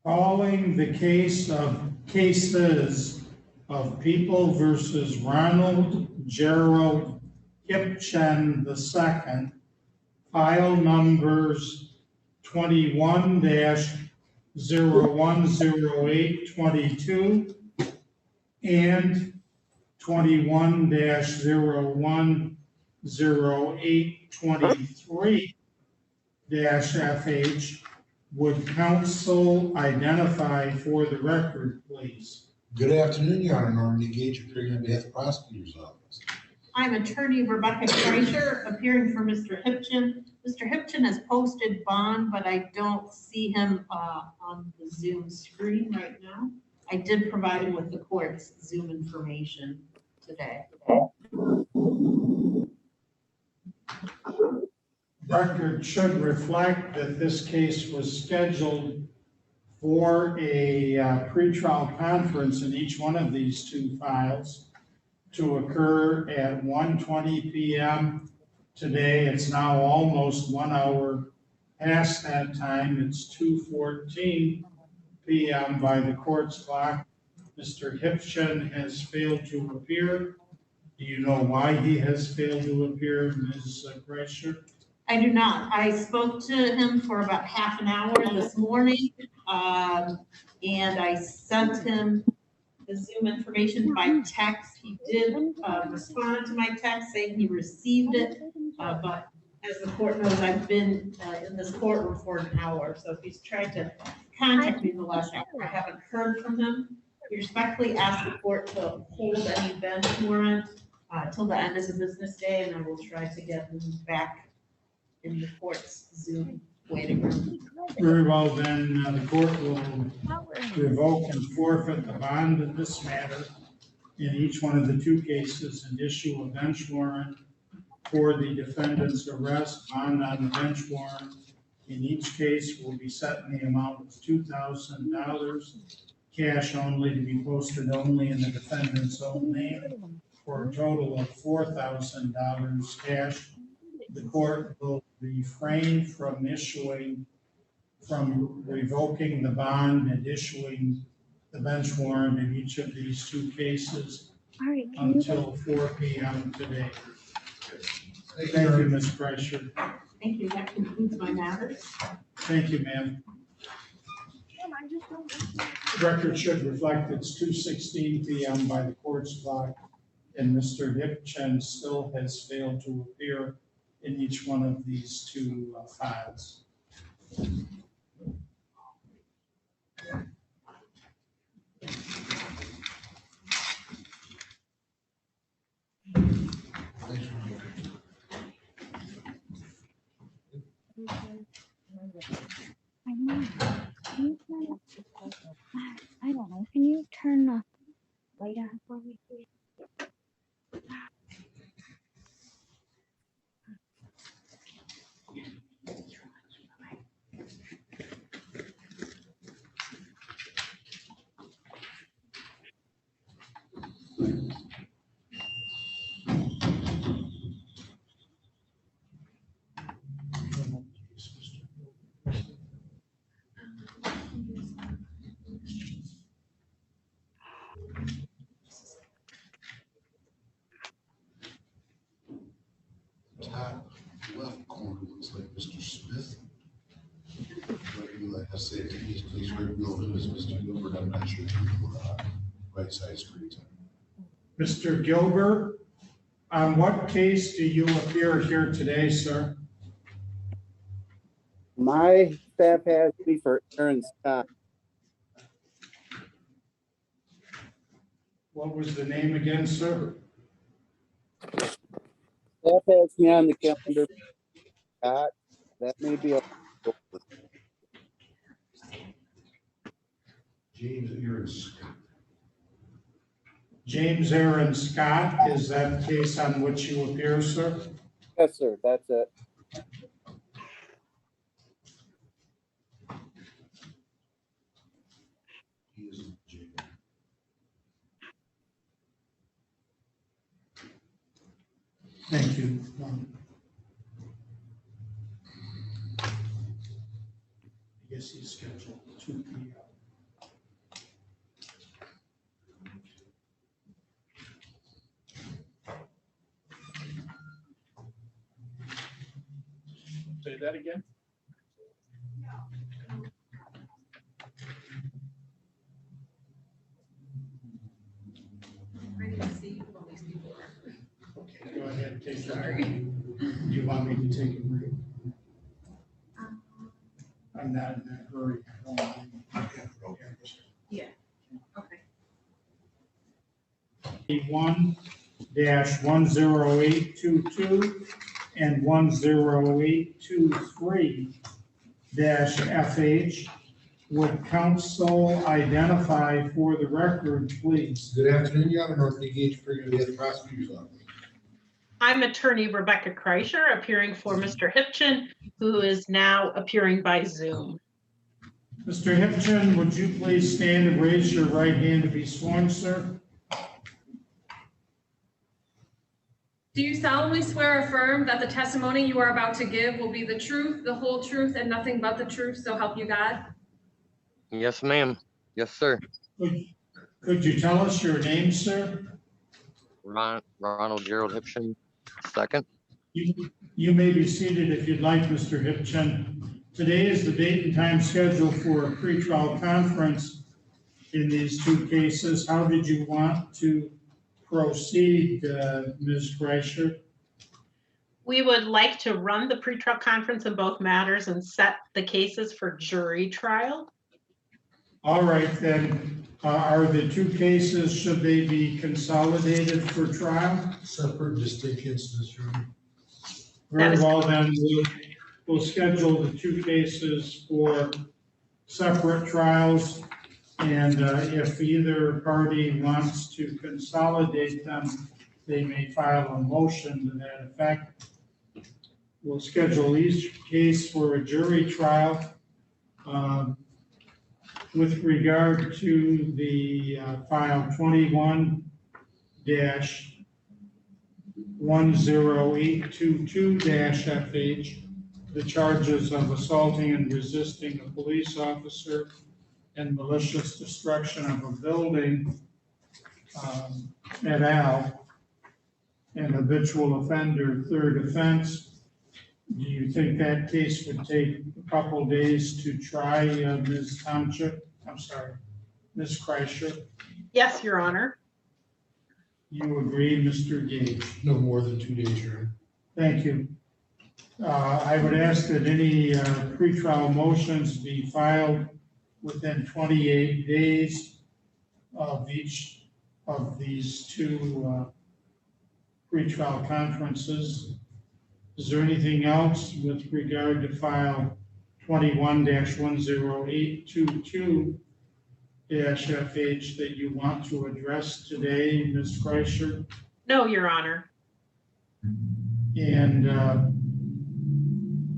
Calling the cases of People versus Ronald Gerald Hipchen II, file numbers 21-010822 and 21-010823-FH. Would counsel identify for the record, please? Good afternoon, Your Honor. Norman Gage, appearing on behalf of the prosecutor's office. I'm attorney Rebecca Kreischer, appearing for Mr. Hipchen. Mr. Hipchen has posted bond, but I don't see him on the Zoom screen right now. I did provide him with the court's Zoom information today. Record should reflect that this case was scheduled for a pretrial conference in each one of these two files to occur at 1:20 p.m. today. It's now almost 1 hour past that time. It's 2:14 p.m. by the court's clock. Mr. Hipchen has failed to appear. Do you know why he has failed to appear, Ms. Kreischer? I do not. I spoke to him for about half an hour this morning, and I sent him the Zoom information by text. He did respond to my text saying he received it, but as the court knows, I've been in this courtroom for an hour, so if he's tried to contact me in the last hour, I haven't heard from him. We respectfully ask the court to hold any bench warrant till the end of the business day, and I will try to get him back in the court's Zoom waiting room. Very well, then the court will revoke and forfeit the bond in this matter in each one of the two cases and issue a bench warrant for the defendant's arrest. Bond on the bench warrant in each case will be set in the amount of $2,000, cash only, to be posted only in the defendant's own name, for a total of $4,000 cash. The court will refrain from revoking the bond and issuing the bench warrant in each of these two cases until 4 p.m. today. Thank you, Ms. Kreischer. Thank you. That concludes my matters. Thank you, ma'am. Record should reflect it's 2:16 p.m. by the court's clock, and Mr. Hipchen still has failed to appear in each one of these two files. I don't know. Can you turn the light on for me, please? Top left corner looks like Mr. Smith. SAT, please reveal who is Mr. Gilbert. I'm not sure if you right side screen time. Mr. Gilbert, on what case do you appear here today, sir? My staff has me for Aaron Scott. What was the name again, sir? Staff has me on the calendar. Scott, that may be a. James Aaron Scott. James Aaron Scott, is that the case on which you appear, sir? Yes, sir, that's it. Thank you. I guess he's scheduled 2 p.m. Say that again? Ready to see who all these people are. Okay, go ahead, take your time. Do you want me to take a break? I'm not in a hurry. I don't want to- Yeah. Okay. 1-10822 and 10823-FH. Would counsel identify for the record, please? Good afternoon, Your Honor. North Lee Gage, for the prosecutor's office. I'm attorney Rebecca Kreischer, appearing for Mr. Hipchen, who is now appearing by Zoom. Mr. Hipchen, would you please stand and raise your right hand to be sworn, sir? Do you solemnly swear or affirm that the testimony you are about to give will be the truth, the whole truth, and nothing but the truth, so help you God? Yes, ma'am. Yes, sir. Could you tell us your name, sir? Ronald Gerald Hipchen, second. You may be seated if you'd like, Mr. Hipchen. Today is the date and time scheduled for a pretrial conference in these two cases. How did you want to proceed, Ms. Kreischer? We would like to run the pretrial conference in both matters and set the cases for jury trial. All right, then, are the two cases, should they be consolidated for trial? Separate distinct instances, Your Honor. Very well, then, we'll schedule the two cases for separate trials. And if either party wants to consolidate them, they may file a motion to that effect. We'll schedule each case for a jury trial. With regard to the file 21-10822-FH, the charges of assaulting and resisting a police officer and malicious destruction of a building, et al., and habitual offender, third offense. Do you think that case would take a couple days to try, Ms. Kreischer? Yes, Your Honor. You agree, Mr. Gage? No more than 2 days, Your Honor. Thank you. I would ask that any pretrial motions be filed within 28 days of each of these two pretrial conferences. Is there anything else with regard to file 21-10822-FH that you want to address today, Ms. Kreischer? No, Your Honor. And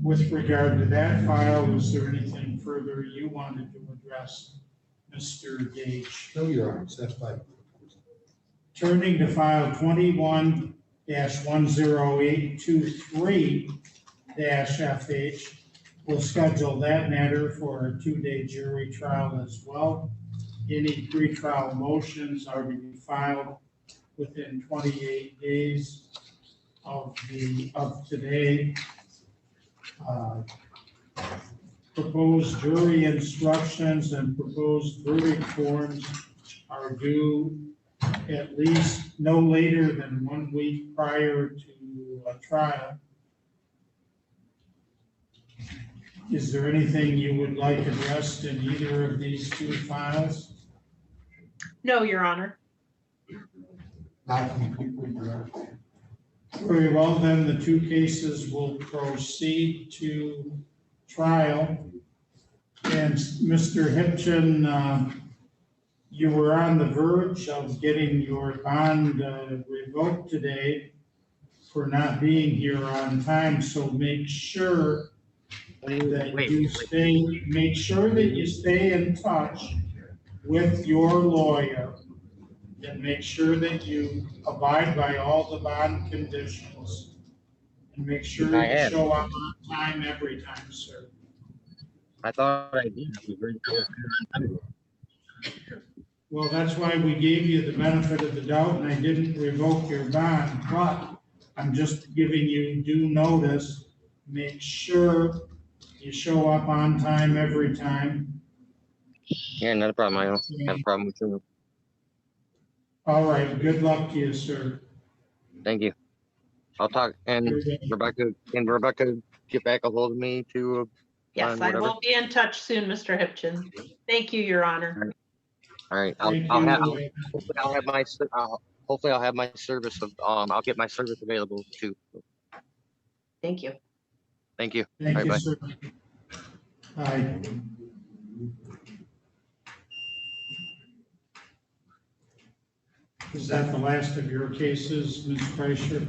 with regard to that file, is there anything further you wanted to address, Mr. Gage? No, Your Honor, that's fine. Turning to file 21-10823-FH, we'll schedule that matter for a 2-day jury trial as well. Any pretrial motions are to be filed within 28 days of today. Proposed jury instructions and proposed verdict forms are due at least no later than 1 week prior to a trial. Is there anything you would like addressed in either of these two files? No, Your Honor. Not completely, Your Honor. Very well, then the two cases will proceed to trial. And Mr. Hipchin, you were on the verge of getting your bond revoked today for not being here on time, so make sure that you stay in touch with your lawyer and make sure that you abide by all the bond conditions and make sure you show up on time every time, sir. I thought I did. Well, that's why we gave you the benefit of the doubt and I didn't revoke your bond, but I'm just giving you due notice. Make sure you show up on time every time. Yeah, not a problem. I don't have a problem with you. All right, good luck to you, sir. Thank you. I'll talk, and Rebecca, get back a hold of me to? Yes, I will be in touch soon, Mr. Hipchin. Thank you, Your Honor. All right, hopefully I'll have my service of, I'll get my service available too. Thank you. Thank you. Thank All right, you, bye. sir. Bye. Is that the last of your cases, Ms. Kreischer?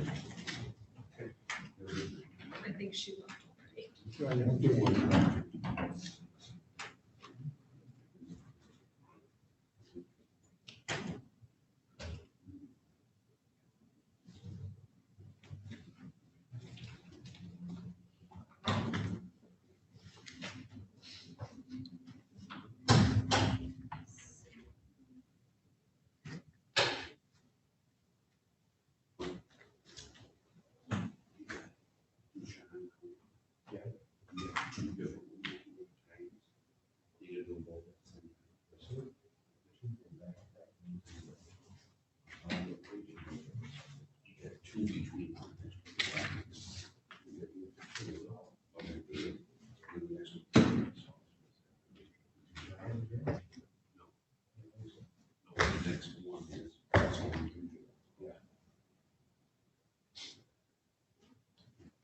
I think she left already.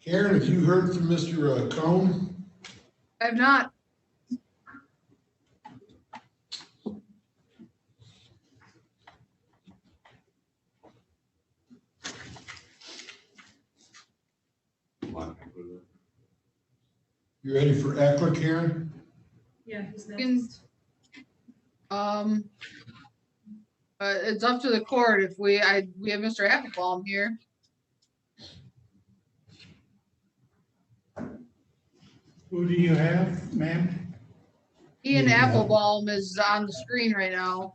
Karen, have you heard from Mr. Cohn? I have not. You ready for Eckler, Karen? Yeah, who's next? It's up to the court if we have Mr. Applebaum here. Who do you have, ma'am? Ian Applebaum is on the screen right now.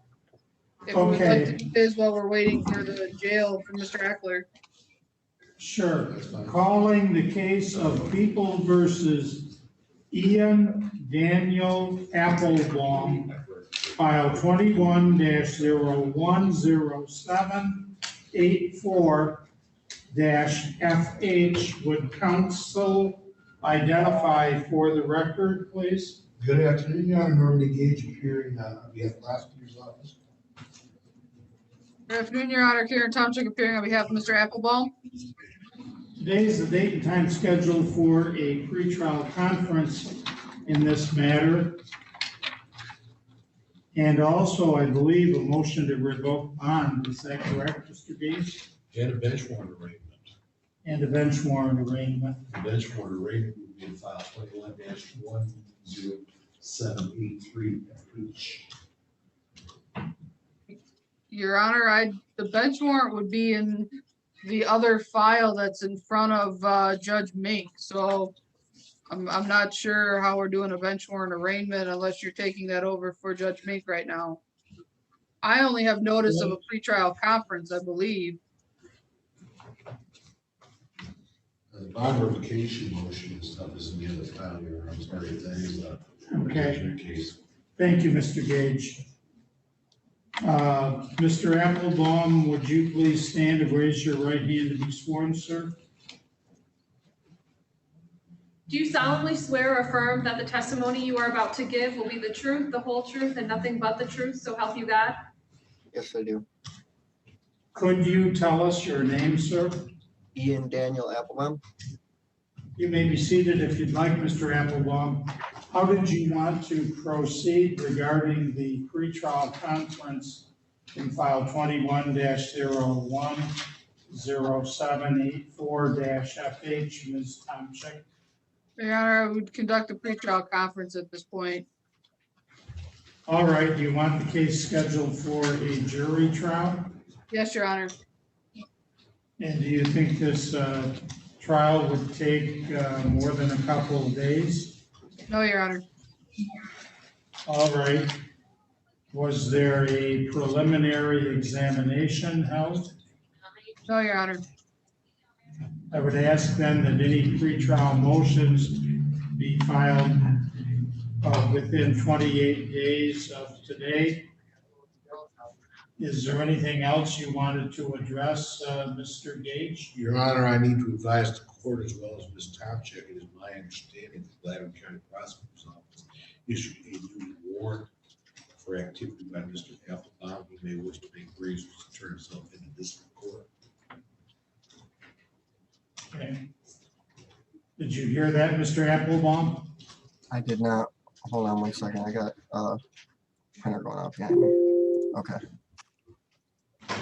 If we would like to do this while we're waiting for the jail for Mr. Eckler. Sure. Calling the case of People versus Ian Daniel Applebaum, file 21-010784-FH. Would counsel identify for the record, please? Good afternoon, Your Honor. Norman Gage appearing on behalf of Prosecutor's Office. Good afternoon, Your Honor. Karen Tomczyk appearing on behalf of Mr. Applebaum. Today is the date and time scheduled for a pretrial conference in this matter. And also, I believe, a motion to revoke bond. Is that correct, Mr. Gage? And a bench warrant arraignment. And a bench warrant arraignment. The bench warrant arraignment will be in file 21-10783-H. Your Honor, the bench warrant would be in the other file that's in front of Judge Mink. So I'm not sure how we're doing a bench warrant arraignment unless you're taking that over for Judge Mink right now. I only have notice of a pretrial conference, I believe. The bond revocation motion and stuff is in the other file here. I'm sorry if that is a Okay. case. Thank you, Mr. Gage. Mr. Applebaum, would you please stand and raise your right hand to be sworn, sir? Do you solemnly swear or affirm that the testimony you are about to give will be the truth, the whole truth, and nothing but the truth, so help you God? Yes, I do. Could you tell us your name, sir? Ian Daniel Applebaum. You may be seated if you'd like, Mr. Applebaum. How did you want to proceed regarding the pretrial conference in file 21-010784-FH, Ms. Tomczyk? Your Honor, I would conduct a pretrial conference at this point. All right, do you want the case scheduled for a jury trial? Yes, Your Honor. And do you think this trial would take more than a couple of days? No, Your Honor. All right. Was there a preliminary examination held? No, Your Honor. I would ask then that any pretrial motions be filed within 28 days of today. Is there anything else you wanted to address, Mr. Gage? Your Honor, I need to advise the court as well as Ms. Tomczyk, it is my understanding that the Gladwin County Prosecutor's Office issued a new warrant for activity by Mr. Applebaum. He may wish to make arrangements to turn himself into district court. Okay. Did you hear that, Mr. Applebaum? I did not. Hold on 1 second. I got printer going off behind me. Okay.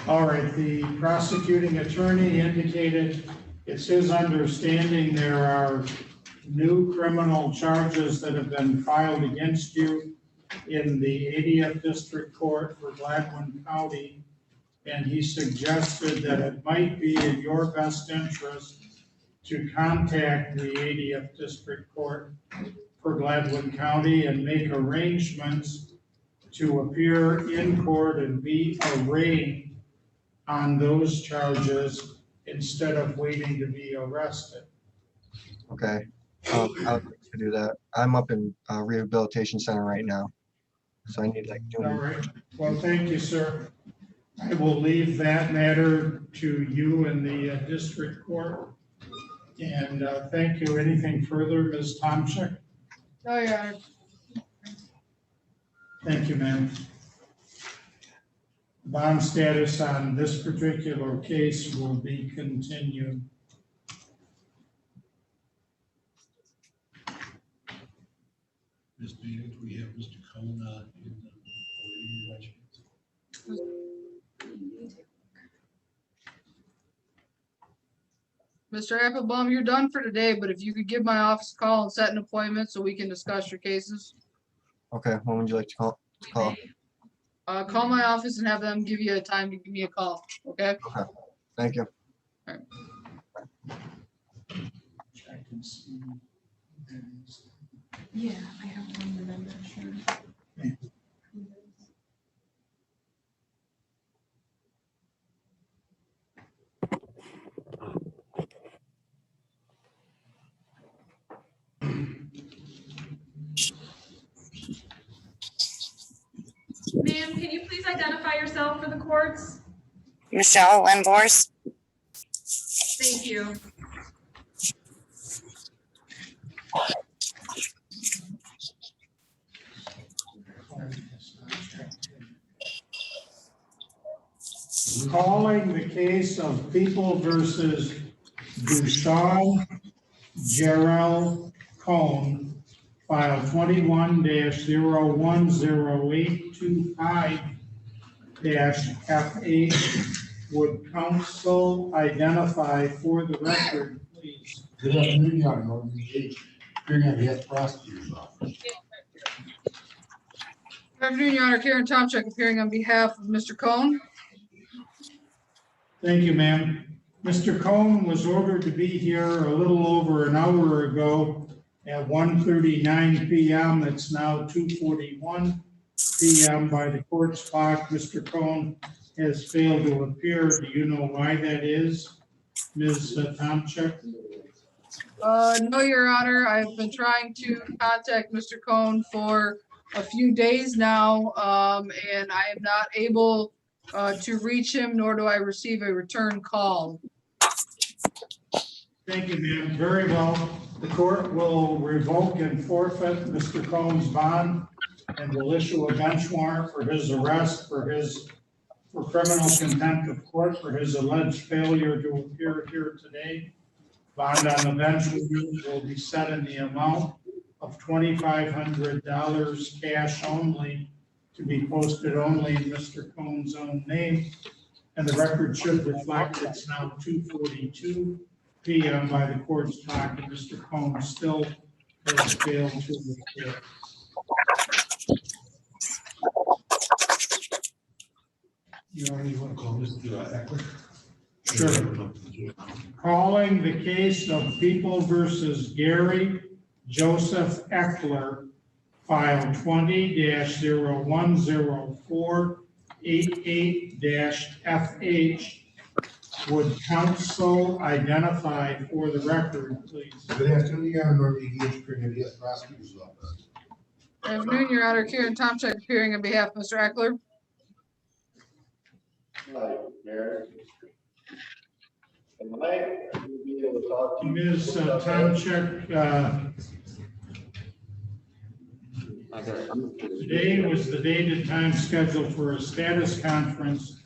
All right, the prosecuting attorney indicated it's his understanding there are new criminal charges that have been filed against you in the 80th District Court for Gladwin County. And he suggested that it might be in your best interest to contact the 80th District Court for Gladwin County and make arrangements to appear in court and be arraigned on those charges instead of waiting to be arrested. Okay. I would like to do that. I'm up in rehabilitation center right now. So I need like All right. Well, thank you, sir. I will leave that matter to you and the district court. And thank you. Anything further, Ms. Tomczyk? No, Your Honor. Thank you, ma'am. Bond status on this particular case will be continued. Ms. Bader, do we have Mr. Cohn in the waiting room by chance? Mr. Applebaum, you're done for today, but if you could give my office a call and set an appointment so we can discuss your cases. Okay, when would you like to call? Call my office and have them give you a time to give me a call, okay? Okay, thank you. Yeah, I have one November, sure. Ma'am, can you please identify yourself for the courts? Michelle Lindvors. Thank you. Calling the case of People versus Dushon Jarrell Cohn, file 21-010825-F8. Would counsel identify for the record, please? Good afternoon, Your Honor. Norman H. Appearing on behalf of the prosecutor's office. Good afternoon, Your Honor. Karen Tomchek appearing on behalf of Mr. Cohn. Thank you, ma'am. Mr. Cohn was ordered to be here a little over an hour ago at 1:39 p.m. It's now 2:41 p.m. by the court's clock. Mr. Cohn has failed to appear. Do you know why that is, Ms. Tomchek? No, Your Honor. I've been trying to contact Mr. Cohn for a few days now, and I am not able to reach him, nor do I receive a return call. Thank you, ma'am. Very well. The court will revoke and forfeit Mr. Cohn's bond and will issue a bench warrant for his arrest for criminal contempt of court for his alleged failure to appear here today. Bond on the bench will be set in the amount of $2,500 cash only, to be posted only in Mr. Cohn's own name. And the record should reflect it's now 2:42 p.m. by the court's clock, and Mr. Cohn still has failed to appear. You already want to call Mr. Eckler? Sure. Calling the case of People versus Gary Joseph Eckler, file 20-010488-FH. Would counsel identify for the record, please? Good afternoon, Your Honor. Norman H. Appearing on behalf of the prosecutor's office. Good afternoon, Your Honor. Karen Tomchek appearing on behalf of Mr. Eckler. Ms. Tomchek, today was the date and time scheduled for a status conference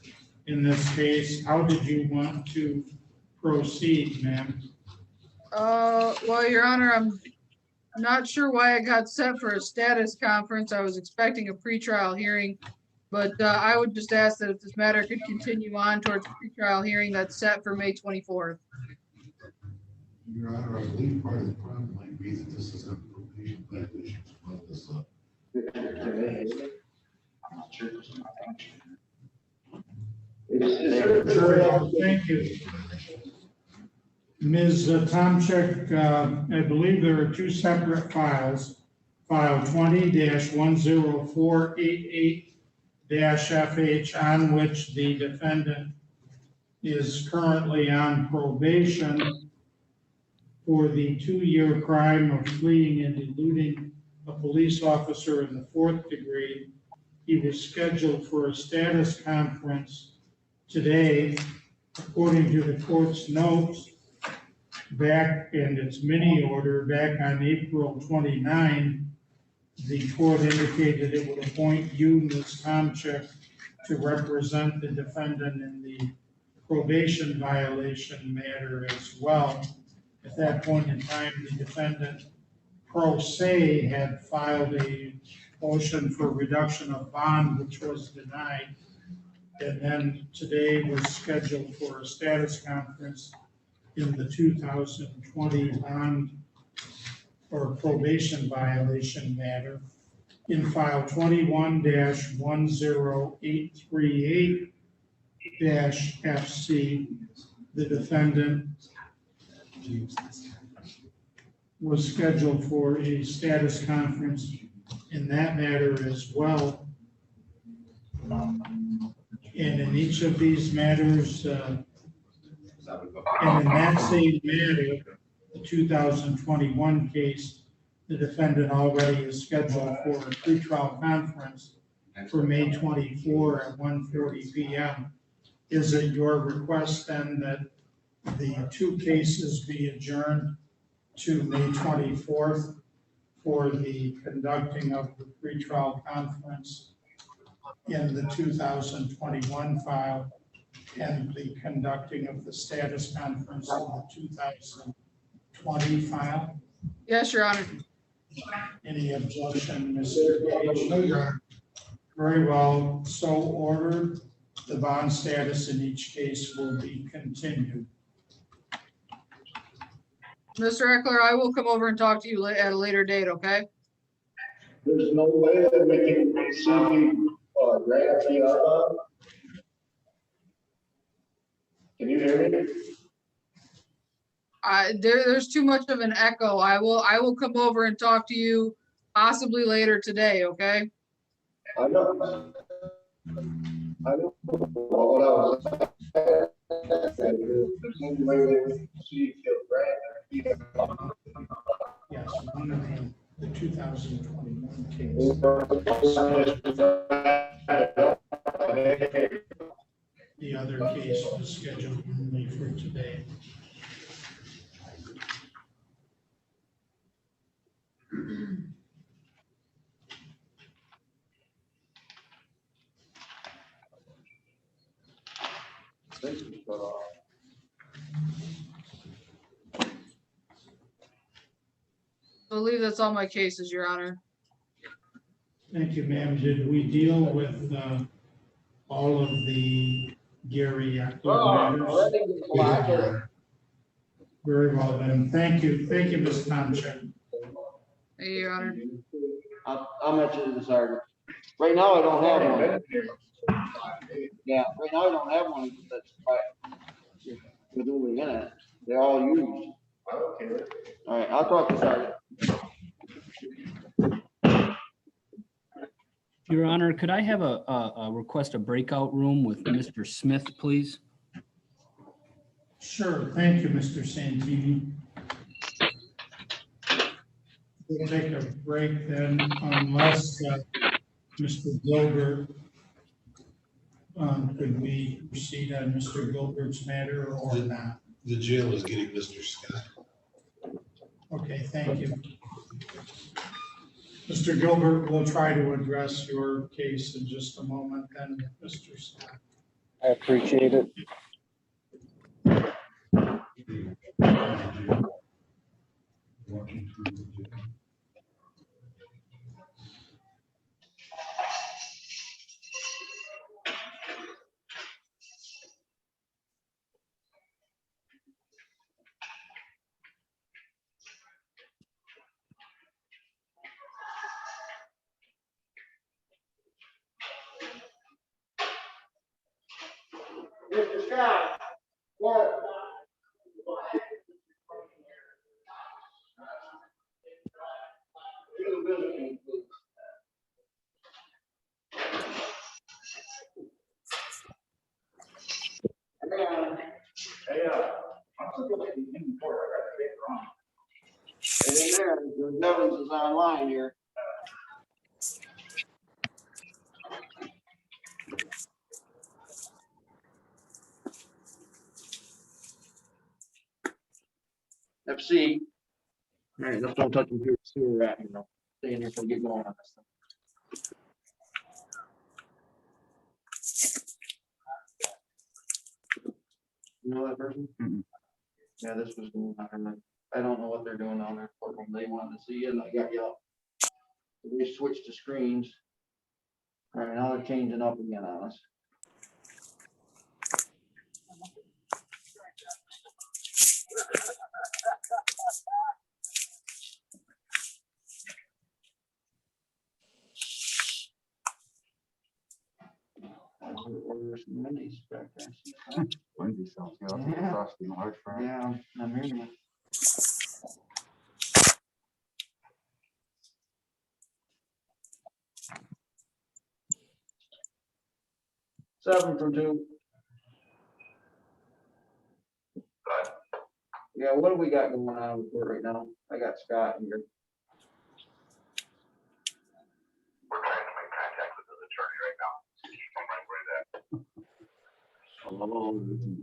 in this case. How did you want to proceed, ma'am? Well, Your Honor, I'm not sure why I got set for a status conference. I was expecting a pretrial hearing, but I would just ask that if this matter could continue on towards a pretrial hearing that's set for May 24th. Your Honor, I believe part of the problem might be that this is a probation violation as well as Thank you. Ms. Tomchek, I believe there are two separate files. File 20-10488-FH, on which the defendant is currently on probation for the 2-year crime of fleeing and eluding a police officer in the 4th degree. He was scheduled for a status conference today, according to the court's notes, back in its mini order back on April 29. The court indicated it would appoint you, Ms. Tomchek, to represent the defendant in the probation violation matter as well. At that point in time, the defendant pro se had filed a motion for reduction of bond, which was denied. And then today was scheduled for a status conference in the 2020 bond or probation violation matter in file 21-10838-FC. The defendant was scheduled for a status conference in that matter as well. And in each of these matters, and in that same matter, the 2021 case, the defendant already is scheduled for a pretrial conference for May 24 at 1:40 p.m. Is it your request then that the two cases be adjourned to May 24th for the conducting of the pretrial conference in the 2021 file and the conducting of the status conference in the 2020 file? Yes, Your Honor. Any objection, Mr. Gage? No, Your Honor. Very well, so ordered. The bond status in each case will be continued. Mr. Eckler, I will come over and talk to you at a later date, okay? There's no way that we can see grant the bond? Can you hear me? There's too much of an echo. I will come over and talk to you possibly later today, okay? I know. I know. What I was saying, there's no way that we can see grant. Yes, one of the 2021 case. The other case was scheduled only for today. I believe that's all my cases, Your Honor. Thank you, ma'am. Did we deal with all of the Gary Eckler matters? Very well then. Thank you. Thank you, Ms. Tomchek. Hey, Your Honor. I'll mention the sergeant. Right now, I don't have one. Yeah, right now I don't have one that's with only in it. They're all used. Okay. All right, I'll talk to sergeant. Your Honor, could I have a request a breakout room with Mr. Smith, please? Sure. Thank you, Mr. Santini. We'll take a break then unless Mr. Gilbert, could we proceed on Mr. Gilbert's matter or not? The jail is getting Mr. Scott. Okay, thank you. Mr. Gilbert, we'll try to address your case in just a moment then, Mr. Scott. I appreciate it. Mr. Scott, what? Nevins is online here. FC. All right, let's don't touch them here. See where we're at, you know. Stay in here till we get going on this thing. You know that person? Yeah, this was going on. I don't know what they're doing down there. Courtroom. They wanted to see you and I got you up. We switched the screens. All right, now they're changing up again on us. Order some Wendy's back there. Wendy's sounds good. Yeah. Frosty Marsh Fry. Yeah, I'm hearing you. Seven from two. Yeah, what do we got going on with it right now? I got Scott here. We're trying to make contact with his attorney right now. Keep him right where that.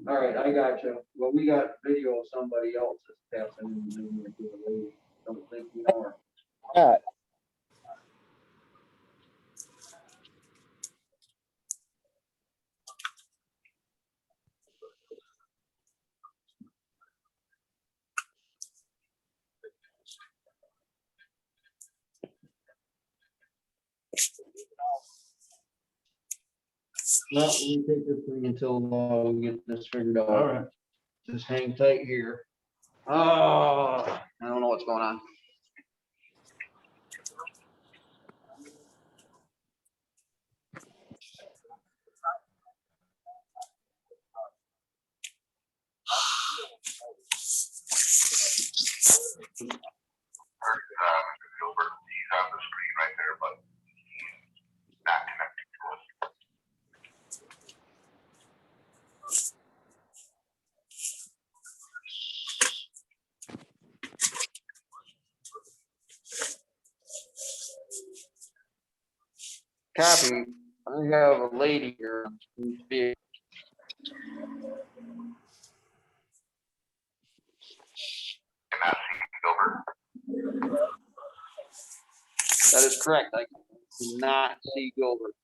All right, I got you. Well, we got video of somebody else that's passing in the room to the lady. Don't think you know her. No, we take this thing until we get this figured out. All right. Just hang tight here. Oh, I don't know what's going on. Mr. Gilbert, he's on the screen right there, but he's not connected to us. Copy. I have a lady here. Cannot see Gilbert. That is correct. I do not see Gilbert.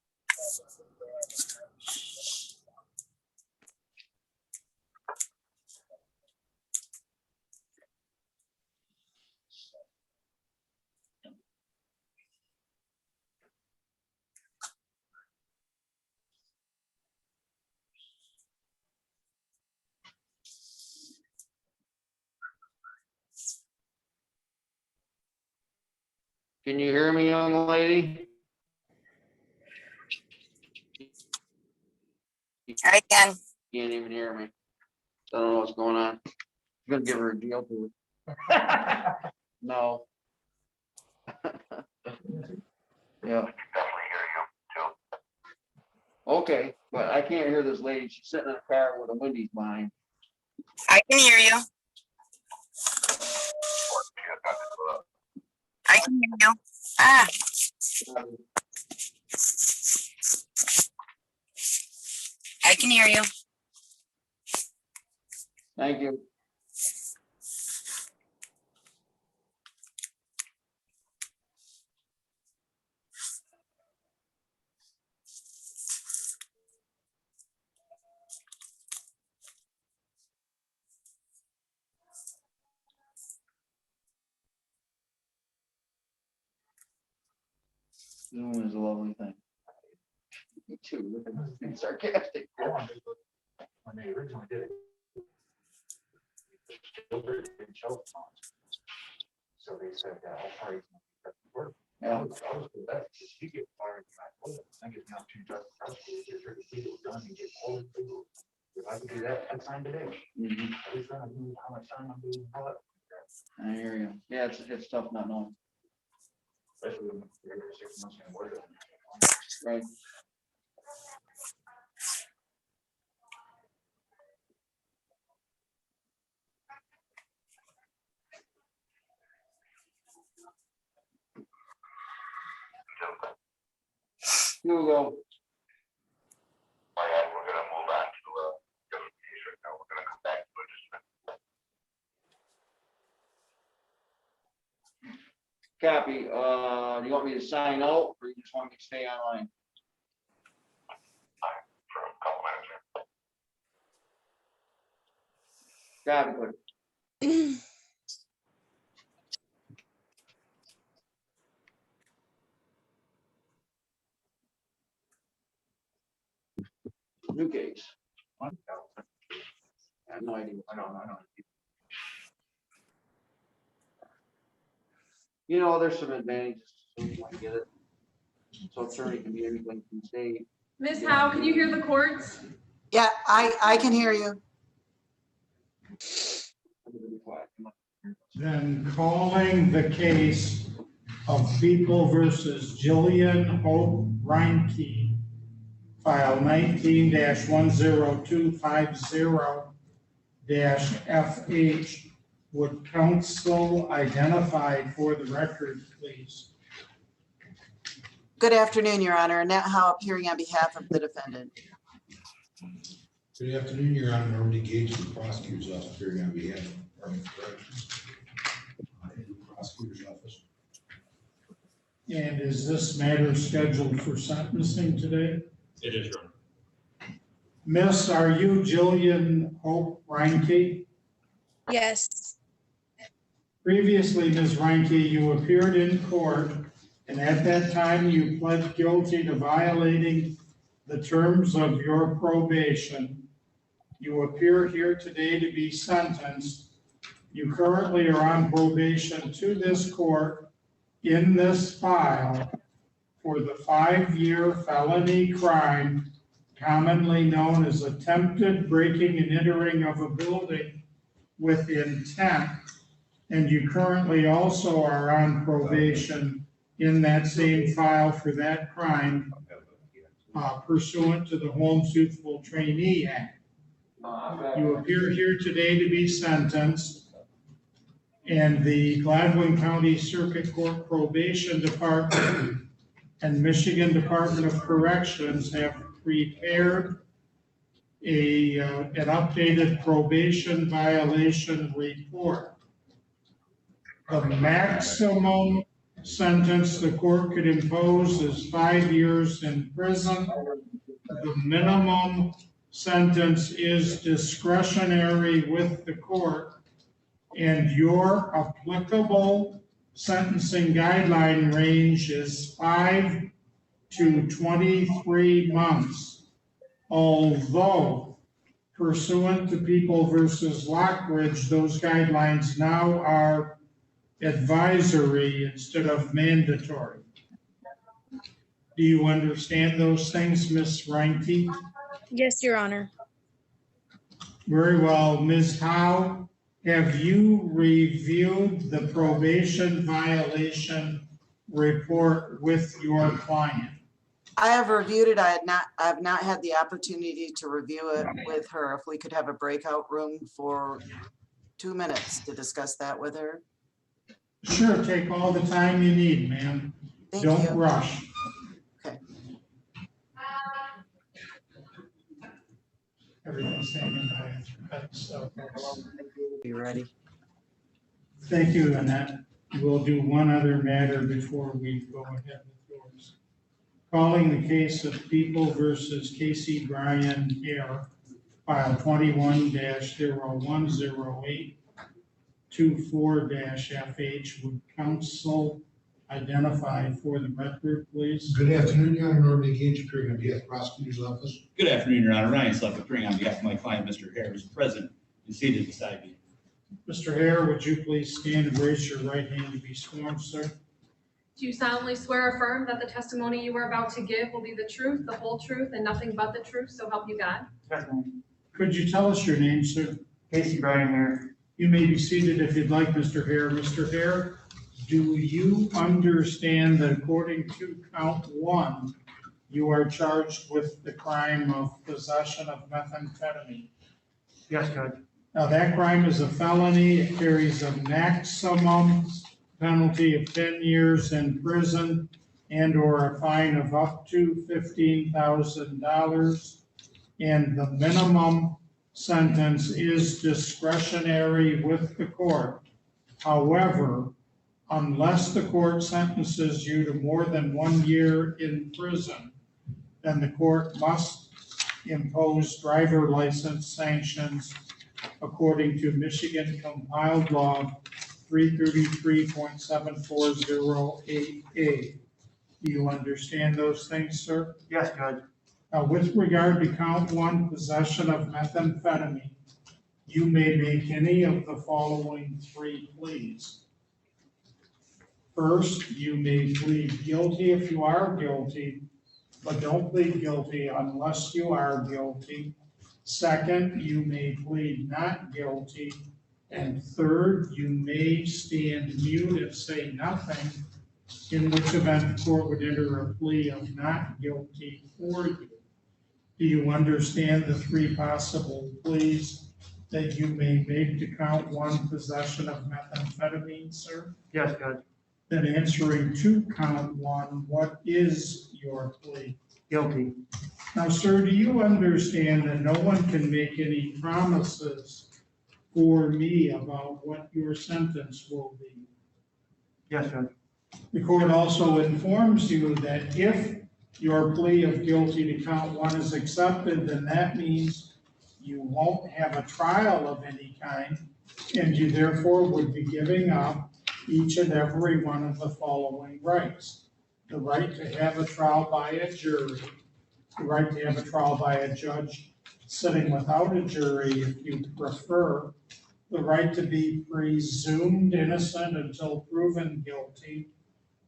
Can you hear me, young lady? I can. Can't even hear me. I don't know what's going on. I'm gonna give her a deal to it. No. Yeah. Definitely hear you too. Okay, but I can't hear this lady. She's sitting in a car with a Wendy's behind. I can hear you. I can hear you. Ah, I can hear you. Thank you. Zoom is a lovely thing. Me too. Look at this thing, sarcastic. When they originally did it. Gilbert didn't show. So they said that all parties. Yeah. I was for that. You get fired. I get an opportunity to prosecute it, to see it was done and get all the people. If I could do that, I'd sign today. Mhm. At least then I knew how much time I'm being bought. I hear you. Yeah, it's tough not knowing. Especially when you're 6 months in work. Right. Hugo. All right, we're gonna move on to different case right now. We're gonna come back to it just a minute. Copy. Do you want me to sign out or you just want me to stay online? For a couple minutes here. Copy. have no idea. I don't know. You know, there's some advantages, so you want to get it. So attorney can be anything from state. Ms. Howe, can you hear the courts? Yeah, I can hear you. Then calling the case of People versus Jillian Hope Reinke, file 19-10250-FH. Would counsel identify for the record, please? Good afternoon, Your Honor. Annette Howe appearing on behalf of the defendant. Good afternoon, Your Honor. Norman Gage, the prosecutor's office, appearing on behalf of the Department of Corrections. In the prosecutor's office. And is this matter scheduled for sentencing today? It is, Your Honor. Miss, are you Jillian Hope Reinke? Yes. Previously, Ms. Reinke, you appeared in court, and at that time you pled guilty to violating the terms of your probation. You appear here today to be sentenced. You currently are on probation to this court in this file for the 5-year felony crime commonly known as attempted breaking and entering of a building with intent. And you currently also are on probation in that same file for that crime pursuant to the Holmes Youthful Trainee Act. You appear here today to be sentenced, and the Gladwin County Circuit Court Probation Department and Michigan Department of Corrections have prepared an updated probation violation report. The maximum sentence the court could impose is 5 years in prison. The minimum sentence is discretionary with the court, and your applicable sentencing guideline range is 5 to 23 months. Although pursuant to People versus Lockridge, those guidelines now are advisory instead of mandatory. Do you understand those things, Ms. Reinke? Yes, Your Honor. Very well. Ms. Howe, have you reviewed the probation violation report with your client? I have reviewed it. I have not had the opportunity to review it with her. If we could have a breakout room for 2 minutes to discuss that with her. Sure, take all the time you need, ma'am. Thank Don't you. rush. Okay. Everything's standing by. So, Be ready. thank you, Annette. We'll do one other matter before we go ahead with yours. Calling the case of People versus Casey Brian Hare, file 21-010824-FH. Would counsel identify for the record, please? Good afternoon, Your Honor. Norman Gage, appearing on behalf of the prosecutor's office. Good afternoon, Your Honor. Ryan Sluck appearing on behalf of my client, Mr. Hare, who's present and seated beside me. Mr. Hare, would you please stand and raise your right hand to be sworn, sir? Do you solemnly swear or affirm that the testimony you are about to give will be the truth, the whole truth, and nothing but the truth, so help you God? Could you tell us your name, sir? Casey Brian Hare. You may be seated if you'd like, Mr. Hare. Mr. Hare, do you understand that according to count 1, you are charged with the crime of possession of methamphetamine? Yes, Judge. Now, that crime is a felony. It carries a maximum penalty of 10 years in prison and/or a fine of up to $15,000. And the minimum sentence is discretionary with the court. However, unless the court sentences you to more than 1 year in prison, then the court must impose driver license sanctions according to Michigan compiled law 333.7408A. Do you understand those things, sir? Yes, Judge. Now, with regard to count 1, possession of methamphetamine, you may make any of the following three pleas. First, you may plead guilty if you are guilty, but don't plead guilty unless you are guilty. Second, you may plead not guilty. And third, you may stand mute and say nothing, in which event the court would enter a plea of not guilty for you. Do you understand the three possible pleas that you may make to count one, possession of methamphetamine, sir? Yes, Judge. Then answering to count one, what is your plea? Guilty. Now, sir, do you understand that no one can make any promises for me about what your sentence will be? Yes, Judge. The court also informs you that if your plea of guilty to count one is accepted, then that means you won't have a trial of any kind, and you therefore would be giving up each and every one of the following rights. The right to have a trial by a jury, the right to have a trial by a judge sitting without a jury if you prefer, the right to be presumed innocent until proven guilty,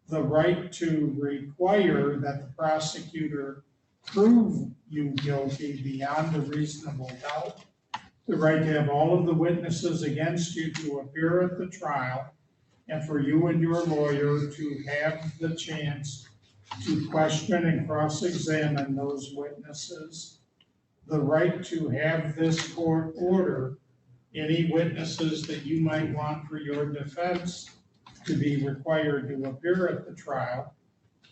the right to require that the prosecutor prove you guilty beyond a reasonable doubt, the right to have all of the witnesses against you to appear at the trial, and for you and your lawyer to have the chance to question and cross-examine those witnesses, the right to have this court order any witnesses that you might want for your defense to be required to appear at the trial,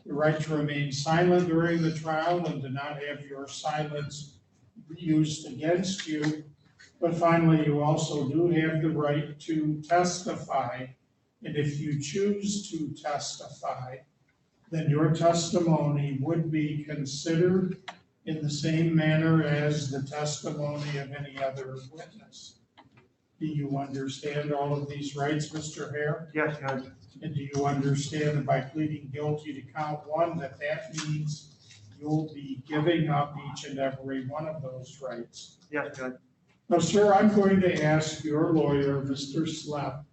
the right to remain silent during the trial and to not have your silence used against you. But finally, you also do have the right to testify. And if you choose to testify, then your testimony would be considered in the same manner as the testimony of any other witness. Do you understand all of these rights, Mr. Hare? Yes, Judge. And do you understand that by pleading guilty to count one, that means you'll be giving up each and every one of those rights? Yes, Judge. Now, sir, I'm going to ask your lawyer, Mr. Slepp,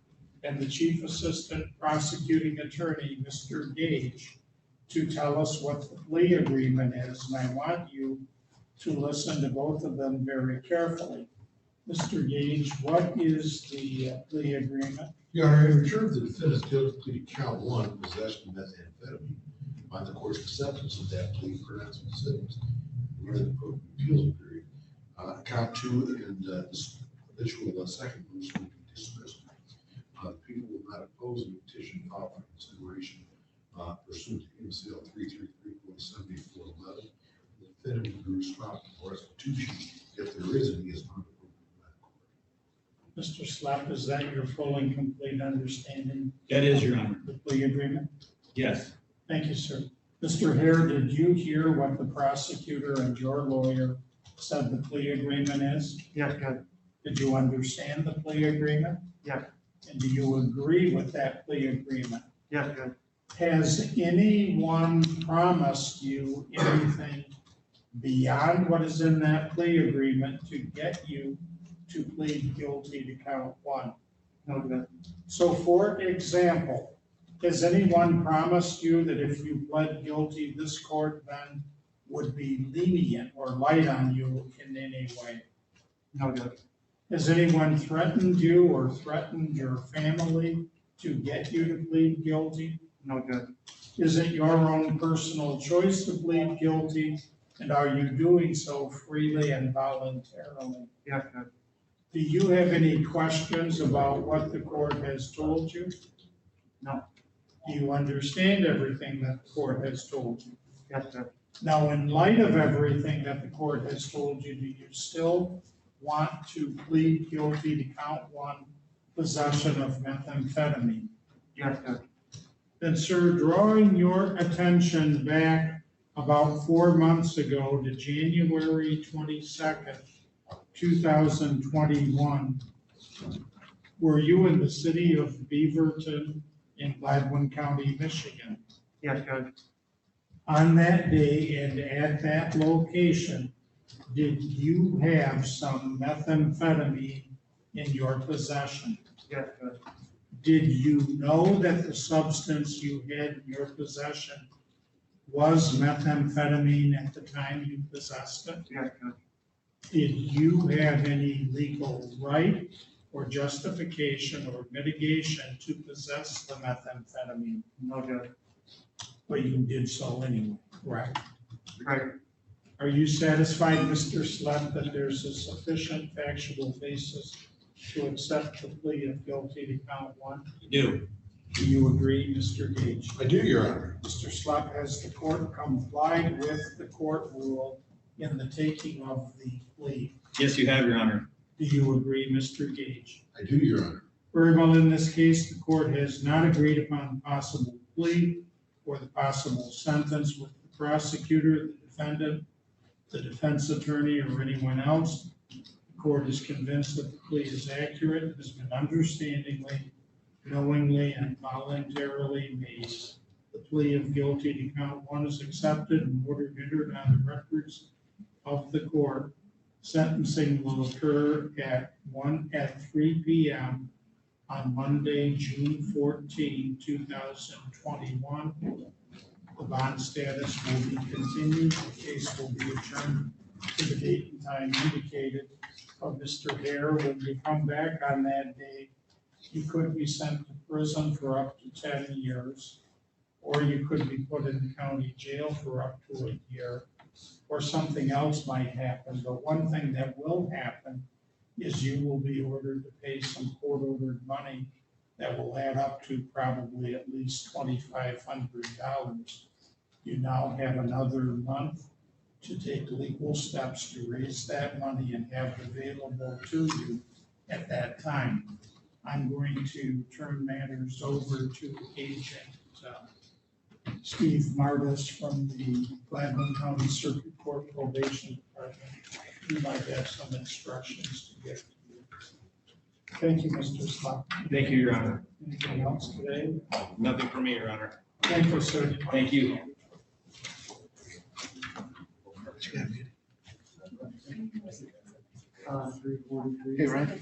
and the Chief Assistant Prosecuting Attorney, Mr. Gage, to tell us what the plea agreement is, and I want you to listen to both of them very carefully. Mr. Gage, what is the plea agreement? Your Honor, in return for the defendant's guilty plea to count one, possession of methamphetamine, by the court's acceptance of that plea, pronouncement sentence during the appeals period, count two and this habitual second motion will be dismissed. People will not oppose a petition filed for consideration pursuant to MCL 333.7411. The defendant will be responsible for restitution if there is any, is not approved by the court. Mr. Slepp, is that your full and complete understanding? That is, Your Honor. The plea agreement? Yes. Thank you, sir. Mr. Hare, did you hear what the prosecutor and your lawyer said the plea agreement is? Yes, Judge. Did you understand the plea agreement? Yes. And do you agree with that plea agreement? Yes, Judge. Has anyone promised you anything beyond what is in that plea agreement to get you to plead guilty to count one? No, Judge. So for example, has anyone promised you that if you pled guilty, this court then would be lenient or light on you in any way? No, Judge. Has anyone threatened you or threatened your family to get you to plead guilty? No, Judge. Is it your own personal choice to plead guilty? And are you doing so freely and voluntarily? Yes, Judge. Do you have any questions about what the court has told you? No. Do you understand everything that the court has told you? Yes, Judge. Now, in light of everything that the court has told you, do you still want to plead guilty to count one, possession of methamphetamine? Yes, Judge. Then, sir, drawing your attention back about 4 months ago to January 22nd, 2021, were you in the city of Beaverton in Gladwin County, Michigan? Yes, Judge. On that day and at that location, did you have some methamphetamine in your possession. Yes, Judge. Did you know that the substance you had in your possession was methamphetamine at the time you possessed it? Yes, Judge. Did you have any legal right or justification or mitigation to possess the methamphetamine? No, Judge. But you did so anyway, correct? Right. Are you satisfied, Mr. Slep, that there's a sufficient factual basis to accept the plea of guilty to count one? Do. Do you agree, Mr. Gage? I do, Your Honor. Mr. Slep, has the court complied with the court rule in the taking of the plea? Yes, you have, Your Honor. Do you agree, Mr. Gage? I do, Your Honor. Very well, in this case, the court has not agreed upon the possible plea or the possible sentence with the prosecutor, the defendant, the defense attorney, or anyone else. The court is convinced that the plea is accurate, has been understandingly, knowingly, and voluntarily made. The plea of guilty to count one is accepted and ordered entered on the records of the court. Sentencing will occur at 3 p.m. on Monday, June 14, 2021. The bond status will be continued. The case will be adjourned to the date and time indicated of Mr. Hare. When you come back on that day, you could be sent to prison for up to 10 years, or you could be put in the county jail for up to a year, or something else might happen. But one thing that will happen is you will be ordered to pay some court-ordered money that will add up to probably at least $2,500. You now have another month to take legal steps to raise that money and have it available to you at that time. I'm going to turn matters over to Agent Steve Martis from the Gladwin County Circuit Court Probation Department. He might have some instructions to give to you. Thank you, Mr. Slop. Thank you, Your Honor. Anything else today? Nothing for me, Your Honor. Thank you, sir. Thank you. Hey, Ryan.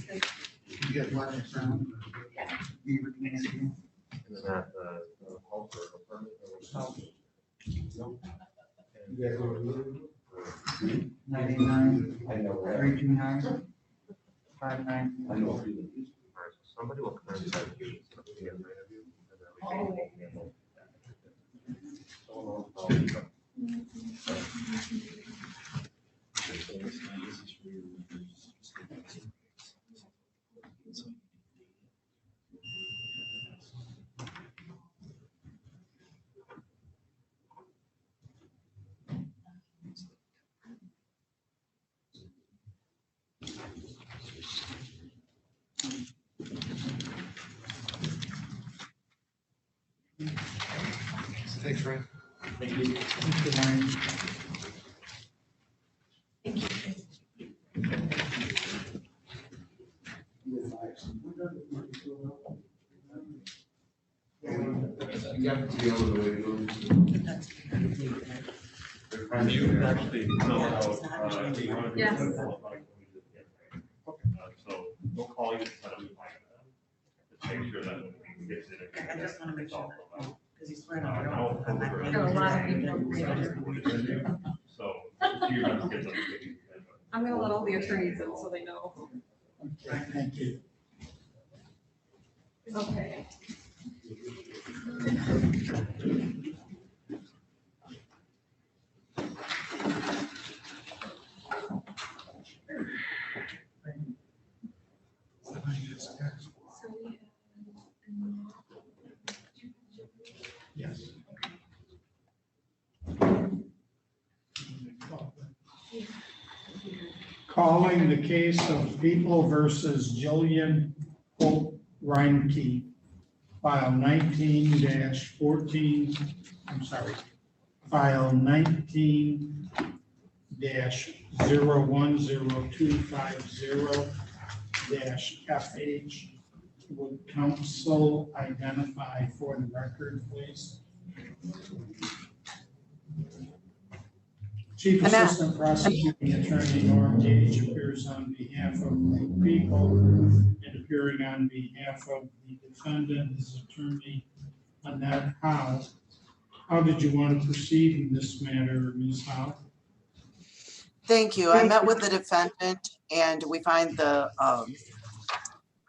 You got one from Beaver Canyon? Is that the call for a permit? No. You guys want to 99, 329, 59. I know. Somebody will come inside you. Thanks, Ryan. Thank you. You got to be able to wait. You actually fill out, Yes. So we'll call you. Make sure that we get it. I just want to make sure that, because he's swearing Got a lot of people. So you're gonna get them. I'm gonna let all the attorneys in so they know. Thank you. Okay. Yes. Calling the case of People versus Jillian Hope Reinke, file 19-14, I'm sorry, file 19-010250-FH. Would counsel identify for the record, please? Chief And that- Assistant Prosecuting Attorney Norm Gage appears on behalf of the people and appearing on behalf of the defendant, his attorney, Annette Howe. How did you want to proceed in this matter, Ms. Howe? Thank you. I met with the defendant and we find the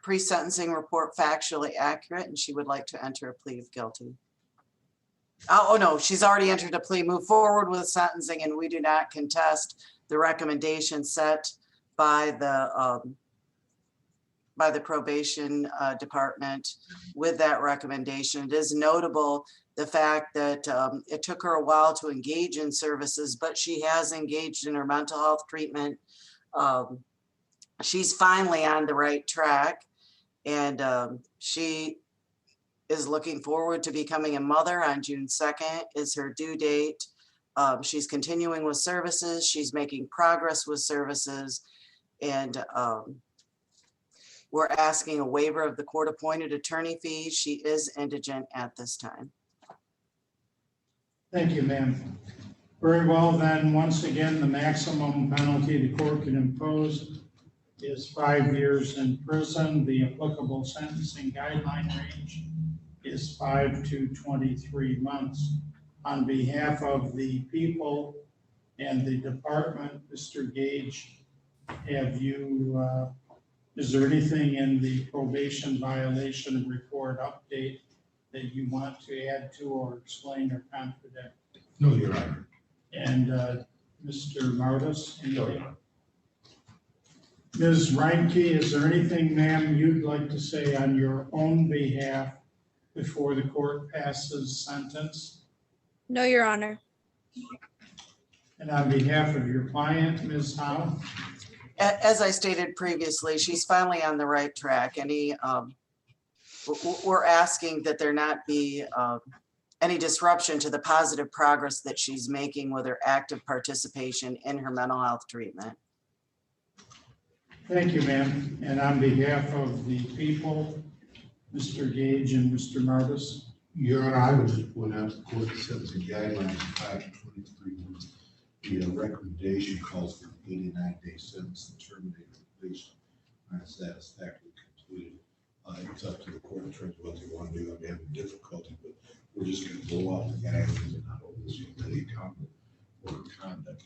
pre-sentencing report factually accurate and she would like to enter a plea of guilty. Oh, no, she's already entered a plea, move forward with sentencing, and we do not contest the recommendation set by the probation department with that recommendation. It is notable the fact that it took her a while to engage in services, but she has engaged in her mental health treatment. She's finally on the right track, and she is looking forward to becoming a mother on June 2nd is her due date. She's continuing with services. She's making progress with services. And we're asking a waiver of the court-appointed attorney fees. She is indigent at this time. Thank you, ma'am. Very well, then, once again, the maximum penalty the court can impose is 5 years in prison. The applicable sentencing guideline range is 5 to 23 months. On behalf of the people and the department, Mr. Gage, have you, is there anything in the probation violation report update that you want to add to or explain or contradict? No, Your Honor. And Mr. Martis? No, Your Honor. Ms. Reinke, is there anything, ma'am, you'd like to say on your own behalf before the court passes sentence? No, Your Honor. And on behalf of your client, Ms. Howe? As I stated previously, she's finally on the right track. We're asking that there not be any disruption to the positive progress that she's making with her active participation in her mental health treatment. Thank you, ma'am. And on behalf of the people, Mr. Gage and Mr. Martis? Your Honor, I would just point out the court sentencing guidelines 5 to 23 months. The recommendation calls for an 89-day sentence to terminate probation unsatisfactorily completed. It's up to the court in terms of what they want to do. I'm having difficulty, but we're just going to blow out the guidelines and not hold this young lady accountable for her conduct.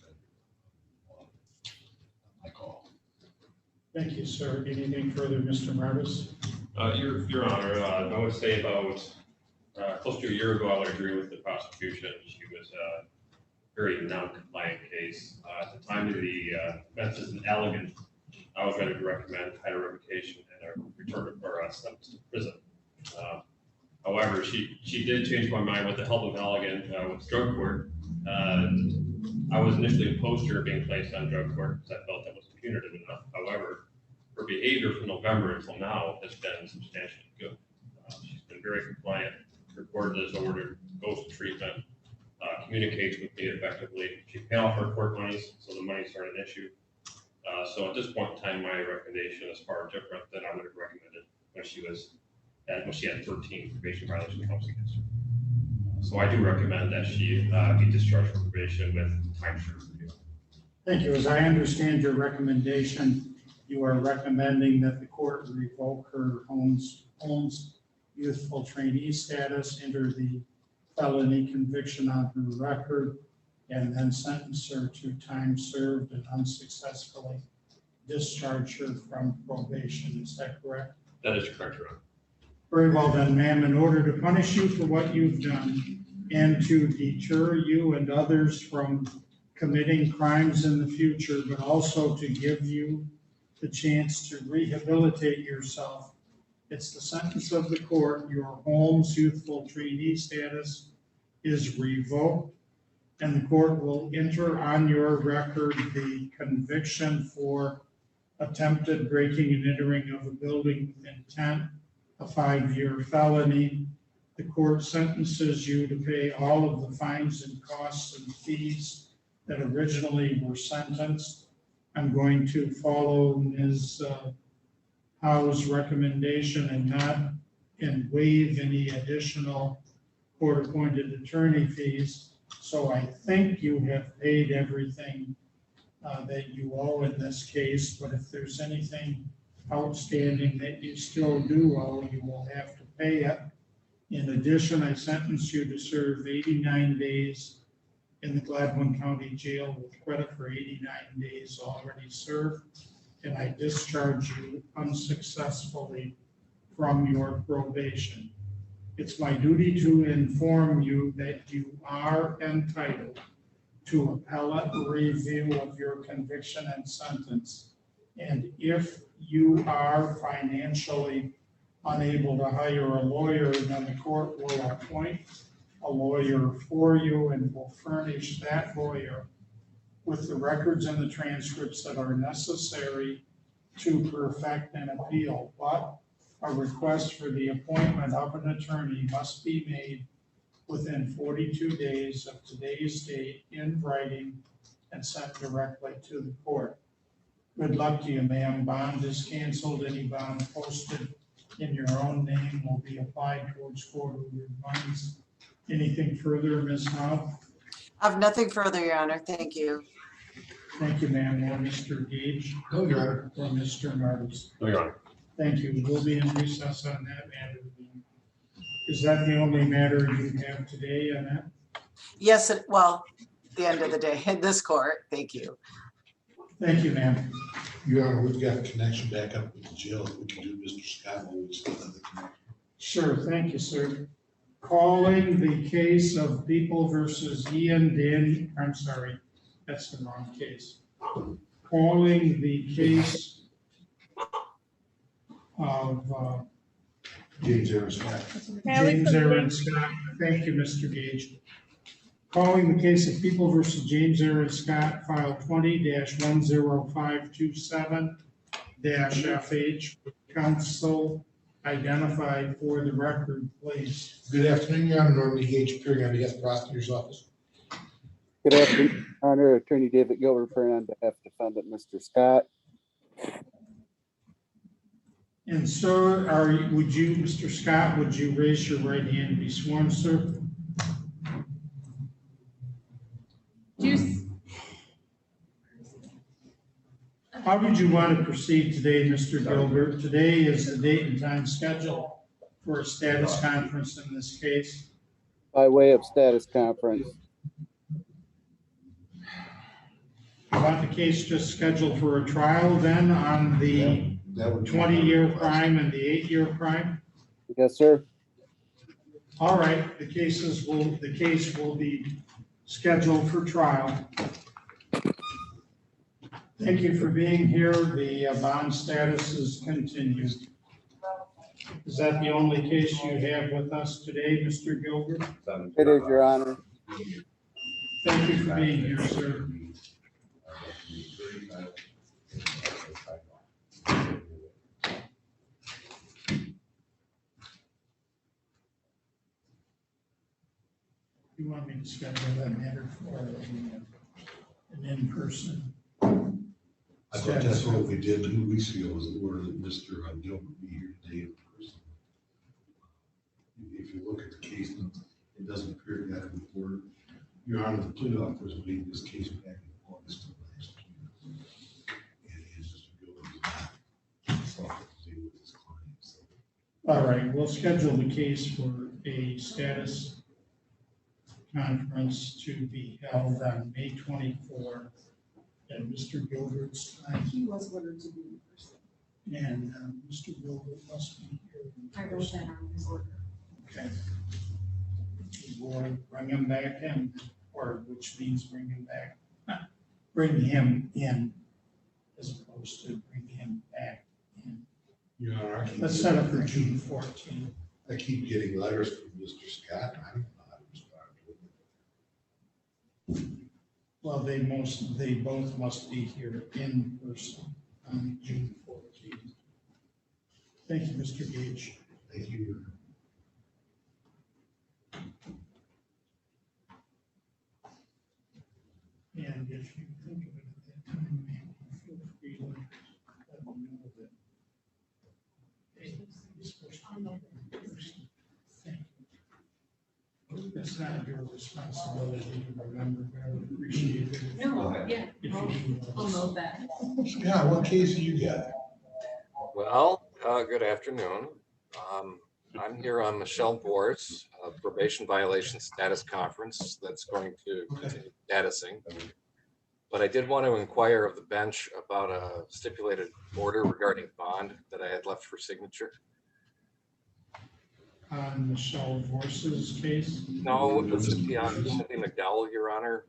My call. Thank you, sir. Anything further, Mr. Martis? Your Honor, I would say about close to a year ago, I would agree with the prosecution. She was a very non-compliant case. At the time of the offenses in Allegan, I was ready to recommend tighter revocation and a return or a sentence to prison. However, she did change my mind with the help of Allegan with drug court. I was initially opposed to her being placed on drug court because I felt that was punitive enough. However, her behavior from November until now has been substantially good. She's been very compliant, reported as ordered, goes to treatment, communicates with me effectively. She paid off her court monies, so the monies aren't an issue. So at this point in time, my recommendation is far different than I would have recommended when she had 13 probation violation counts against her. So I do recommend that she be discharged from probation with time served review. Thank you. As I understand your recommendation, you are recommending that the court revoke her Holmes youthful trainee status, enter the felony conviction on her record, and then sentence her to time served and unsuccessfully discharge her from probation. Is that correct? That is correct, Your Honor. Very well then, ma'am. In order to punish you for what you've done and to deter you and others from committing crimes in the future, but also to give you the chance to rehabilitate yourself, it's the sentence of the court. Your Holmes youthful trainee status is revoked, and the court will enter on your record the conviction for attempted breaking and entering of a building with intent, a 5-year felony. The court sentences you to pay all of the fines and costs and fees that originally were sentenced. I'm going to follow Ms. Howe's recommendation and waive any additional court-appointed attorney fees. So I think you have paid everything that you owe in this case, but if there's anything outstanding that you still do owe, you will have to pay it. In addition, I sentence you to serve 89 days in the Gladwin County Jail with credit for 89 days already served, and I discharge you unsuccessfully from your probation. It's my duty to inform you that you are entitled to appellate review of your conviction and sentence. And if you are financially unable to hire a lawyer, then the court will appoint a lawyer for you and will furnish that lawyer with the records and the transcripts that are necessary to perfect an appeal. But a request for the appointment of an attorney must be made within 42 days of today's date in writing and sent directly to the court. Good luck to you, ma'am. Bond is canceled. Any bond posted in your own name will be applied towards court-ordered funds. Anything further, Ms. Howe? I have nothing further, Your Honor. Thank you. Thank you, ma'am. Or Mr. Gage? No, Your Honor. Or Mr. Martis? No, Your Honor. Thank you. We'll be in recess on that matter. Is that the only matter you have today, Annette? Yes, well, the end of the day, in this court. Thank you. Thank you, ma'am. Your Honor, we've got a connection back up with the jail. If we can do Mr. Scott while we still have the connection. Sure, thank you, sir. Calling the case of People versus Ian Dan, I'm sorry, that's the wrong case. Calling the case of James Aaron Scott. James Aaron Scott. Thank you, Mr. Gage. Calling the case of People versus James Aaron Scott, file 20-10527-FH. Counsel identified for the record, please. Good afternoon, Your Honor. Norman Gage, appearing on behalf of the prosecutor's office. Good afternoon, Your Honor. Attorney David Gilbert, appearing on behalf of defendant Mr. Scott. And sir, would you, Mr. Scott, would you raise your right hand and be sworn, sir? How did you want to proceed today, Mr. Gilbert? Today is the date and time scheduled for a status conference in this case. By way of status conference. You want the case just scheduled for a trial then on the 20-year crime and the 8-year crime? Yes, sir. All right, the case will be scheduled for trial. Thank you for being here. The bond status is continued. Is that the only case you have with us today, Mr. Gilbert? It is, Your Honor. Thank you for being here, sir. You want me to schedule that matter for an in-person? I thought that's what we did 2 weeks ago, was the order that Mr. Gilbert be here today in person. If you look at the case, it doesn't appear to have been ordered. Your Honor, the plea officers made this case back in August of last year. And Mr. Gilbert is not something to do with his client. So. All right, we'll schedule the case for a status conference to be held on May 24th. And Mr. Gilbert's time. He was ordered to be in person. And Mr. Gilbert must be here. I wrote that on his order. Okay. We'll bring him back in, or which means bring him back, bring him in, as opposed to bring him back in. Your Honor, Let's set up for June 14th. I keep getting letters from Mr. Scott. I don't know how to respond to it. Well, they both must be here in person on June 14th. Thank you, Mr. Gage. Thank you. And if you think of it at that time, man, feel free to let me know that. Hey, you're supposed to be here in person. Thank you. This It's not your responsibility to remember, but I would appreciate it. No, yeah, If I'll you I'll note that. Scott, what case do you got? Well, good afternoon. I'm here on Michelle Boer's probation violation status conference that's going to continue statusing. But I did want to inquire of the bench about a stipulated order regarding bond that I had left for signature. On Michelle Vorse's case? No, it was on Timothy McDowell, Your Honor.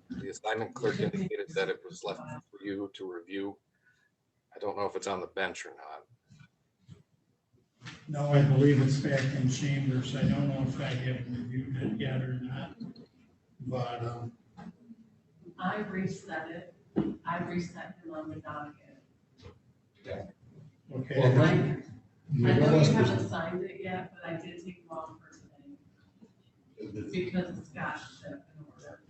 The assignment clerk indicated that it was left for you to review. I don't know if it's on the bench or not. No, I believe it's back in chambers. I don't know if I have reviewed it yet or not. But, I reset it. I reset him on the docket. okay. Well, I you know know you what's- haven't signed it yet, but I did take him off for today because Scott set an order.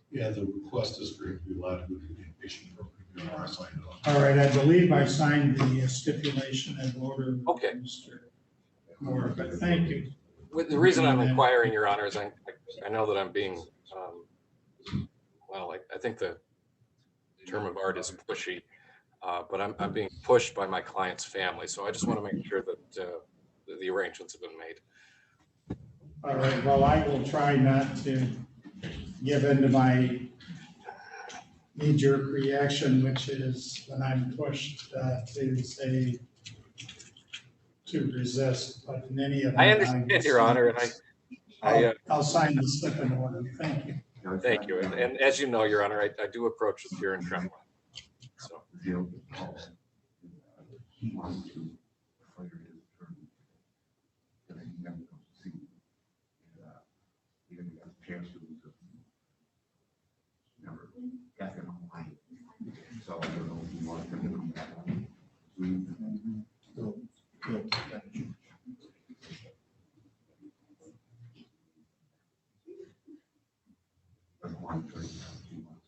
Yeah, the request is for you to be allowed to go to the inpatient program. You don't want to sign it off. All right, I believe I signed the stipulation and order. with Okay. Mr. Moore, but thank you. The reason I'm inquiring, Your Honor, is I know that I'm being, well, I think the term of art is pushy, but I'm being pushed by my client's family. So I just want to make sure that the arrangements have been made. All right, well, I will try not to give in to my knee-jerk reaction, which is when I'm pushed to say, to resist, but in any event. I understand, Your Honor, and I'll sign the slip in order. Thank you. thank you. And as you know, Your Honor, I do approach with fear and trembling. So, He wants to fire his attorney. And he never comes to see me. And, he didn't get a chance to. Never got him online. So I don't know if he wants him to come back on. Doesn't want to trade now. He wants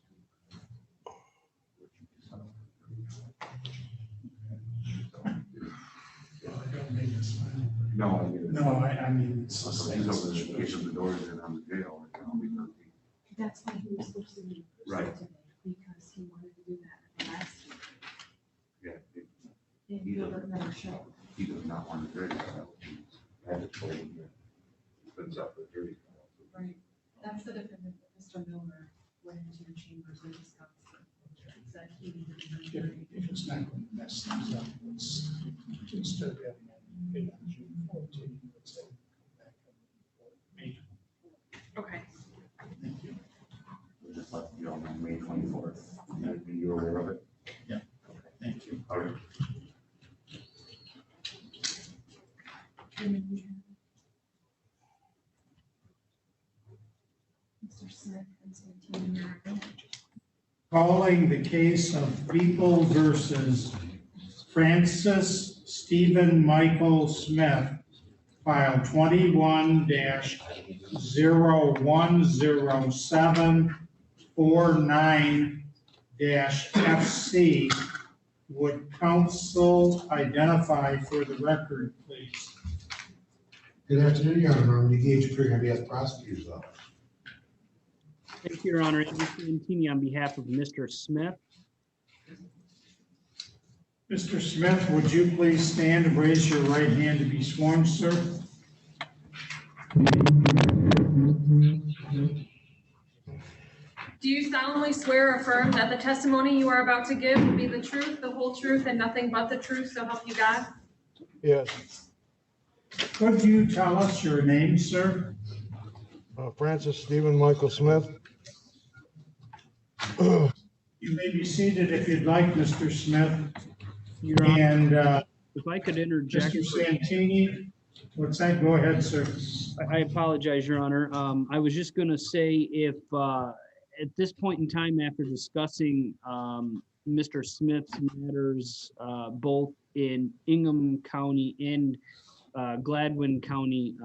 No, I get it. No, I mean, it's the So same he's over the, situation. he's over the doors and I'm in jail right now because he. That's why he was supposed to leave. Right. Today, because he wanted to do that last week. Yeah, And He Gilbert doesn't- never showed. he does not want to trade. I had to told him that. It's up for jury. Right. That's the defendant, Mr. Miller, went into your chambers and discussed it. Said he needed to be. If it's not going to mess things up, it's still having it on June 14th. Let's say, back up. May. Okay. Thank you. We'll just let you know on May 24th. You're aware of it? Yeah. Thank you. All right. Mr. Smith and Santini. Calling the case of People versus Francis Stephen Michael Smith, file 21-010749-FC. Would counsel identify for the record, please? Good afternoon, Your Honor. I'm Gage Prig on behalf of the prosecutor's office. Thank you, Your Honor. Andrew Santini on behalf of Mr. Smith. Mr. Smith, would you please stand and raise your right hand to be sworn, sir? Do you solemnly swear or affirm that the testimony you are about to give will be the truth, the whole truth, and nothing but the truth, so help you God? Yes, Could you tell us your name, sir? Francis Stephen Michael Smith. You may be seated if you'd like, Mr. Smith. Your Honor, And if I could interject. Mr. Santini, what's that? Go ahead, sir. I apologize, Your Honor. I was just going to say if at this point in time, after discussing Mr. Smith's matters, both in Ingham County and Gladwin County,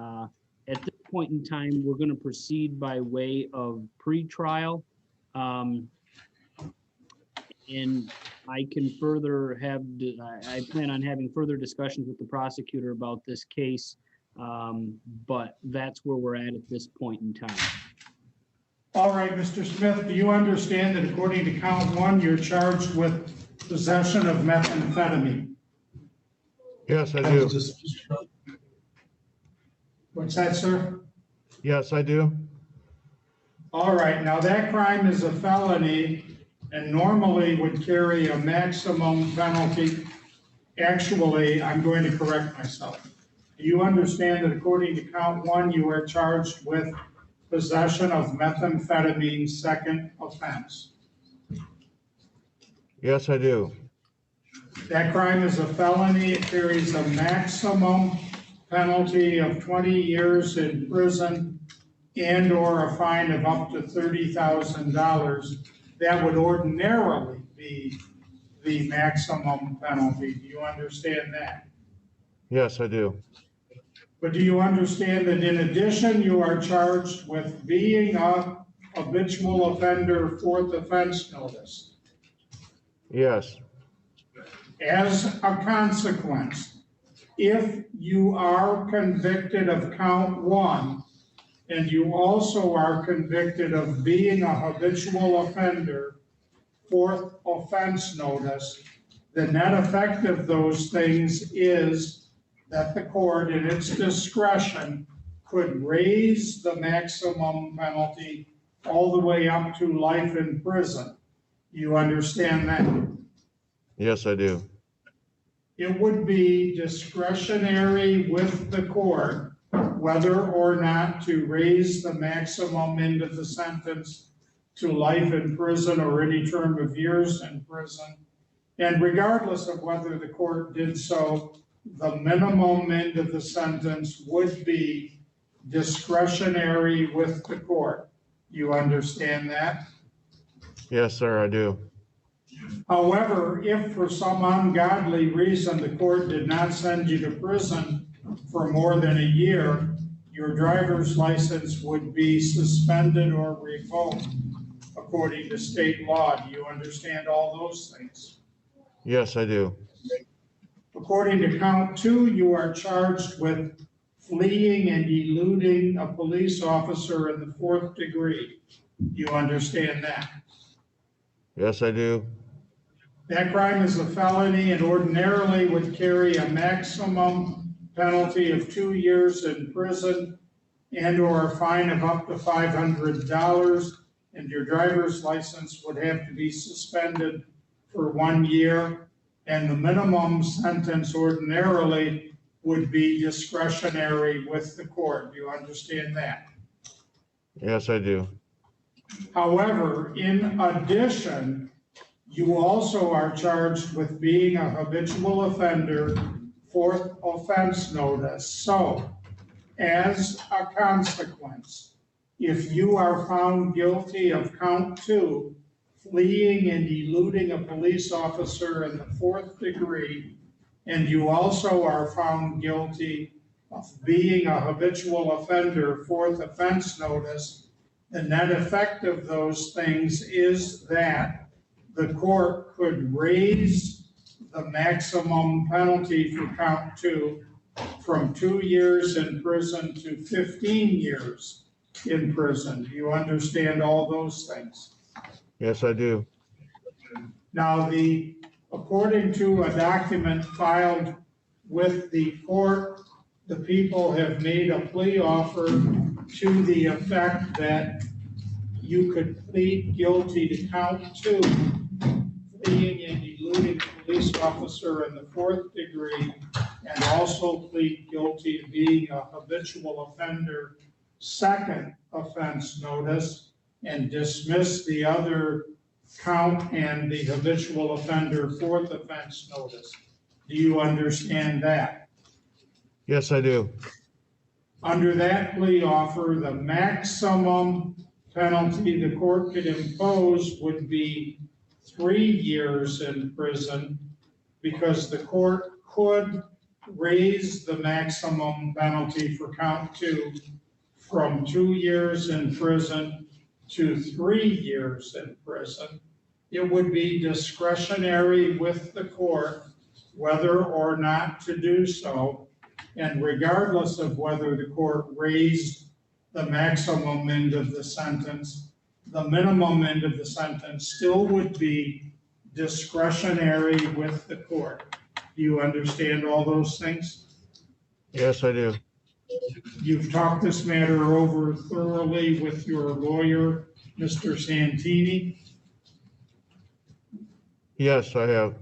at this point in time, we're going to proceed by way of pretrial. And I can further have, I plan on having further discussions with the prosecutor about this case But that's where we're at this point in time. All right, Mr. Smith, do you understand that according to count one, you're charged with possession of methamphetamine? Yes, I do. What's that, sir? Yes, I do. All right, now that crime is a felony and normally would carry a maximum penalty. Actually, I'm going to correct myself. Do you understand that according to count one, you are charged with possession of methamphetamine, second offense? Yes, I do. That crime is a felony. It carries a maximum penalty of 20 years in prison and/or a fine of up to $30,000. That would ordinarily be the maximum penalty. Do you understand that? Yes, I do. But do you understand that in addition, you are charged with being a habitual offender, fourth offense notice? Yes. As a consequence, if you are convicted of count one, and you also are convicted of being a habitual offender, fourth offense notice, the net effect of those things is that the court, in its discretion, could raise the maximum penalty all the way up to life in prison. You understand that? Yes, I do. It would be discretionary with the court whether or not to raise the maximum end of the sentence to life in prison or any term of years in prison. And regardless of whether the court did so, the minimum end of the sentence would be discretionary with the court. You understand that? Yes, sir, I do. However, if for some ungodly reason the court did not send you to prison for more than a year, your driver's license would be suspended or revoked according to state law. Do you understand all those things? Yes, I do. According to count two, you are charged with fleeing and eluding a police officer in the fourth degree. You understand that? Yes, I do. That crime is a felony and ordinarily would carry a maximum penalty of 2 years in prison and/or a fine of up to $500, and your driver's license would have to be suspended for 1 year, and the minimum sentence ordinarily would be discretionary with the court. Do you understand that? Yes, I do. However, in addition, you also are charged with being a habitual offender, fourth offense notice. So, as a consequence, if you are found guilty of count two, fleeing and eluding a police officer in the fourth degree, and you also are found guilty of being a habitual offender, fourth offense notice, the net effect of those things is that the court could raise the maximum penalty for count two from 2 years in prison to 15 years in prison. Do you understand all those things? Yes, I do. Now, according to a document filed with the court, the people have made a plea offer to the effect that you could plead guilty to count two, fleeing and eluding a police officer in the fourth degree, and also plead guilty to being a habitual offender, second offense notice, and dismiss the other count and the habitual offender, fourth offense notice. Do you understand that? Yes, I do. Under that plea offer, the maximum penalty the court could impose would be 3 years in prison, because the court could raise the maximum penalty for count two from 2 years in prison to 3 years in prison. It would be discretionary with the court whether or not to do so. And regardless of whether the court raised the maximum end of the sentence, the minimum end of the sentence still would be discretionary with the court. Do you understand all those things? Yes, I do. You've talked this matter over thoroughly with your lawyer, Mr. Santini, Yes, I have.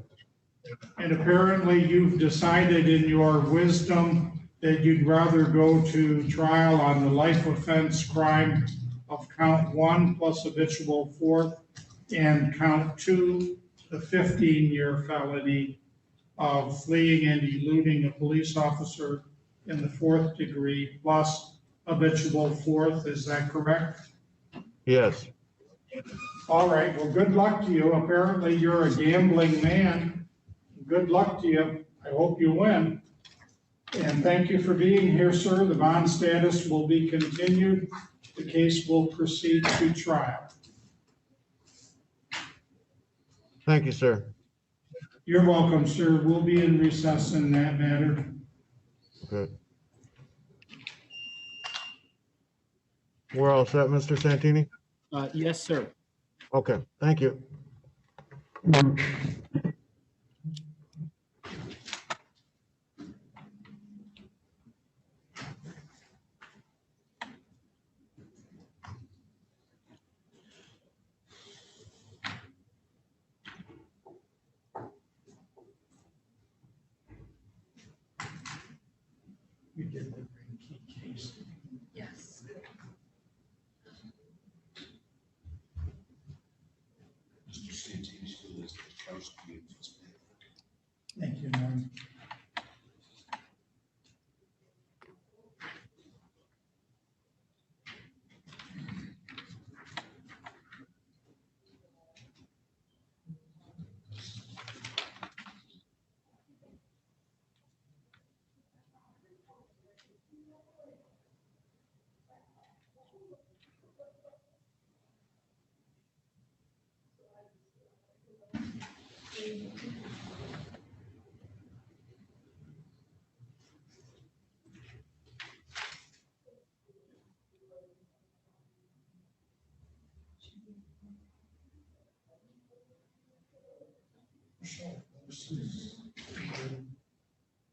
and apparently you've decided in your wisdom that you'd rather go to trial on the life offense crime of count 1 plus habitual fourth and count 2, the 15-year felony of fleeing and eluding a police officer in the 4th degree plus habitual fourth. Is that correct? Yes. All right, well, good luck to you. Apparently you're a gambling man. Good luck to you. I hope you win. And thank you for being here, sir. The bond status will be continued. The case will proceed to trial. Thank you, sir. You're welcome, sir. We'll be in recess in that matter. Good. We're all set, Mr. Santini? Yes, sir. Okay, thank you. We did the Rinky case. Yes. Mr. Santini still is the first meeting. Thank you, Norm.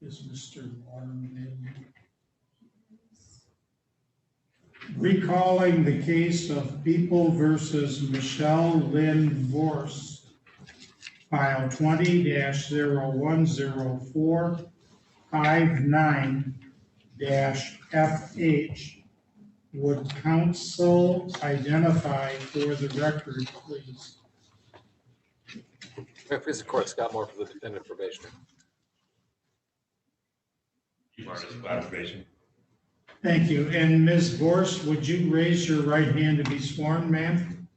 Is Mr. Warren recalling the case of People versus Michelle Lynn Vorse, file 20-010459-FH. Would counsel identify for the record, please? Please, the court, Scott Moore for the defendant probationer. Clarification. Thank you. And Ms. Vorse, would you raise your right hand to be sworn, ma'am?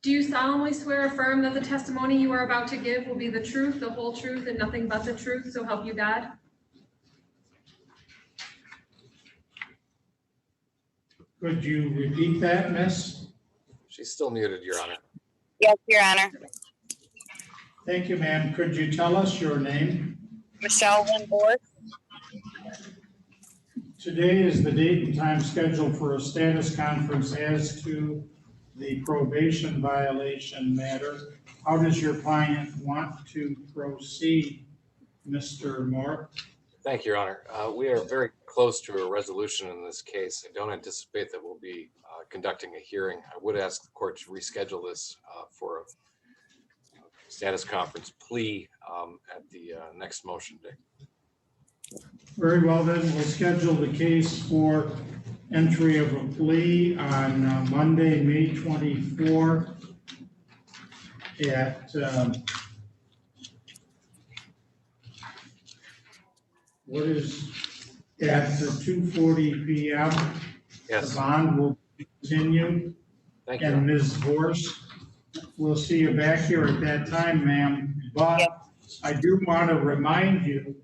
Do you solemnly swear or affirm that the testimony you are about to give will be the truth, the whole truth, and nothing but the truth, so help you God? Could you repeat that, miss? She's still muted, Your Honor. Yes, Your Honor. Thank you, ma'am. Could you tell us your name? Michelle Lynn Vorse. Today is the date and time scheduled for a status conference as to the probation violation matter. How does your client want to proceed, Mr. Moore? Thank you, Your Honor. We are very close to a resolution in this case. I don't anticipate that we'll be conducting a hearing. I would ask the court to reschedule this for a status conference plea at the next motion day. Very well, then we'll schedule the case for entry of a plea on Monday, May 24 at at 2:40 p.m. Yes. The bond will continue. Thank you. And Ms. Vorse, we'll see you back here at that time, ma'am. But I do want to remind you,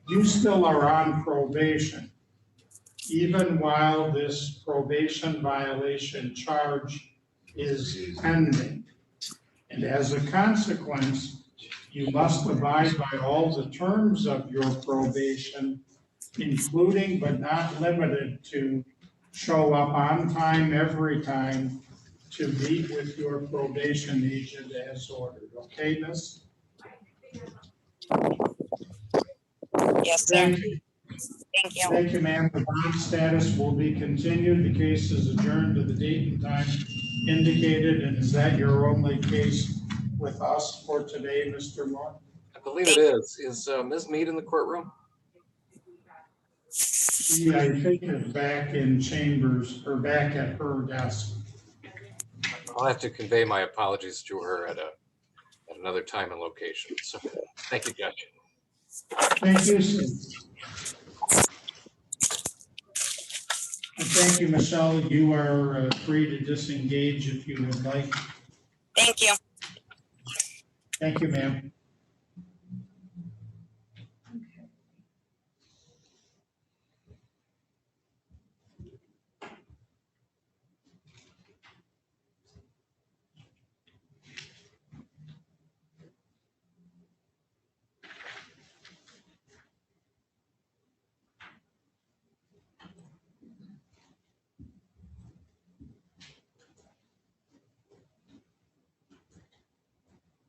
you still are on probation, even while this probation violation charge is pending. And as a consequence, You must abide by all the terms of your probation, including but not limited to show up on time every time to meet with your probation agent as ordered. Okay, miss? Yes, sir. Thank you. Thank you. Thank you, ma'am. The bond status will be continued. The case is adjourned to the date and time indicated. And is that your only case with us for today, Mr. Moore? I believe it is. Is Ms. Mead in the courtroom? Yeah, I think it's back in chambers or back at her desk. I'll have to convey my apologies to her at another time and location. So, thank you, Judge. Thank you, sir. And thank you, Michelle. You are free to disengage if you would like. Thank you. Thank you, ma'am.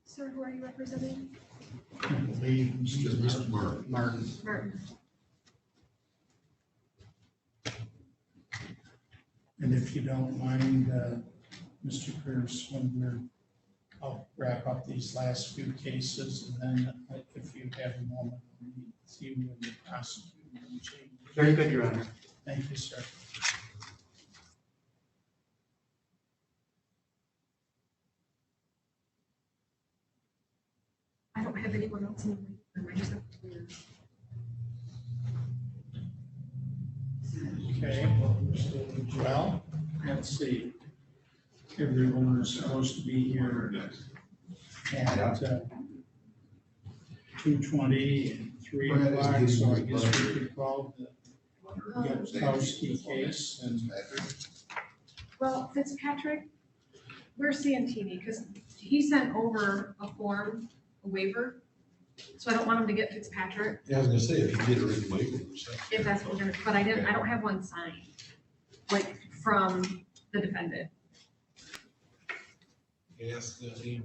Sir, who are you representing? I believe Mr. Martin. Martin. And if you don't mind, Mr. Pierce, I'll wrap up these last few cases, and then if you have a moment, we'll see you in the prosecutor. Very good, Your Honor. Thank you, sir. I don't have anyone else in the room. I just have to. Okay, well, let's see. Everyone is supposed to be here at 2:20 and 3 o'clock, so I guess we could call the Yatkowski case. And Well, Fitzpatrick, where's Santini? Because he sent over a form, a waiver. So I don't want him to get Fitzpatrick, Yeah, I was gonna say, if you get a written waiver. if that's what we're gonna, but I don't have one signed, like, from the defendant. Ask him.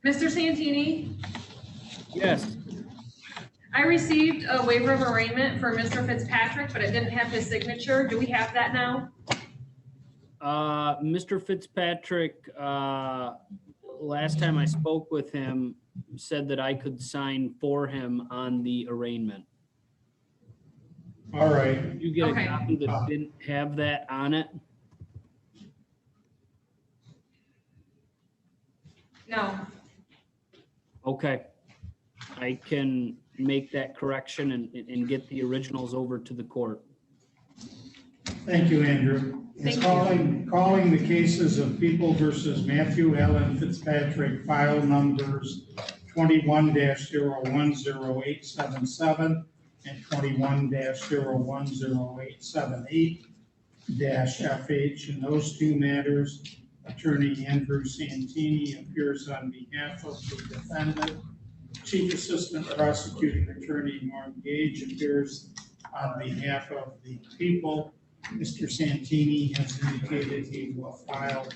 Mr. Santini, Yes, I received a waiver of arraignment for Mr. Fitzpatrick, but it didn't have his signature. Do we have that now? Mr. Fitzpatrick, last time I spoke with him, said that I could sign for him on the arraignment. all right, Did you get a Okay. copy that didn't have that on it? No. Okay. I can make that correction and get the originals over to the court. thank you, Andrew. Thank you. Calling the cases of People versus Matthew Allen Fitzpatrick, file numbers 21-010877 and 21-010878-FH. In those two matters, Attorney Andrew Santini appears on behalf of the defendant. Chief Assistant Prosecuting Attorney Norm Gage appears on behalf of the people. Mr. Santini has indicated he will file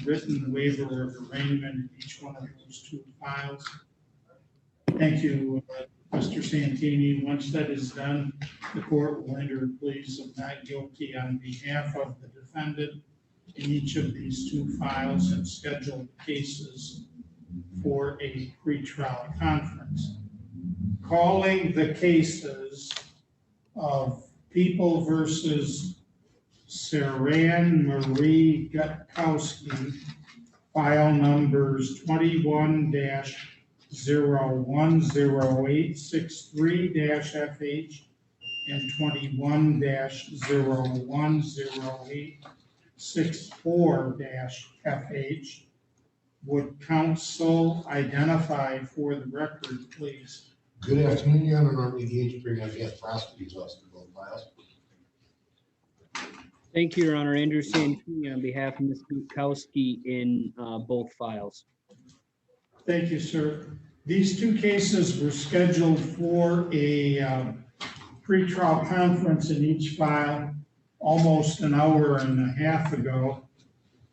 written waiver of arraignment in each one of those two files. Thank you, Mr. Santini. Once that is done, the court will enter a plea of not guilty on behalf of the defendant in each of these two files and schedule cases for a pretrial conference. Calling the cases of People versus Saran Marie Gutkowski, file numbers 21-010863-FH and 21-010864-FH. Would counsel identify for the record, please? Good afternoon, Your Honor. Norm Gage, appearing on behalf of prosecutors office for both files. Thank you, Your Honor. Andrew Santini on behalf of Ms. Gutkowski in both files. Thank you, sir. These two cases were scheduled for a pretrial conference in each file almost an hour and a half ago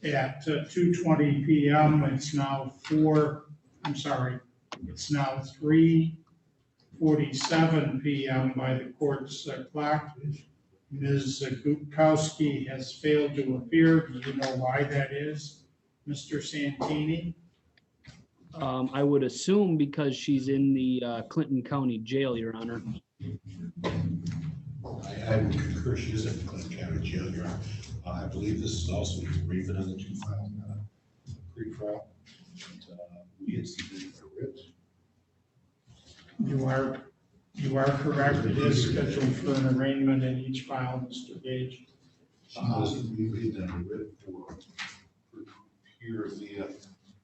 at 2:20 PM. It's now 3:47 PM by the court's clock. Ms. Gutkowski has failed to appear. Do you know why that is, Mr. Santini? I would assume because she's in the Clinton County Jail, Your Honor. I would concur, she is in the Clinton County Jail, Your Honor. I believe this is also agreement on the two files, pre-trial. We had submitted a writ. You are correct. It is scheduled for an arraignment in each file, Mr. Gage. We made that a writ for here via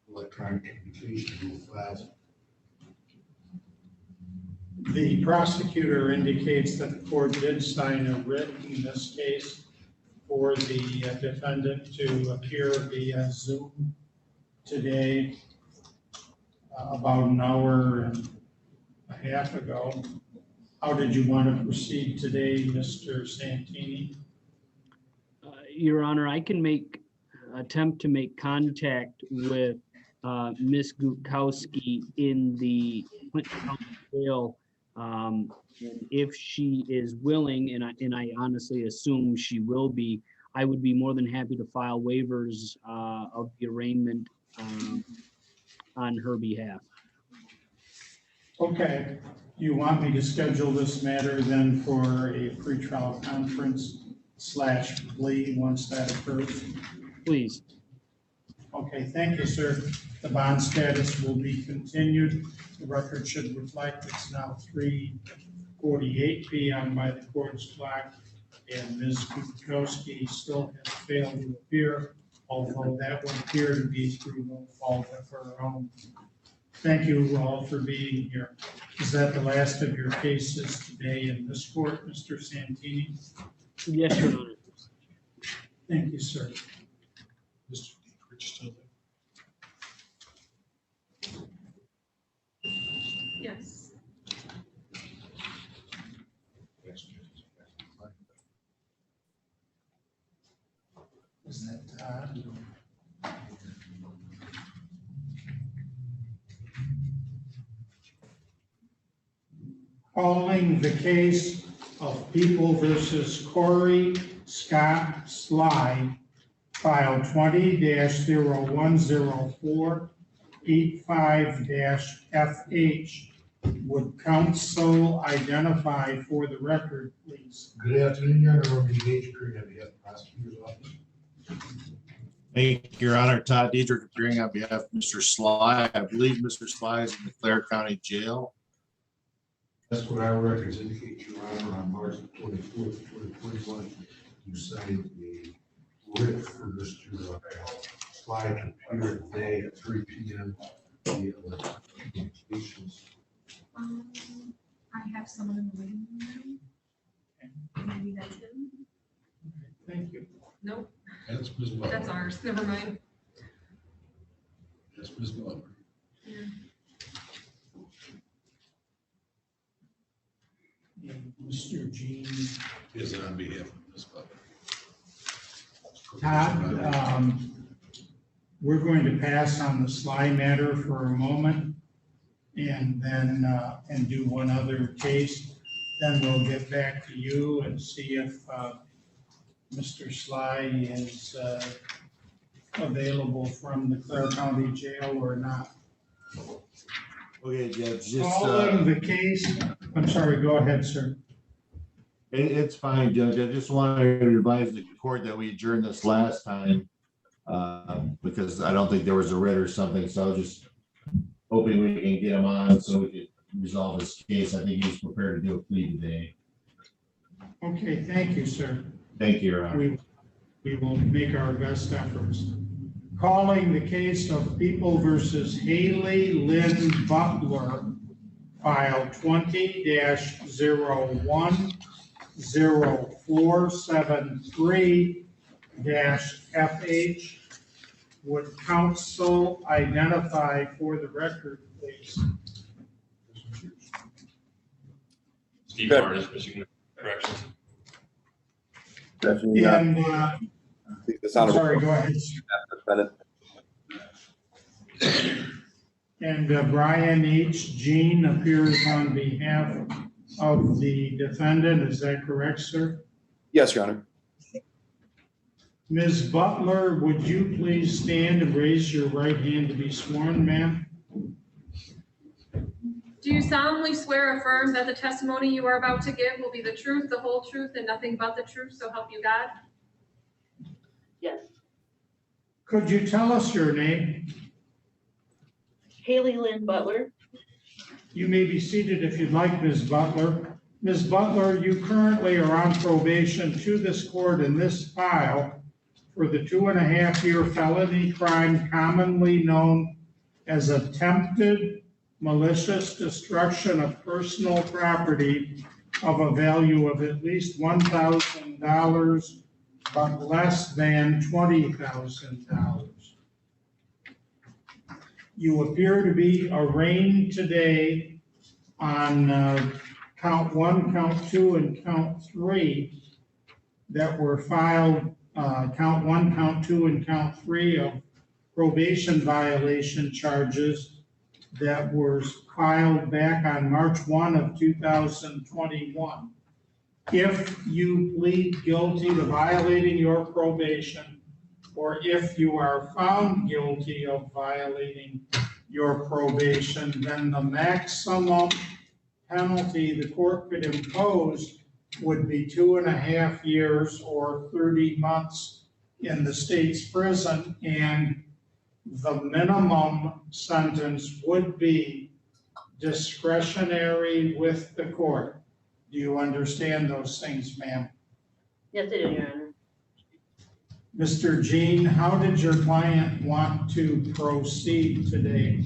electronic communication rule files. The prosecutor indicates that the court did sign a writ in this case for the defendant to appear via Zoom today, about an hour and a half ago. How did you want to proceed today, Mr. Santini? Your Honor, I can attempt to make contact with Ms. Gutkowski in the Clinton County Jail. And if she is willing, and I honestly assume she will be, I would be more than happy to file waivers of the arraignment on her behalf. Okay, you want me to schedule this matter then for a pretrial conference / plea once that occurs? Please. Okay, thank you, sir. The bond status will be continued. The record should reflect it's now 3:48 PM by the court's clock, and Ms. Gutkowski still has failed to appear, although that would appear to be through no fault of her own. Thank you all for being here. Is that the last of your cases today in this court, Mr. Santini? Yes, Your Honor. Thank you, sir. Mr. Rich still there? Yes. Is that Todd? Calling the case of People versus Corey Scott Sly, file 20-010485-FH. Would counsel identify for the record, please? Good afternoon, Your Honor. Robert Gage, appearing on behalf of the prosecutor's office. Thank you, Your Honor. Todd Diedrich appearing on behalf of Mr. Sly. I believe Mr. Sly is in the Clare County Jail. That's what our records indicate, Your Honor. On March 24th, 2021, you signed a writ for Mr. Sly to appear today at 3 PM. via communications. I have someone in the waiting room. Maybe that's him. Thank you. Nope, That's Ms. Butler. that's ours. Never mind. That's Ms. Butler. Yeah. And Mr. Gene. Is on behalf of Ms. Butler. Todd, we're going to pass on the Sly matter for a moment and then, and do one other case. Then we'll get back to you and see if Mr. Sly is available from the Clare County Jail or not. Okay, Judge, just, Following the case, I'm sorry, go ahead, sir. it's fine, Judge. I just wanted to advise the court that we adjourned this last time because I don't think there was a writ or something, so I was just hoping we can get him on so we could resolve this case. I think he's prepared to do a plea today. Okay, thank you, sir. Thank you, Your Honor. We will make our best efforts. Calling the case of People versus Haley Lynn Butler, file 20-010473-FH. Would counsel identify for the record, please? Steve Good. Martin, Michigan Corrections. Definitely, And, this I'm honorable sorry, go ahead. defendant. And Brian H. Jean appears on behalf of the defendant. Is that correct, sir? Yes, Your Honor. Ms. Butler, would you please stand and raise your right hand to be sworn, ma'am? Do you solemnly swear or affirm that the testimony you are about to give will be the truth, the whole truth, and nothing but the truth, so help you God? Yes. Could you tell us your name? Haley Lynn Butler. You may be seated if you'd like, Ms. Butler. Ms. Butler, you currently are on probation to this court in this file for the 2.5-year felony crime commonly known as attempted malicious destruction of personal property of a value of at least $1,000, but less than $20,000. You appear to be arraigned today on count 1, count 2, and count 3 that were filed, count 1, count 2, and count 3 of probation violation charges that were filed back on March 1 of 2021. If you plead guilty to violating your probation, or if you are found guilty of violating your probation, then the maximum penalty the court could impose would be 2.5 years or 30 months in the state's prison, and the minimum sentence would be discretionary with the court. Do you understand those things, ma'am? Yes, I do, Your Honor. Mr. Jean, how did your client want to proceed today?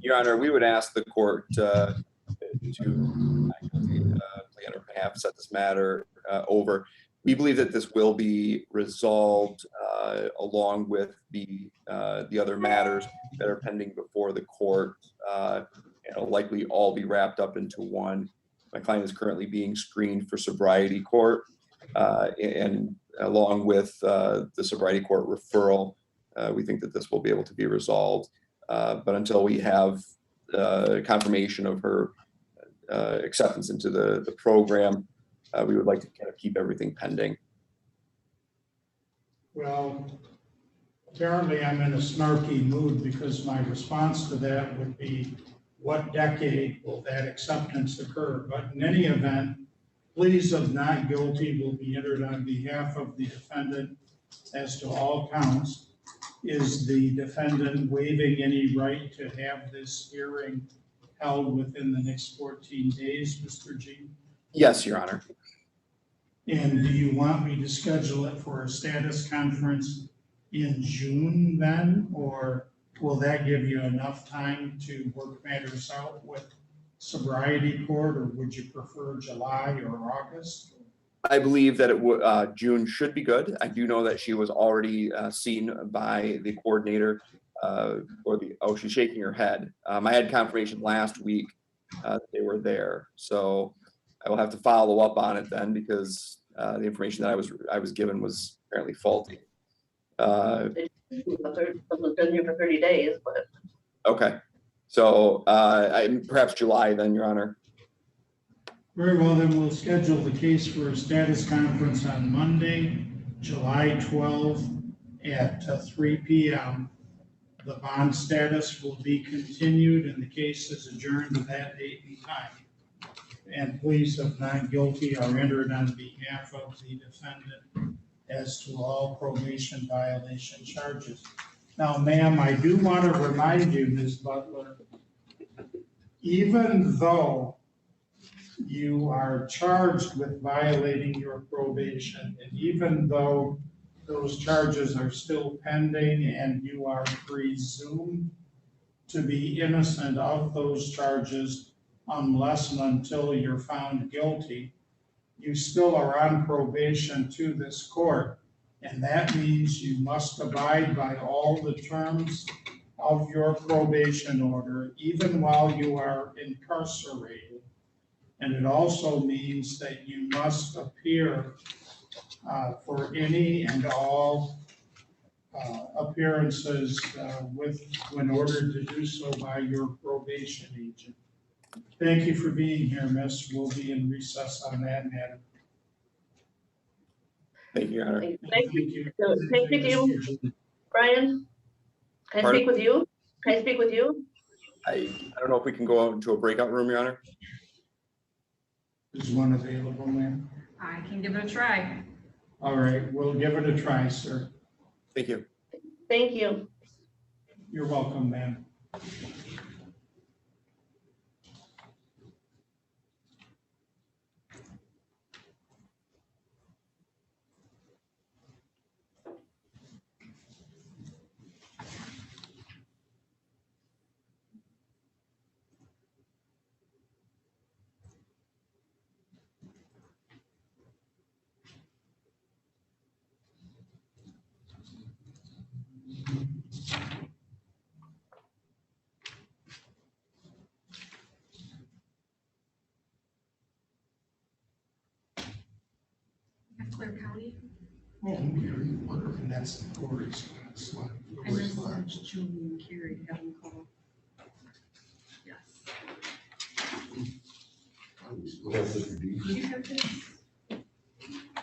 Your Honor, we would ask the court to plan or perhaps set this matter over. We believe that this will be resolved along with the other matters that are pending before the court. It'll likely all be wrapped up into one. My client is currently being screened for sobriety court, and along with the sobriety court referral, we think that this will be able to be resolved. But until we have confirmation of her acceptance into the program, we would like to kind of keep everything pending. Well, apparently I'm in a snarky mood because my response to that would be, what decade will that acceptance occur? But in any event, pleas of not guilty will be entered on behalf of the defendant as to all counts. Is the defendant waiving any right to have this hearing held within the next 14 days, Mr. Jean? Yes, Your Honor. And do you want me to schedule it for a status conference in June then? Or will that give you enough time to work matters out with sobriety court, or would you prefer July or August? I believe that it would June should be good. I do know that she was already seen by the coordinator she's shaking her head. I had confirmation last week that they were there. So I will have to follow up on it then, because the information that I was given was apparently faulty. Someone's been here for 30 days, but. Okay. So perhaps July then, Your Honor. Very well, then we'll schedule the case for a status conference on Monday, July 12th at 3 p.m. The bond status will be continued and the case is adjourned to that date and time. And pleas of not guilty are entered on behalf of the defendant as to all probation violation charges. Now, ma'am, I do want to remind you, Ms. Butler, even though you are charged with violating your probation, and even though those charges are still pending and you are presumed to be innocent of those charges unless and until you're found guilty, you still are on probation to this court. And that means you must abide by all the terms of your probation order, even while you are incarcerated. And it also means that you must appear for any and all appearances when ordered to do so by your probation agent. Thank you for being here, miss. We'll be in recess on that matter. Thank you, Your Honor. Thank you. Thank you. Brian, can I Pardon? speak with you? Can I speak with you? I don't know if we can go out into a breakout room, Your Honor. Is one available, ma'am? I can give it a try. All right, we'll give it a try, sir. Thank you. Thank you. You're welcome, ma'am. Clare County. Oh, Gary, wonderful. And that's the Corey's slide. And this is Julie and Carrie have them call. Yes. Do you have this?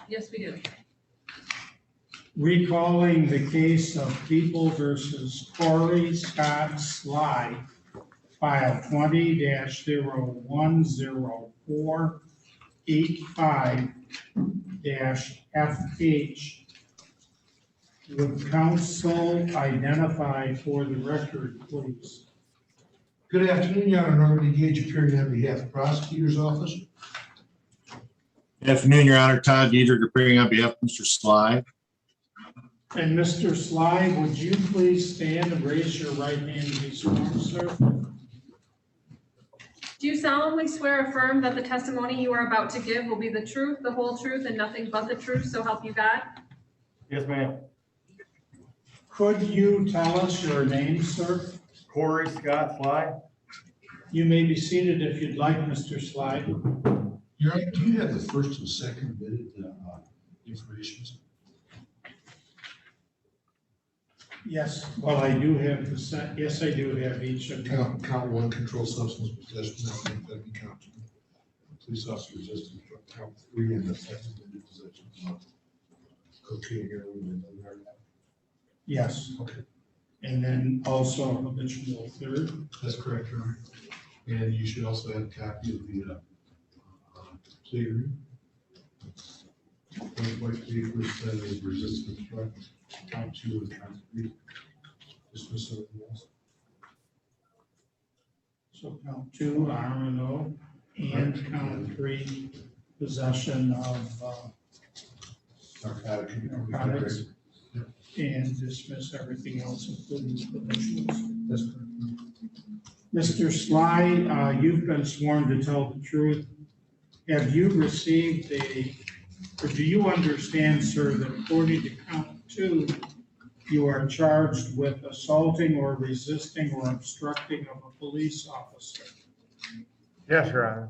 Yes, we do. Recalling the case of People versus Corey Scott Sly, file 20-01048-5-FH. Would counsel identify for the record, please? Good afternoon, Your Honor. Norman Gage appearing on behalf of the prosecutor's office. Good afternoon, Your Honor. Todd Diedrich appearing on behalf of Mr. Sly. And Mr. Sly, would you please stand and raise your right hand and be sworn, sir? Do you solemnly swear or affirm that the testimony you are about to give will be the truth, the whole truth, and nothing but the truth, so help you God? Yes, ma'am. Could you tell us your name, sir? Corey Scott Sly. You may be seated if you'd like, Mr. Sly. Your Honor, do you have the first and second minute information? Yes, well, I do have the set, yes, I do have each of them. Count one, controlled substance possession, that'd be count two. Police officer resisting, count three, and the second minute possession of cocaine, heroin, and other narcotics. Yes. Okay. And then also habitual third. That's correct, Your Honor. And you should also have a copy of the plea agreement. White paper says resistance threat, count two and count three. Dismiss everything else. So count two, RNO, and count three, possession of narcotics. And dismiss everything else, including habituals. That's correct. Mr. Sly, you've been sworn to tell the truth. Have you received or do you understand, sir, that according to count two, you are charged with assaulting or resisting or obstructing of a police officer? Yes, Your Honor.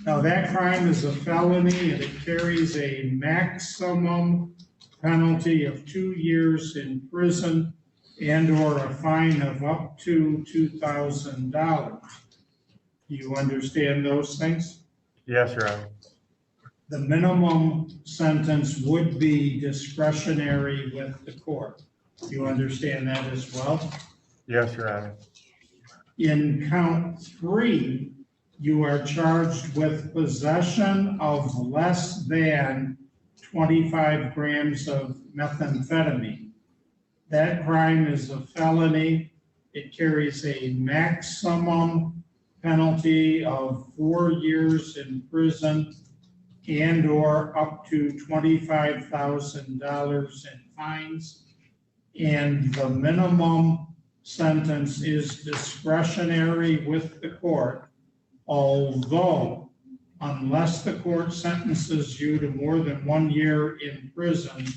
Now, that crime is a felony and it carries a maximum penalty of 2 years in prison and/or a fine of up to $2,000. Do you understand those things? Yes, Your Honor. The minimum sentence would be discretionary with the court. Do you understand that as well? Yes, Your Honor. In count three, you are charged with possession of less than 25 grams of methamphetamine. That crime is a felony. It carries a maximum penalty of 4 years in prison and/or up to $25,000 in fines. And the minimum sentence is discretionary with the court, although unless the court sentences you to more than 1 year in prison,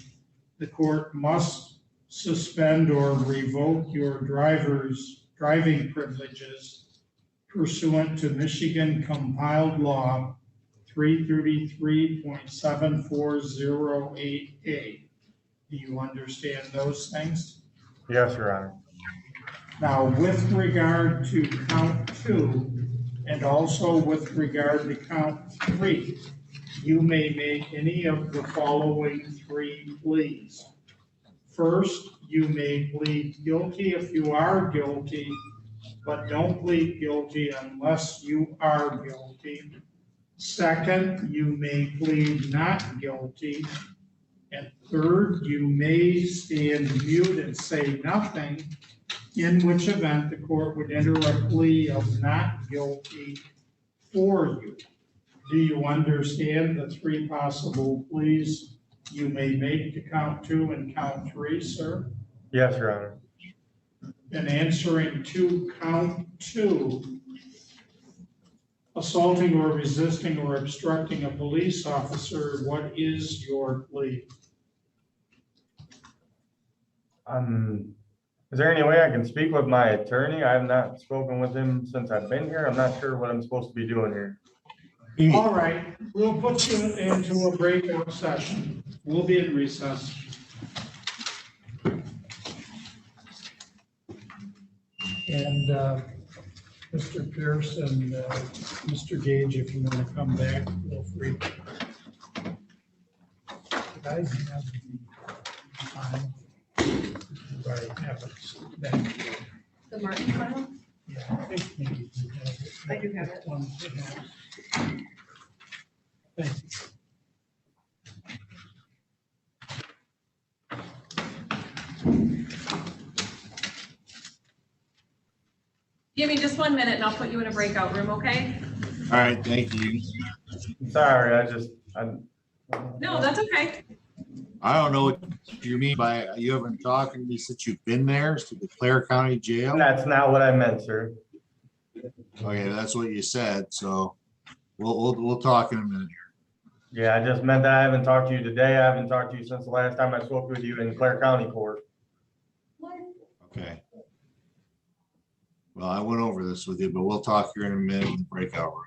the court must suspend or revoke your driving privileges pursuant to Michigan compiled law 333.7408A. Do you understand those things? Yes, Your Honor. Now, with regard to count 2, and also with regard to count 3, you may make any of the following 3 pleas. First, you may plead guilty if you are guilty, but don't plead guilty unless you are guilty. Second, you may plead not guilty. And third, you may stand mute and say nothing, in which event the court would enter a plea of not guilty for you. Do you understand the 3 possible pleas you may make to count 2 and count 3, sir? Yes, Your Honor. In answering to count 2, assaulting or resisting or obstructing a police officer, what is your plea? Is there any way I can speak with my attorney? I have not spoken with him since I've been here. I'm not sure what I'm supposed to be doing here. All right, we'll put you into a breakout session. We'll be in recess. And Mr. Pierce and Mr. Gage, if you want to come back, feel free. You guys have the time. Right, have it back. The Martin file? Yeah, I think maybe you have it. I do have it. One perhaps. Thanks. Give me just 1 minute and I'll put you in a breakout room, okay? All right, thank you. Sorry, No, that's okay. I don't know what you mean by, you haven't talked to me since you've been there, to the Clare County Jail? That's not what I meant, sir. Okay, that's what you said, so we'll talk in a minute here. Yeah, I just meant that I haven't talked to you today. I haven't talked to you since the last time I spoke with you in Clare County Court. Okay. Well, I went over this with you, but we'll talk here in a minute in the breakout room.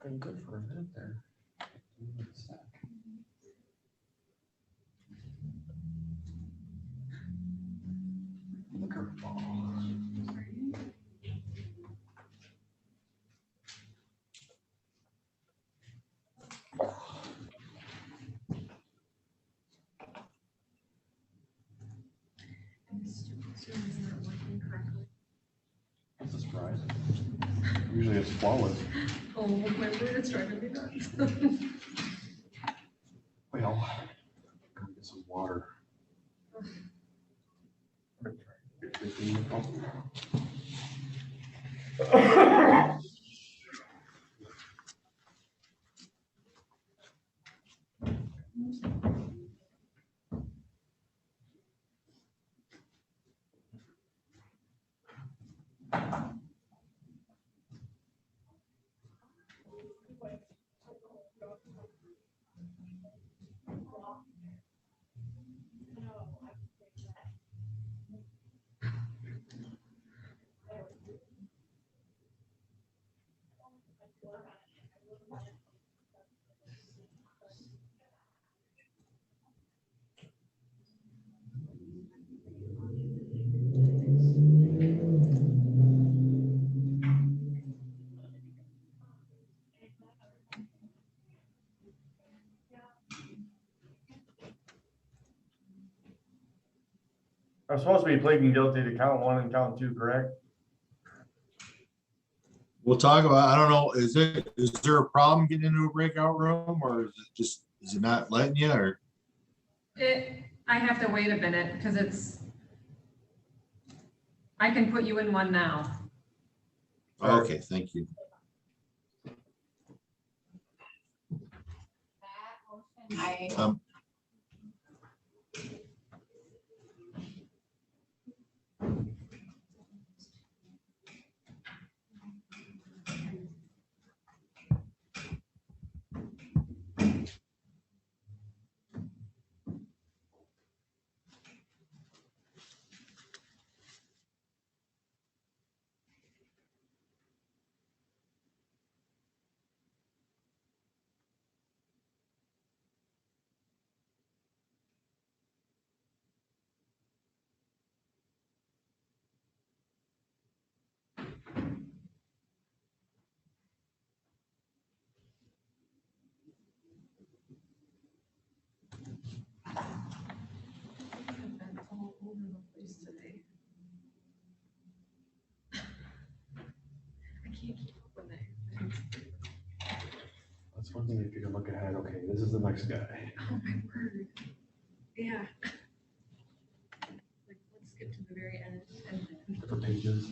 Been good for a minute there. Liquor ball. That's a surprise. Usually it's flawless. Oh, my word, it's driving me nuts. Well, go get some water. I'm supposed to be pleading guilty to count 1 and count 2, correct? We'll talk about, I don't know, is there a problem getting into a breakout room, or is it not letting you, or? I have to wait a minute because I can put you in one now. Okay, thank you. charges today. I can't keep up with it. That's one thing if you can look ahead, okay, this is the next guy. Oh, my word. Yeah. Like, let's skip to the very end and then. Different pages.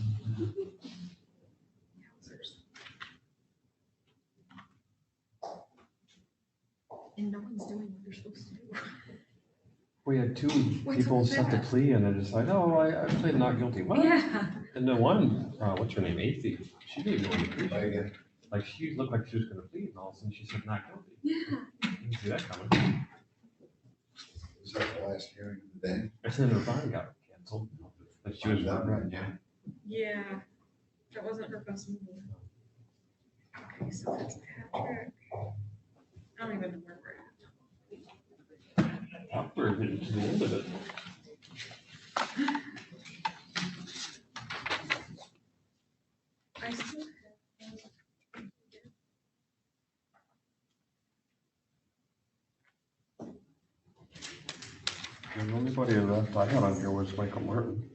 Yowzers. And no one's doing what they're supposed to do. We had two What's people up with set the that? plea and they decided, oh, I played not guilty. What? Yeah. And the one, what's her name, Athey, she didn't even know the plea. Like, she looked like she was gonna plead and all of a sudden she said not guilty. Yeah. Didn't see that coming. Was that the last hearing of the day? And then her bond got canceled. Like she was right, yeah. Yeah. That wasn't her best move. Okay, so that's Patrick. I don't even know where we're at. We're getting to the end of it. I still have. And the only body left I had on here was Michael Martin.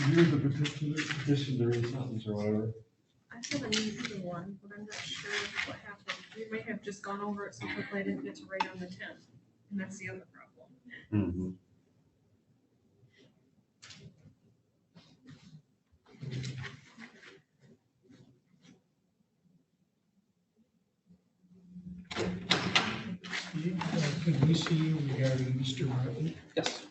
Here's the petitionary sentence or whatever. I have an easy one, but I'm not sure what happened. We may have just gone over it so quickly I didn't get to write on the 10th. And that's the other problem. Mm-hmm. Could we see you regarding Mr. Martin? Yes.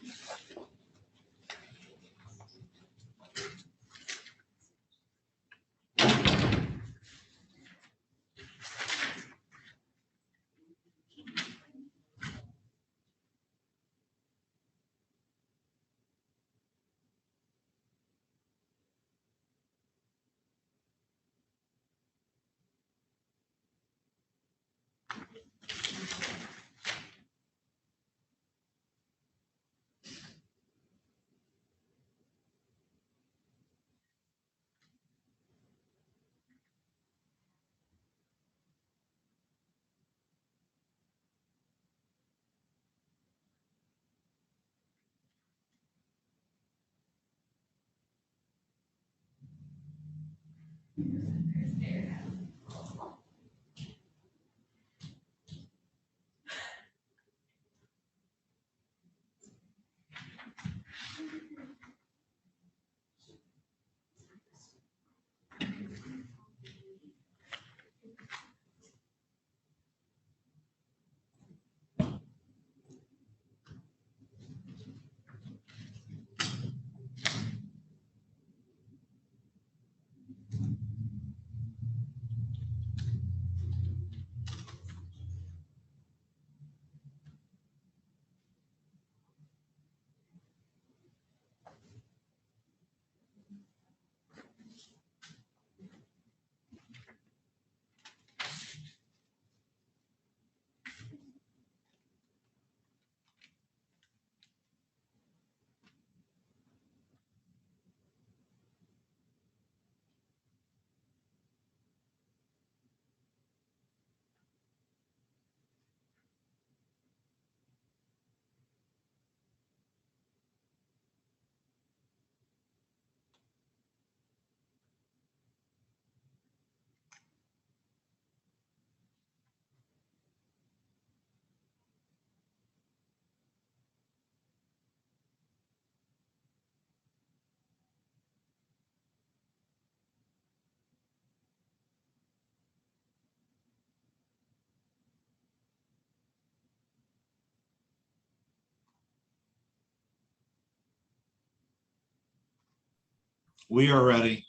We are ready.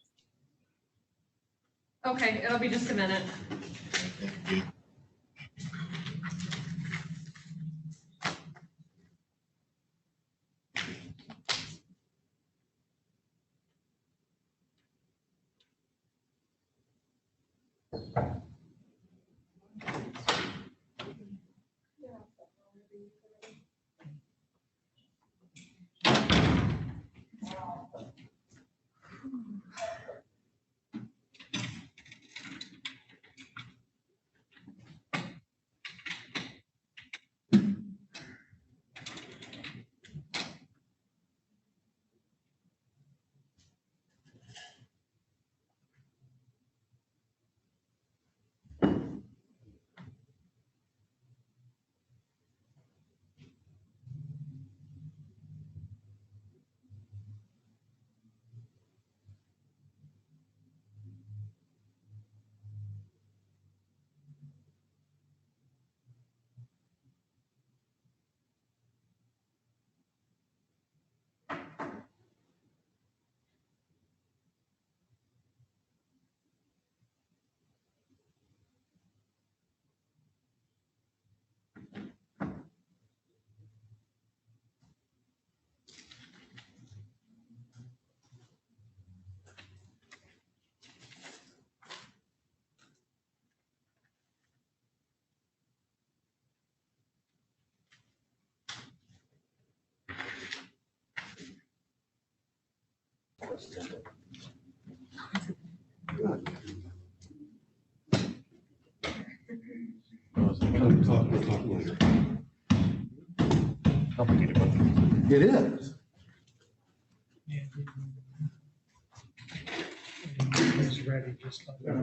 Okay, it'll be just a minute. Thank you. It is. He's ready, just like that.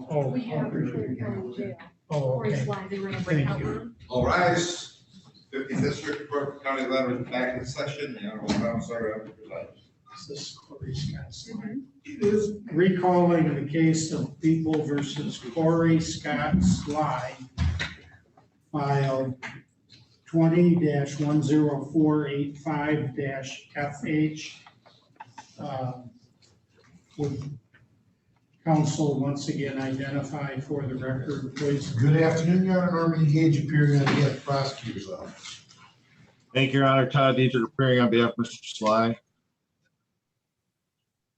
Oh, We have Porter County Jail. Oh, Corey okay. Sly, they were gonna bring Thank out you. one. All rise. 50th District Court County Eleven back in session. The Honorable Thomas R. Evans presides. This is Corey Scott's line. It is recalling the case of People versus Corey Scott Sly, file 20-10485-FH. Would counsel once again identify for the record, please? Good afternoon, Your Honor. Norman Gage appearing on behalf of the prosecutor's office. Thank you, Your Honor. Todd Dietrich appearing on behalf of Mr. Sly.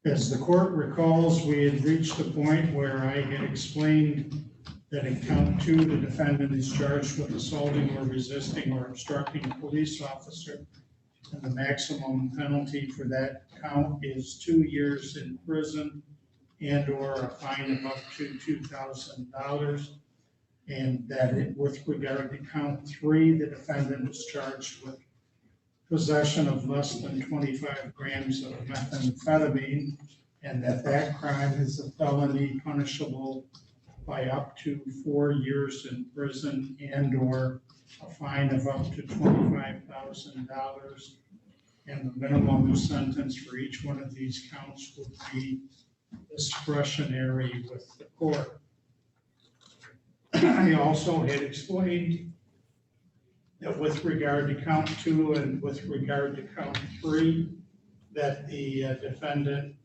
As the court recalls, we had reached the point where I had explained that in count 2, the defendant is charged with assaulting or resisting or obstructing a police officer. And the maximum penalty for that count is 2 years in prison and or a fine of up to $2,000. And that with regard to count 3, the defendant is charged with possession of less than 25 grams of methamphetamine, and that crime is a felony punishable by up to 4 years in prison and or a fine of up to $25,000. And the minimum sentence for each one of these counts would be discretionary with the court. I also had explained that with regard to count 2 and with regard to count 3, that the defendant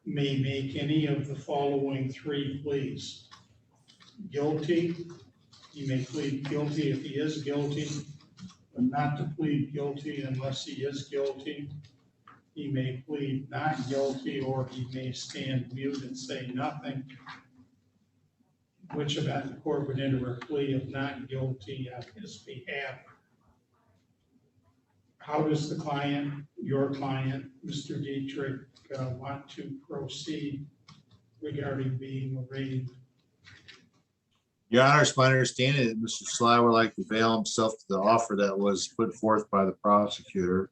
may make any of the following 3 pleas. Guilty, he may plead guilty if he is guilty, but not to plead guilty unless he is guilty. He may plead not guilty, or he may stand mute and say nothing, which event the court would enter a plea of not guilty on his behalf. How does the client, your client, Mr. Dietrich, want to proceed regarding being arraigned? Your Honor, it's my understanding that Mr. Sly would like to avail himself to the offer that was put forth by the prosecutor.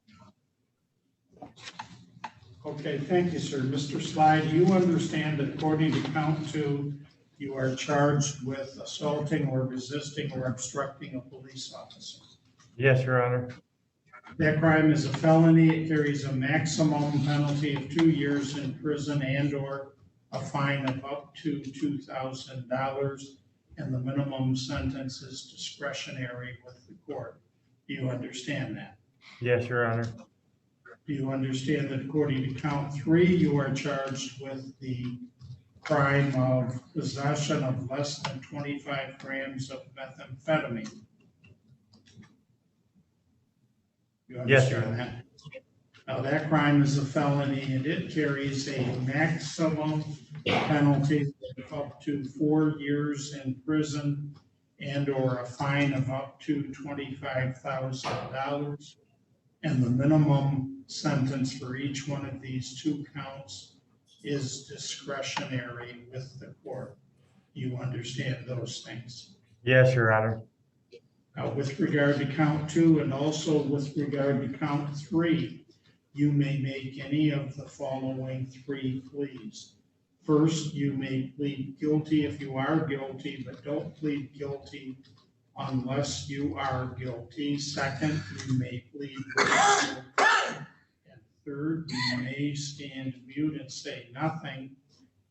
Okay, thank you, sir. Mr. Sly, do you understand that according to count 2, you are charged with assaulting or resisting or obstructing a police officer? Yes, Your Honor. That crime is a felony. It carries a maximum penalty of 2 years in prison and or a fine of up to $2,000, and the minimum sentence is discretionary with the court. Do you understand that? Yes, Your Honor. Do you understand that according to count 3, you are charged with the crime of possession of less than 25 grams of methamphetamine? You Yes, Your understand Honor. that? Now, that crime is a felony and it carries a maximum penalty of up to 4 years in prison and or a fine of up to $25,000. And the minimum sentence for each one of these 2 counts is discretionary with the court. You understand those things? Yes, Your Honor. Now, with regard to count 2 and also with regard to count 3, you may make any of the following 3 pleas. First, you may plead guilty if you are guilty, but don't plead guilty unless you are guilty. Second, you may plead guilty. And third, you may stand mute and say nothing,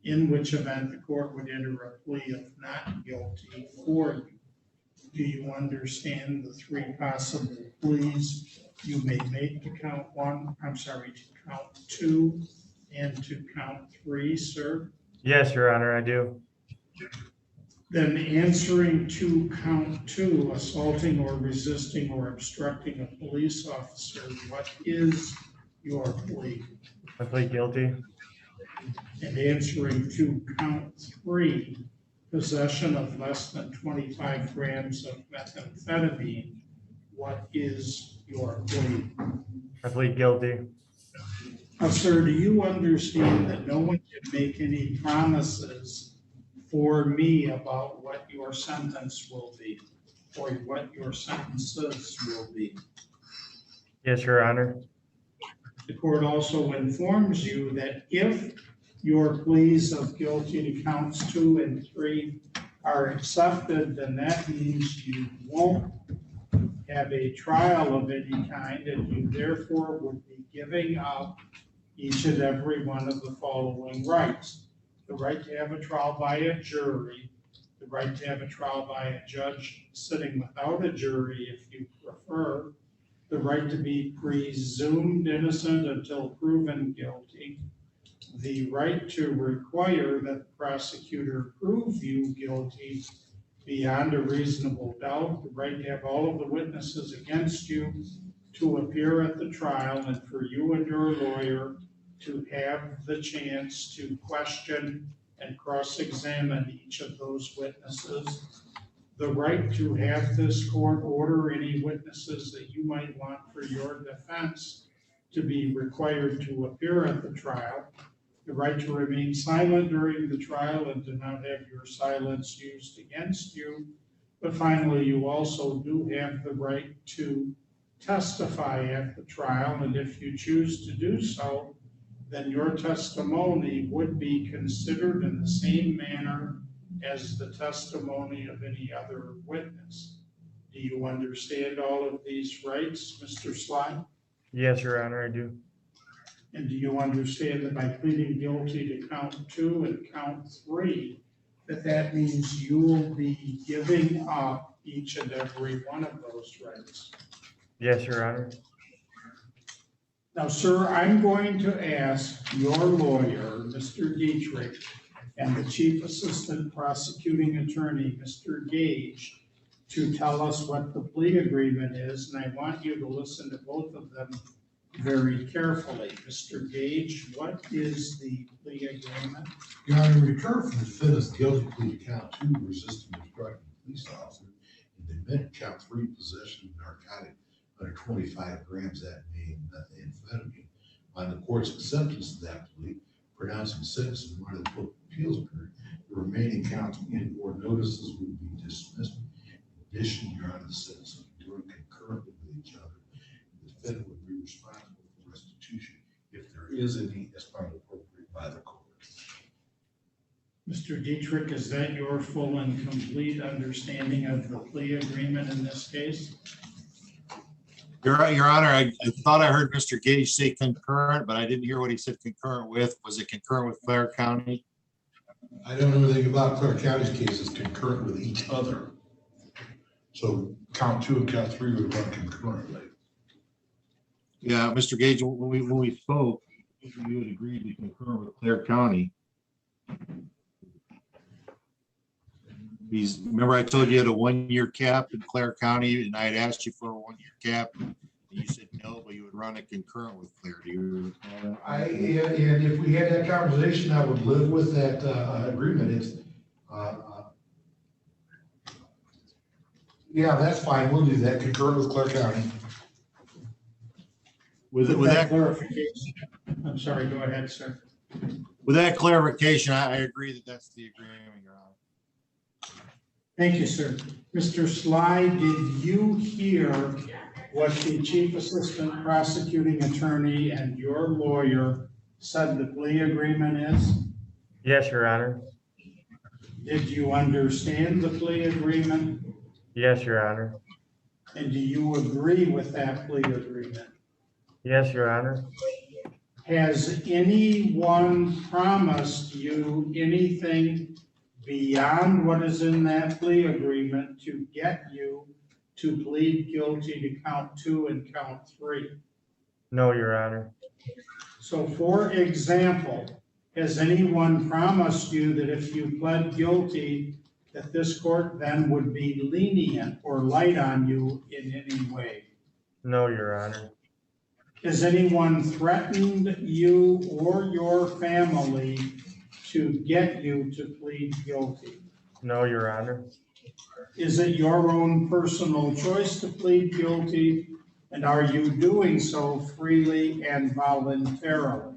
in which event the court would enter a plea of not guilty for you. Do you understand the 3 possible pleas you may make to count 2 and to count 3, sir? Yes, Your Honor, I do. Then answering to count 2, assaulting or resisting or obstructing a police officer, what is your plea? I plead guilty. And answering to count 3, possession of less than 25 grams of methamphetamine, what is your plea? I plead guilty. Now, sir, do you understand that no one can make any promises for me about what your sentence will be, or what your sentences will be? Yes, Your Honor. The court also informs you that if your pleas of guilty to counts 2 and 3 are accepted, then that means you won't have a trial of any kind, and you therefore would be giving up each and every one of the following rights: the right to have a trial by a jury, the right to have a trial by a judge sitting without a jury if you prefer, the right to be presumed innocent until proven guilty, the right to require that the prosecutor prove you guilty beyond a reasonable doubt, the right to have all of the witnesses against you to appear at the trial, and for you and your lawyer to have the chance to question and cross-examine each of those witnesses, the right to have this court order any witnesses that you might want for your defense to be required to appear at the trial, the right to remain silent during the trial and to not have your silence used against you. But finally, you also do have the right to testify at the trial, and if you choose to do so, then your testimony would be considered in the same manner as the testimony of any other witness. Do you understand all of these rights, Mr. Sly? Yes, Your Honor, I do. And do you understand that by pleading guilty to count 2 and count 3, that means you will be giving up each and every one of those rights? Yes, Your Honor. Now, sir, I'm going to ask your lawyer, Mr. Dietrich, and the Chief Assistant Prosecuting Attorney, Mr. Gage, to tell us what the plea agreement is, and I want you to listen to both of them very carefully. Mr. Gage, what is the plea agreement? Your Honor, we return from the defendant's guilty plea to count 2, resisting obstructing a police officer, and they meant count 3, possession of narcotic under 25 grams that being amphetamine. On the court's acceptance of that plea, pronouncing sentence in one of the court appeals period, the remaining counts in or notices would be dismissed. In addition, Your Honor, the sentence would be doing concurrently with each other. The defendant would be responsible for restitution if there is any, as found appropriate by the court. Mr. Dietrich, is that your full and complete understanding of the plea agreement in this case? Your Honor, I thought I heard Mr. Gage say concurrent, but I didn't hear what he said concurrent with. Was it concurrent with Clare County? I don't know anything about Clare County's cases concurrent with each other. So count 2 and count 3 would run concurrently. Yeah, Mr. Gage, when we spoke, you would agree to concur with Clare County. Remember I told you you had a 1-year cap in Clare County, and I had asked you for a 1-year cap. And you said no, but you would run it concurrent with Clare. Do you recall that? And if we had that conversation, I would live with that agreement. It's yeah, that's fine. We'll do that concurrent with Clare County. With that clarification, I'm sorry, go ahead, sir. With that clarification, I agree that that's the agreement, Your Honor. Thank you, sir. Mr. Sly, did you hear what the Chief Assistant Prosecuting Attorney and your lawyer said the plea agreement is? Yes, Your Honor. Did you understand the plea agreement? Yes, Your Honor. And do you agree with that plea agreement? Yes, Your Honor. Has anyone promised you anything beyond what is in that plea agreement to get you to plead guilty to count 2 and count 3? No, Your Honor. So for example, has anyone promised you that if you pled guilty, that this court then would be lenient or light on you in any way? No, Your Honor. Has anyone threatened you or your family to get you to plead guilty? No, Your Honor. Is it your own personal choice to plead guilty, And are you doing so freely and voluntarily?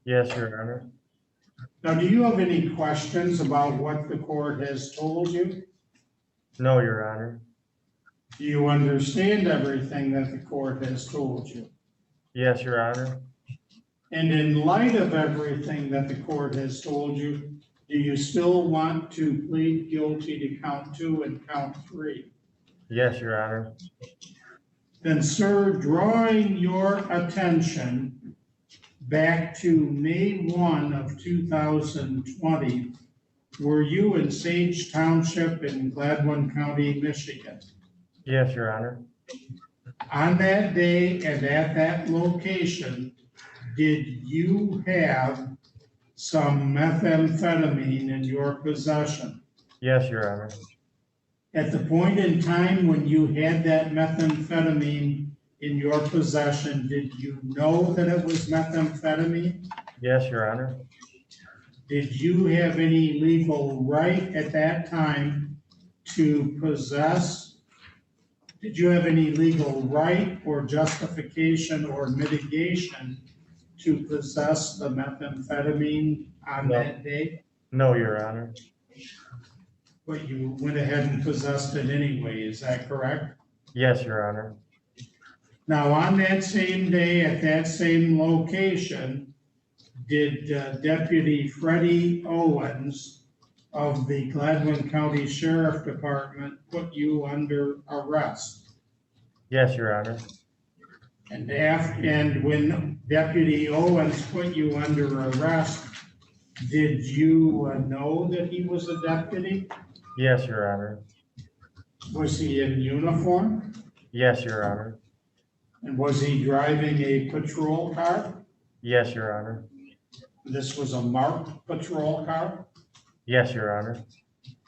Yes, Your Honor. Now, do you have any questions about what the court has told you? No, Your Honor. Do you understand everything that the court has told you? Yes, Your Honor. And in light of everything that the court has told you, do you still want to plead guilty to count 2 and count 3? Yes, Your Honor. Then, sir, drawing your attention back to May 1 of 2020, were you in Sage Township in Gladwin County, Michigan? Yes, Your Honor. On that day and at that location, did you have some methamphetamine in your possession? Yes, Your Honor. At the point in time when you had that methamphetamine in your possession, did you know that it was methamphetamine? Yes, Your Honor. Did you have any legal right at that time to possess? Did you have any legal right or justification or mitigation to possess the methamphetamine on No. that day? No, Your Honor. But you went ahead and possessed it anyway, is that correct? Yes, Your Honor. Now, on that same day, at that same location, did Deputy Freddie Owens of the Gladwin County Sheriff Department put you under arrest? Yes, Your Honor. And when Deputy Owens put you under arrest, did you know that he was a deputy? Yes, Your Honor. Was he in uniform? Yes, Your Honor. And was he driving a patrol car? Yes, Your Honor. This was a marked patrol car? Yes, Your Honor.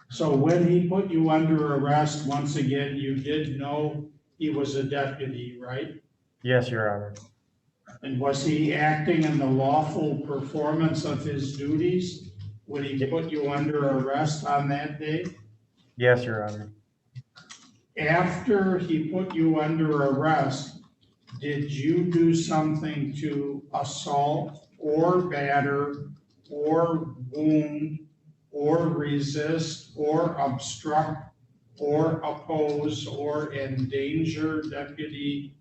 So when he put you under arrest, once again, you did know he was a deputy, right? Yes, Your Honor. And was he acting in the lawful performance of his duties when he put you under arrest on that day? Yes, Your Honor. After he put you under arrest, did you do something to assault or batter or wound or resist or obstruct or oppose or endanger Deputy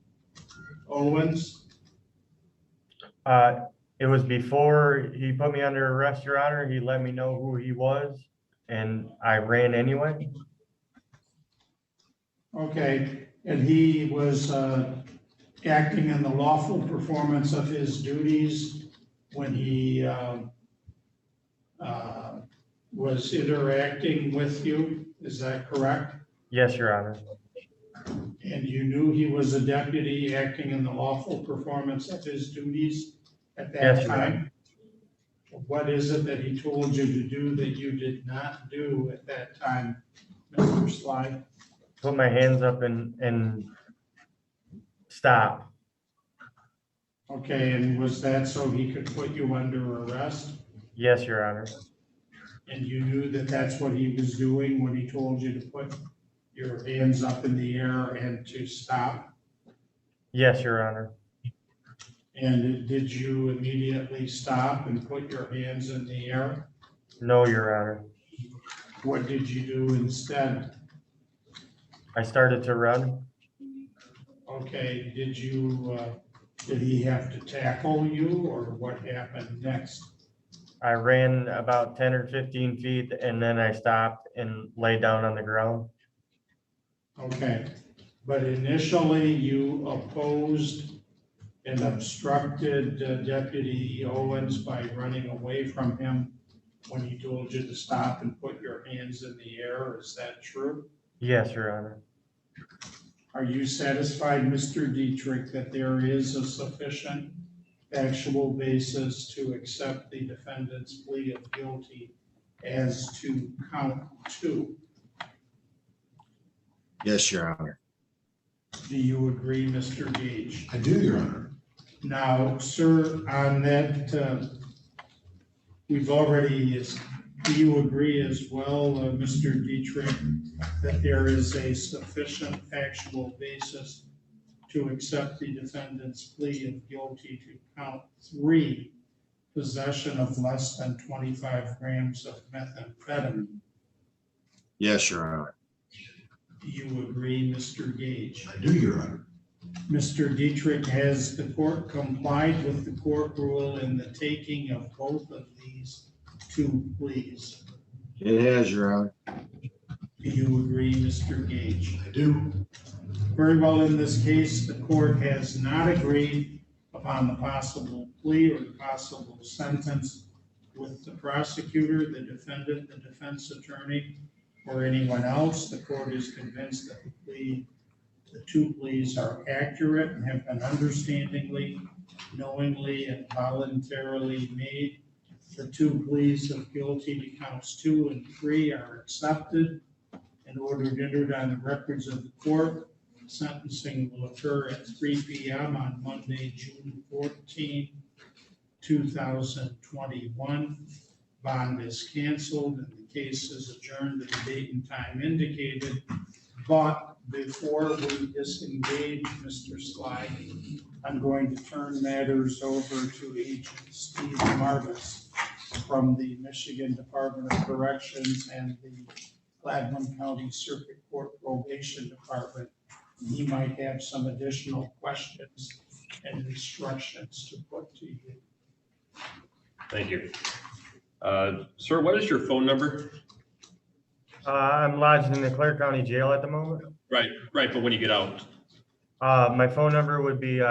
Owens? It was before he put me under arrest, Your Honor. He let me know who he was, and I ran anyway. Okay, and he was acting in the lawful performance of his duties when he was interacting with you, is that correct? Yes, Your Honor. And you knew he was a deputy acting in the lawful performance of his duties at that Yes, Your time? What is it that he told you to do that you did not do at that time, Mr. Sly? Put my hands up and stop. Okay, and was that so he could put you under arrest? Yes, Your Honor. And you knew that that's what he was doing when he told you to put your hands up in the air and to stop? Yes, Your Honor. And did you immediately stop and put your hands in the air? No, Your Honor. What did you do instead? I started to run. Okay, did he have to tackle you or what happened next? I ran about 10 or 15 feet and then I stopped and lay down on the ground. Okay, but initially you opposed and obstructed Deputy Owens by running away from him when he told you to stop and put your hands in the air, is that true? Yes, Your Honor. Are you satisfied, Mr. Dietrich, that there is a sufficient factual basis to accept the defendant's plea of guilty as to count 2? Yes, Your Honor. Do you agree, Mr. Gage? I do, Your Honor. Now, sir, on that, we've already, do you agree as well, Mr. Dietrich, that there is a sufficient factual basis to accept the defendant's plea of guilty to count 3, possession of less than 25 grams of methamphetamine. Yes, Your Honor. Do you agree, Mr. Gage? I do, Your Honor. Mr. Dietrich, has the court complied with the court rule in the taking of both of these 2 pleas? It has, Your Honor. Do you agree, Mr. Gage? I do. Very well, in this case, the court has not agreed upon the possible plea or the possible sentence with the prosecutor, the defendant, the defense attorney, or anyone else. The court is convinced that the 2 pleas are accurate and have been understandingly, knowingly, and voluntarily made. The 2 pleas of guilty to counts 2 and 3 are accepted and ordered entered on the records of the court. Sentencing will occur at 3 p.m. on Monday, June 14, 2021. Bond is canceled and the case is adjourned at the date and time indicated. But before we disengage Mr. Sly, I'm going to turn matters over to Agent Steve Marvis from the Michigan Department of Corrections and the Gladwin County Circuit Court Probation Department. He might have some additional questions and instructions to put to you. Thank you. Sir, what is your phone number? I'm lodged in the Clare County Jail at the moment. Right, but when you get out? My phone number would be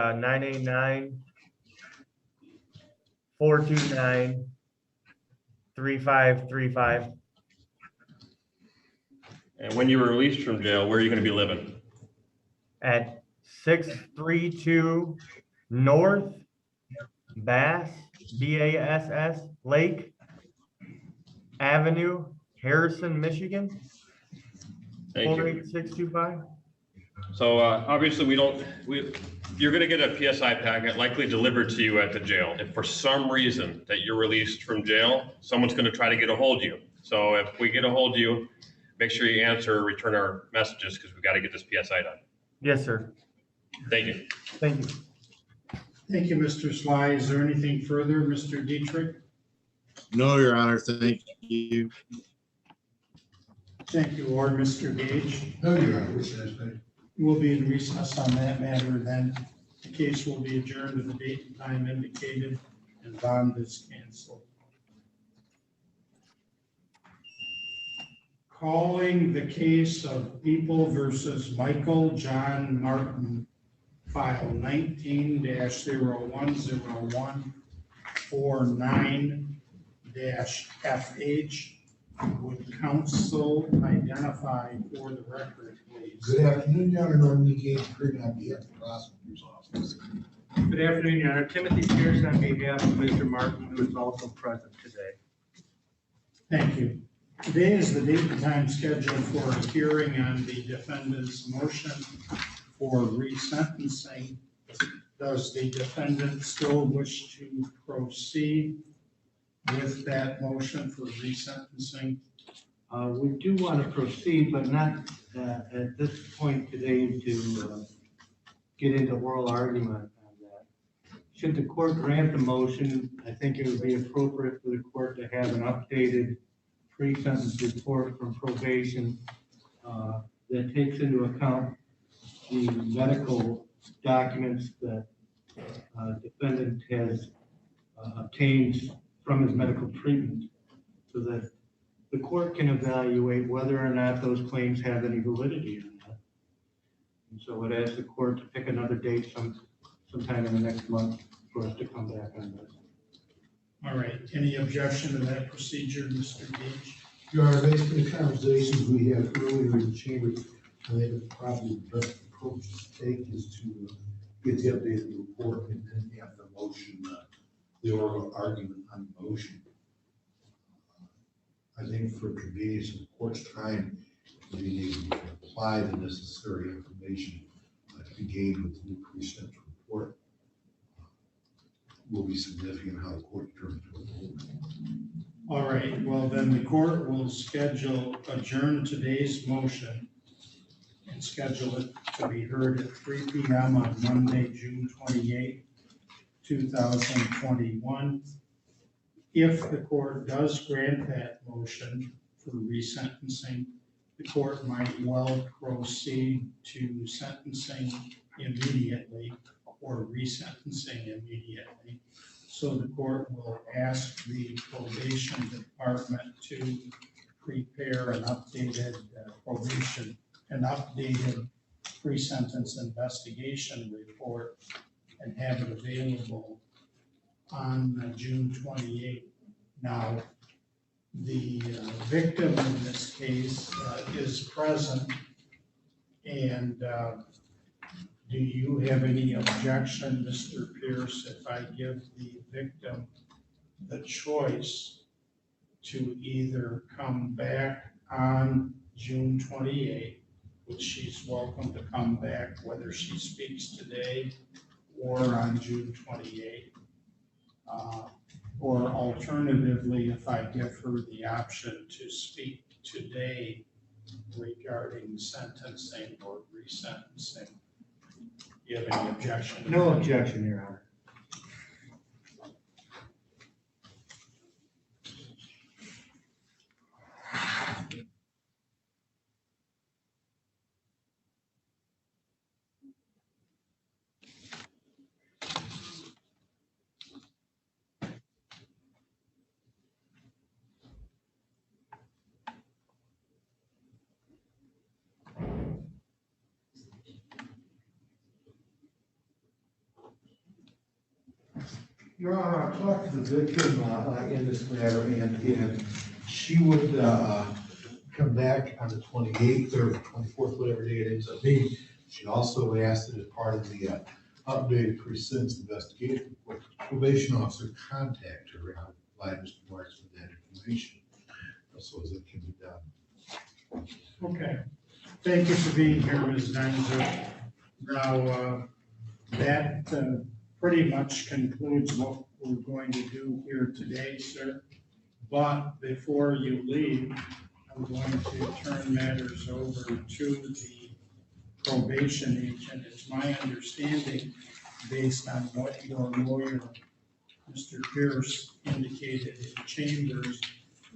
989-429-3535. And when you were released from jail, where are you going to be living? At 632 North Bass, B-A-S-S, Lake Avenue, Harrison, Michigan, Thank you. 48625. So obviously you're going to get a PSI packet likely delivered to you at the jail. If for some reason that you're released from jail, someone's going to try to get a hold of you. So if we get a hold of you, make sure you answer or return our messages because we've got to get this PSI done. Yes, sir. Thank you. Thank you. Thank you, Mr. Sly. Is there anything further, Mr. Dietrich? No, Your Honor. Thank you. Thank you, or Mr. Gage. No, Your Honor. We're satisfied. We'll be in recess on that matter then. The case will be adjourned to the date and time indicated and bond is canceled. Calling the case of People versus Michael John Martin, file 19-010149-FH. Would counsel identify for the record, please? Good afternoon, Your Honor. Norman Gage, appearing on behalf of the prosecutor's office. Good afternoon, Your Honor. Timothy Pierce on behalf of Mr. Martin, who is also present today. Thank you. Today is the date and time scheduled for a hearing on the defendant's motion for resentencing. Does the defendant still wish to proceed with that motion for resentencing? We do want to proceed, but not at this point today to get into oral argument on that. Should the court grant the motion, I think it would be appropriate for the court to have an updated pre-sentence report from probation that takes into account the medical documents that defendant has obtained from his medical treatment, so that the court can evaluate whether or not those claims have any validity or not. And so I'd ask the court to pick another date sometime in the next month for us to come back on this. All right, any objection to that procedure, Mr. Gage? Your Honor, based on the conversations we had earlier in the chamber, I think it's probably the best approach to take is to get the updated report and then have the motion, the oral argument on the motion. I think for convenience of the court's time, being able to apply the necessary information to be gained with the new pre-sentence report will be significant how the court determines what to hold. All right, well, then the court will adjourn today's motion and and schedule it to be heard at 3 p.m. on Monday, June 28, 2021. If the court does grant that motion for resentencing, the court might well proceed to sentencing immediately or resentencing immediately. So the court will ask the probation department to prepare an updated an updated pre-sentence investigation report and have it available on June 28th. Now, the victim in this case is present, and do you have any objection, Mr. Pierce, if I give the victim the choice to either come back on June 28th, which she's welcome to come back whether she speaks today or on June 28th, or alternatively, if I give her the option to speak today regarding sentencing or resentencing? Do you have any objection? No objection, Your Honor. Your Honor, I talked to the victim in this matter, and she would come back on the 28th or 24th, whatever day it ends up being. She also asked that as part of the updated pre-sentence investigation report, the probation officer contact her and provide Mr. Marks with that information, so as it can be done. Okay. Thank you for being here, Ms. Denzer. Now, that pretty much concludes what we're going to do here today, sir. But before you leave, I'm going to turn matters over to the probation agent. It's my understanding, based on what your lawyer, Mr. Pierce, indicated in chambers,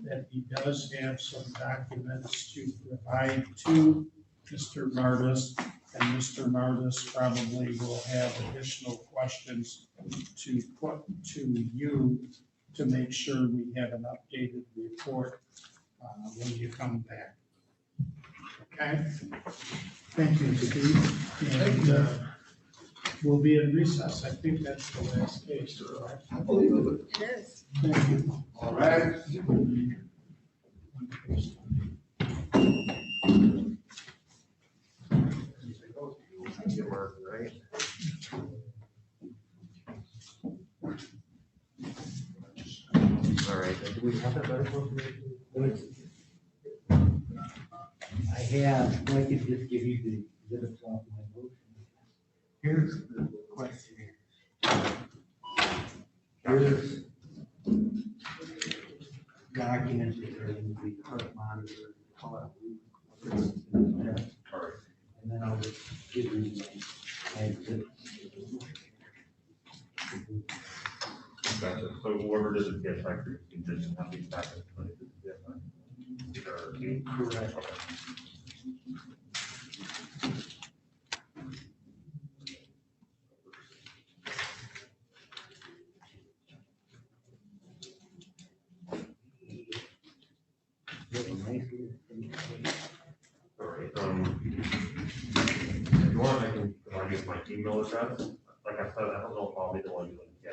that he does have some documents to provide to Mr. Martis, and Mr. Martis probably will have additional questions to put to you to make sure we have an updated report when you come back. Okay? Thank you, Steve. And we'll be in recess. I think that's the last case, right? I believe it. It is. Thank you. All right. All right, do we have that medical information? I have, I could just give you the exhibits off my motion. Here's the question here. Here's documents that are in the current monitor, color. And then I'll just give you my exhibits. Gotcha. So whoever does it get back, you just have these back in 20. Correct. All right, if you want, I can provide you with my email address. Like I said, I don't know if I'll be the one doing the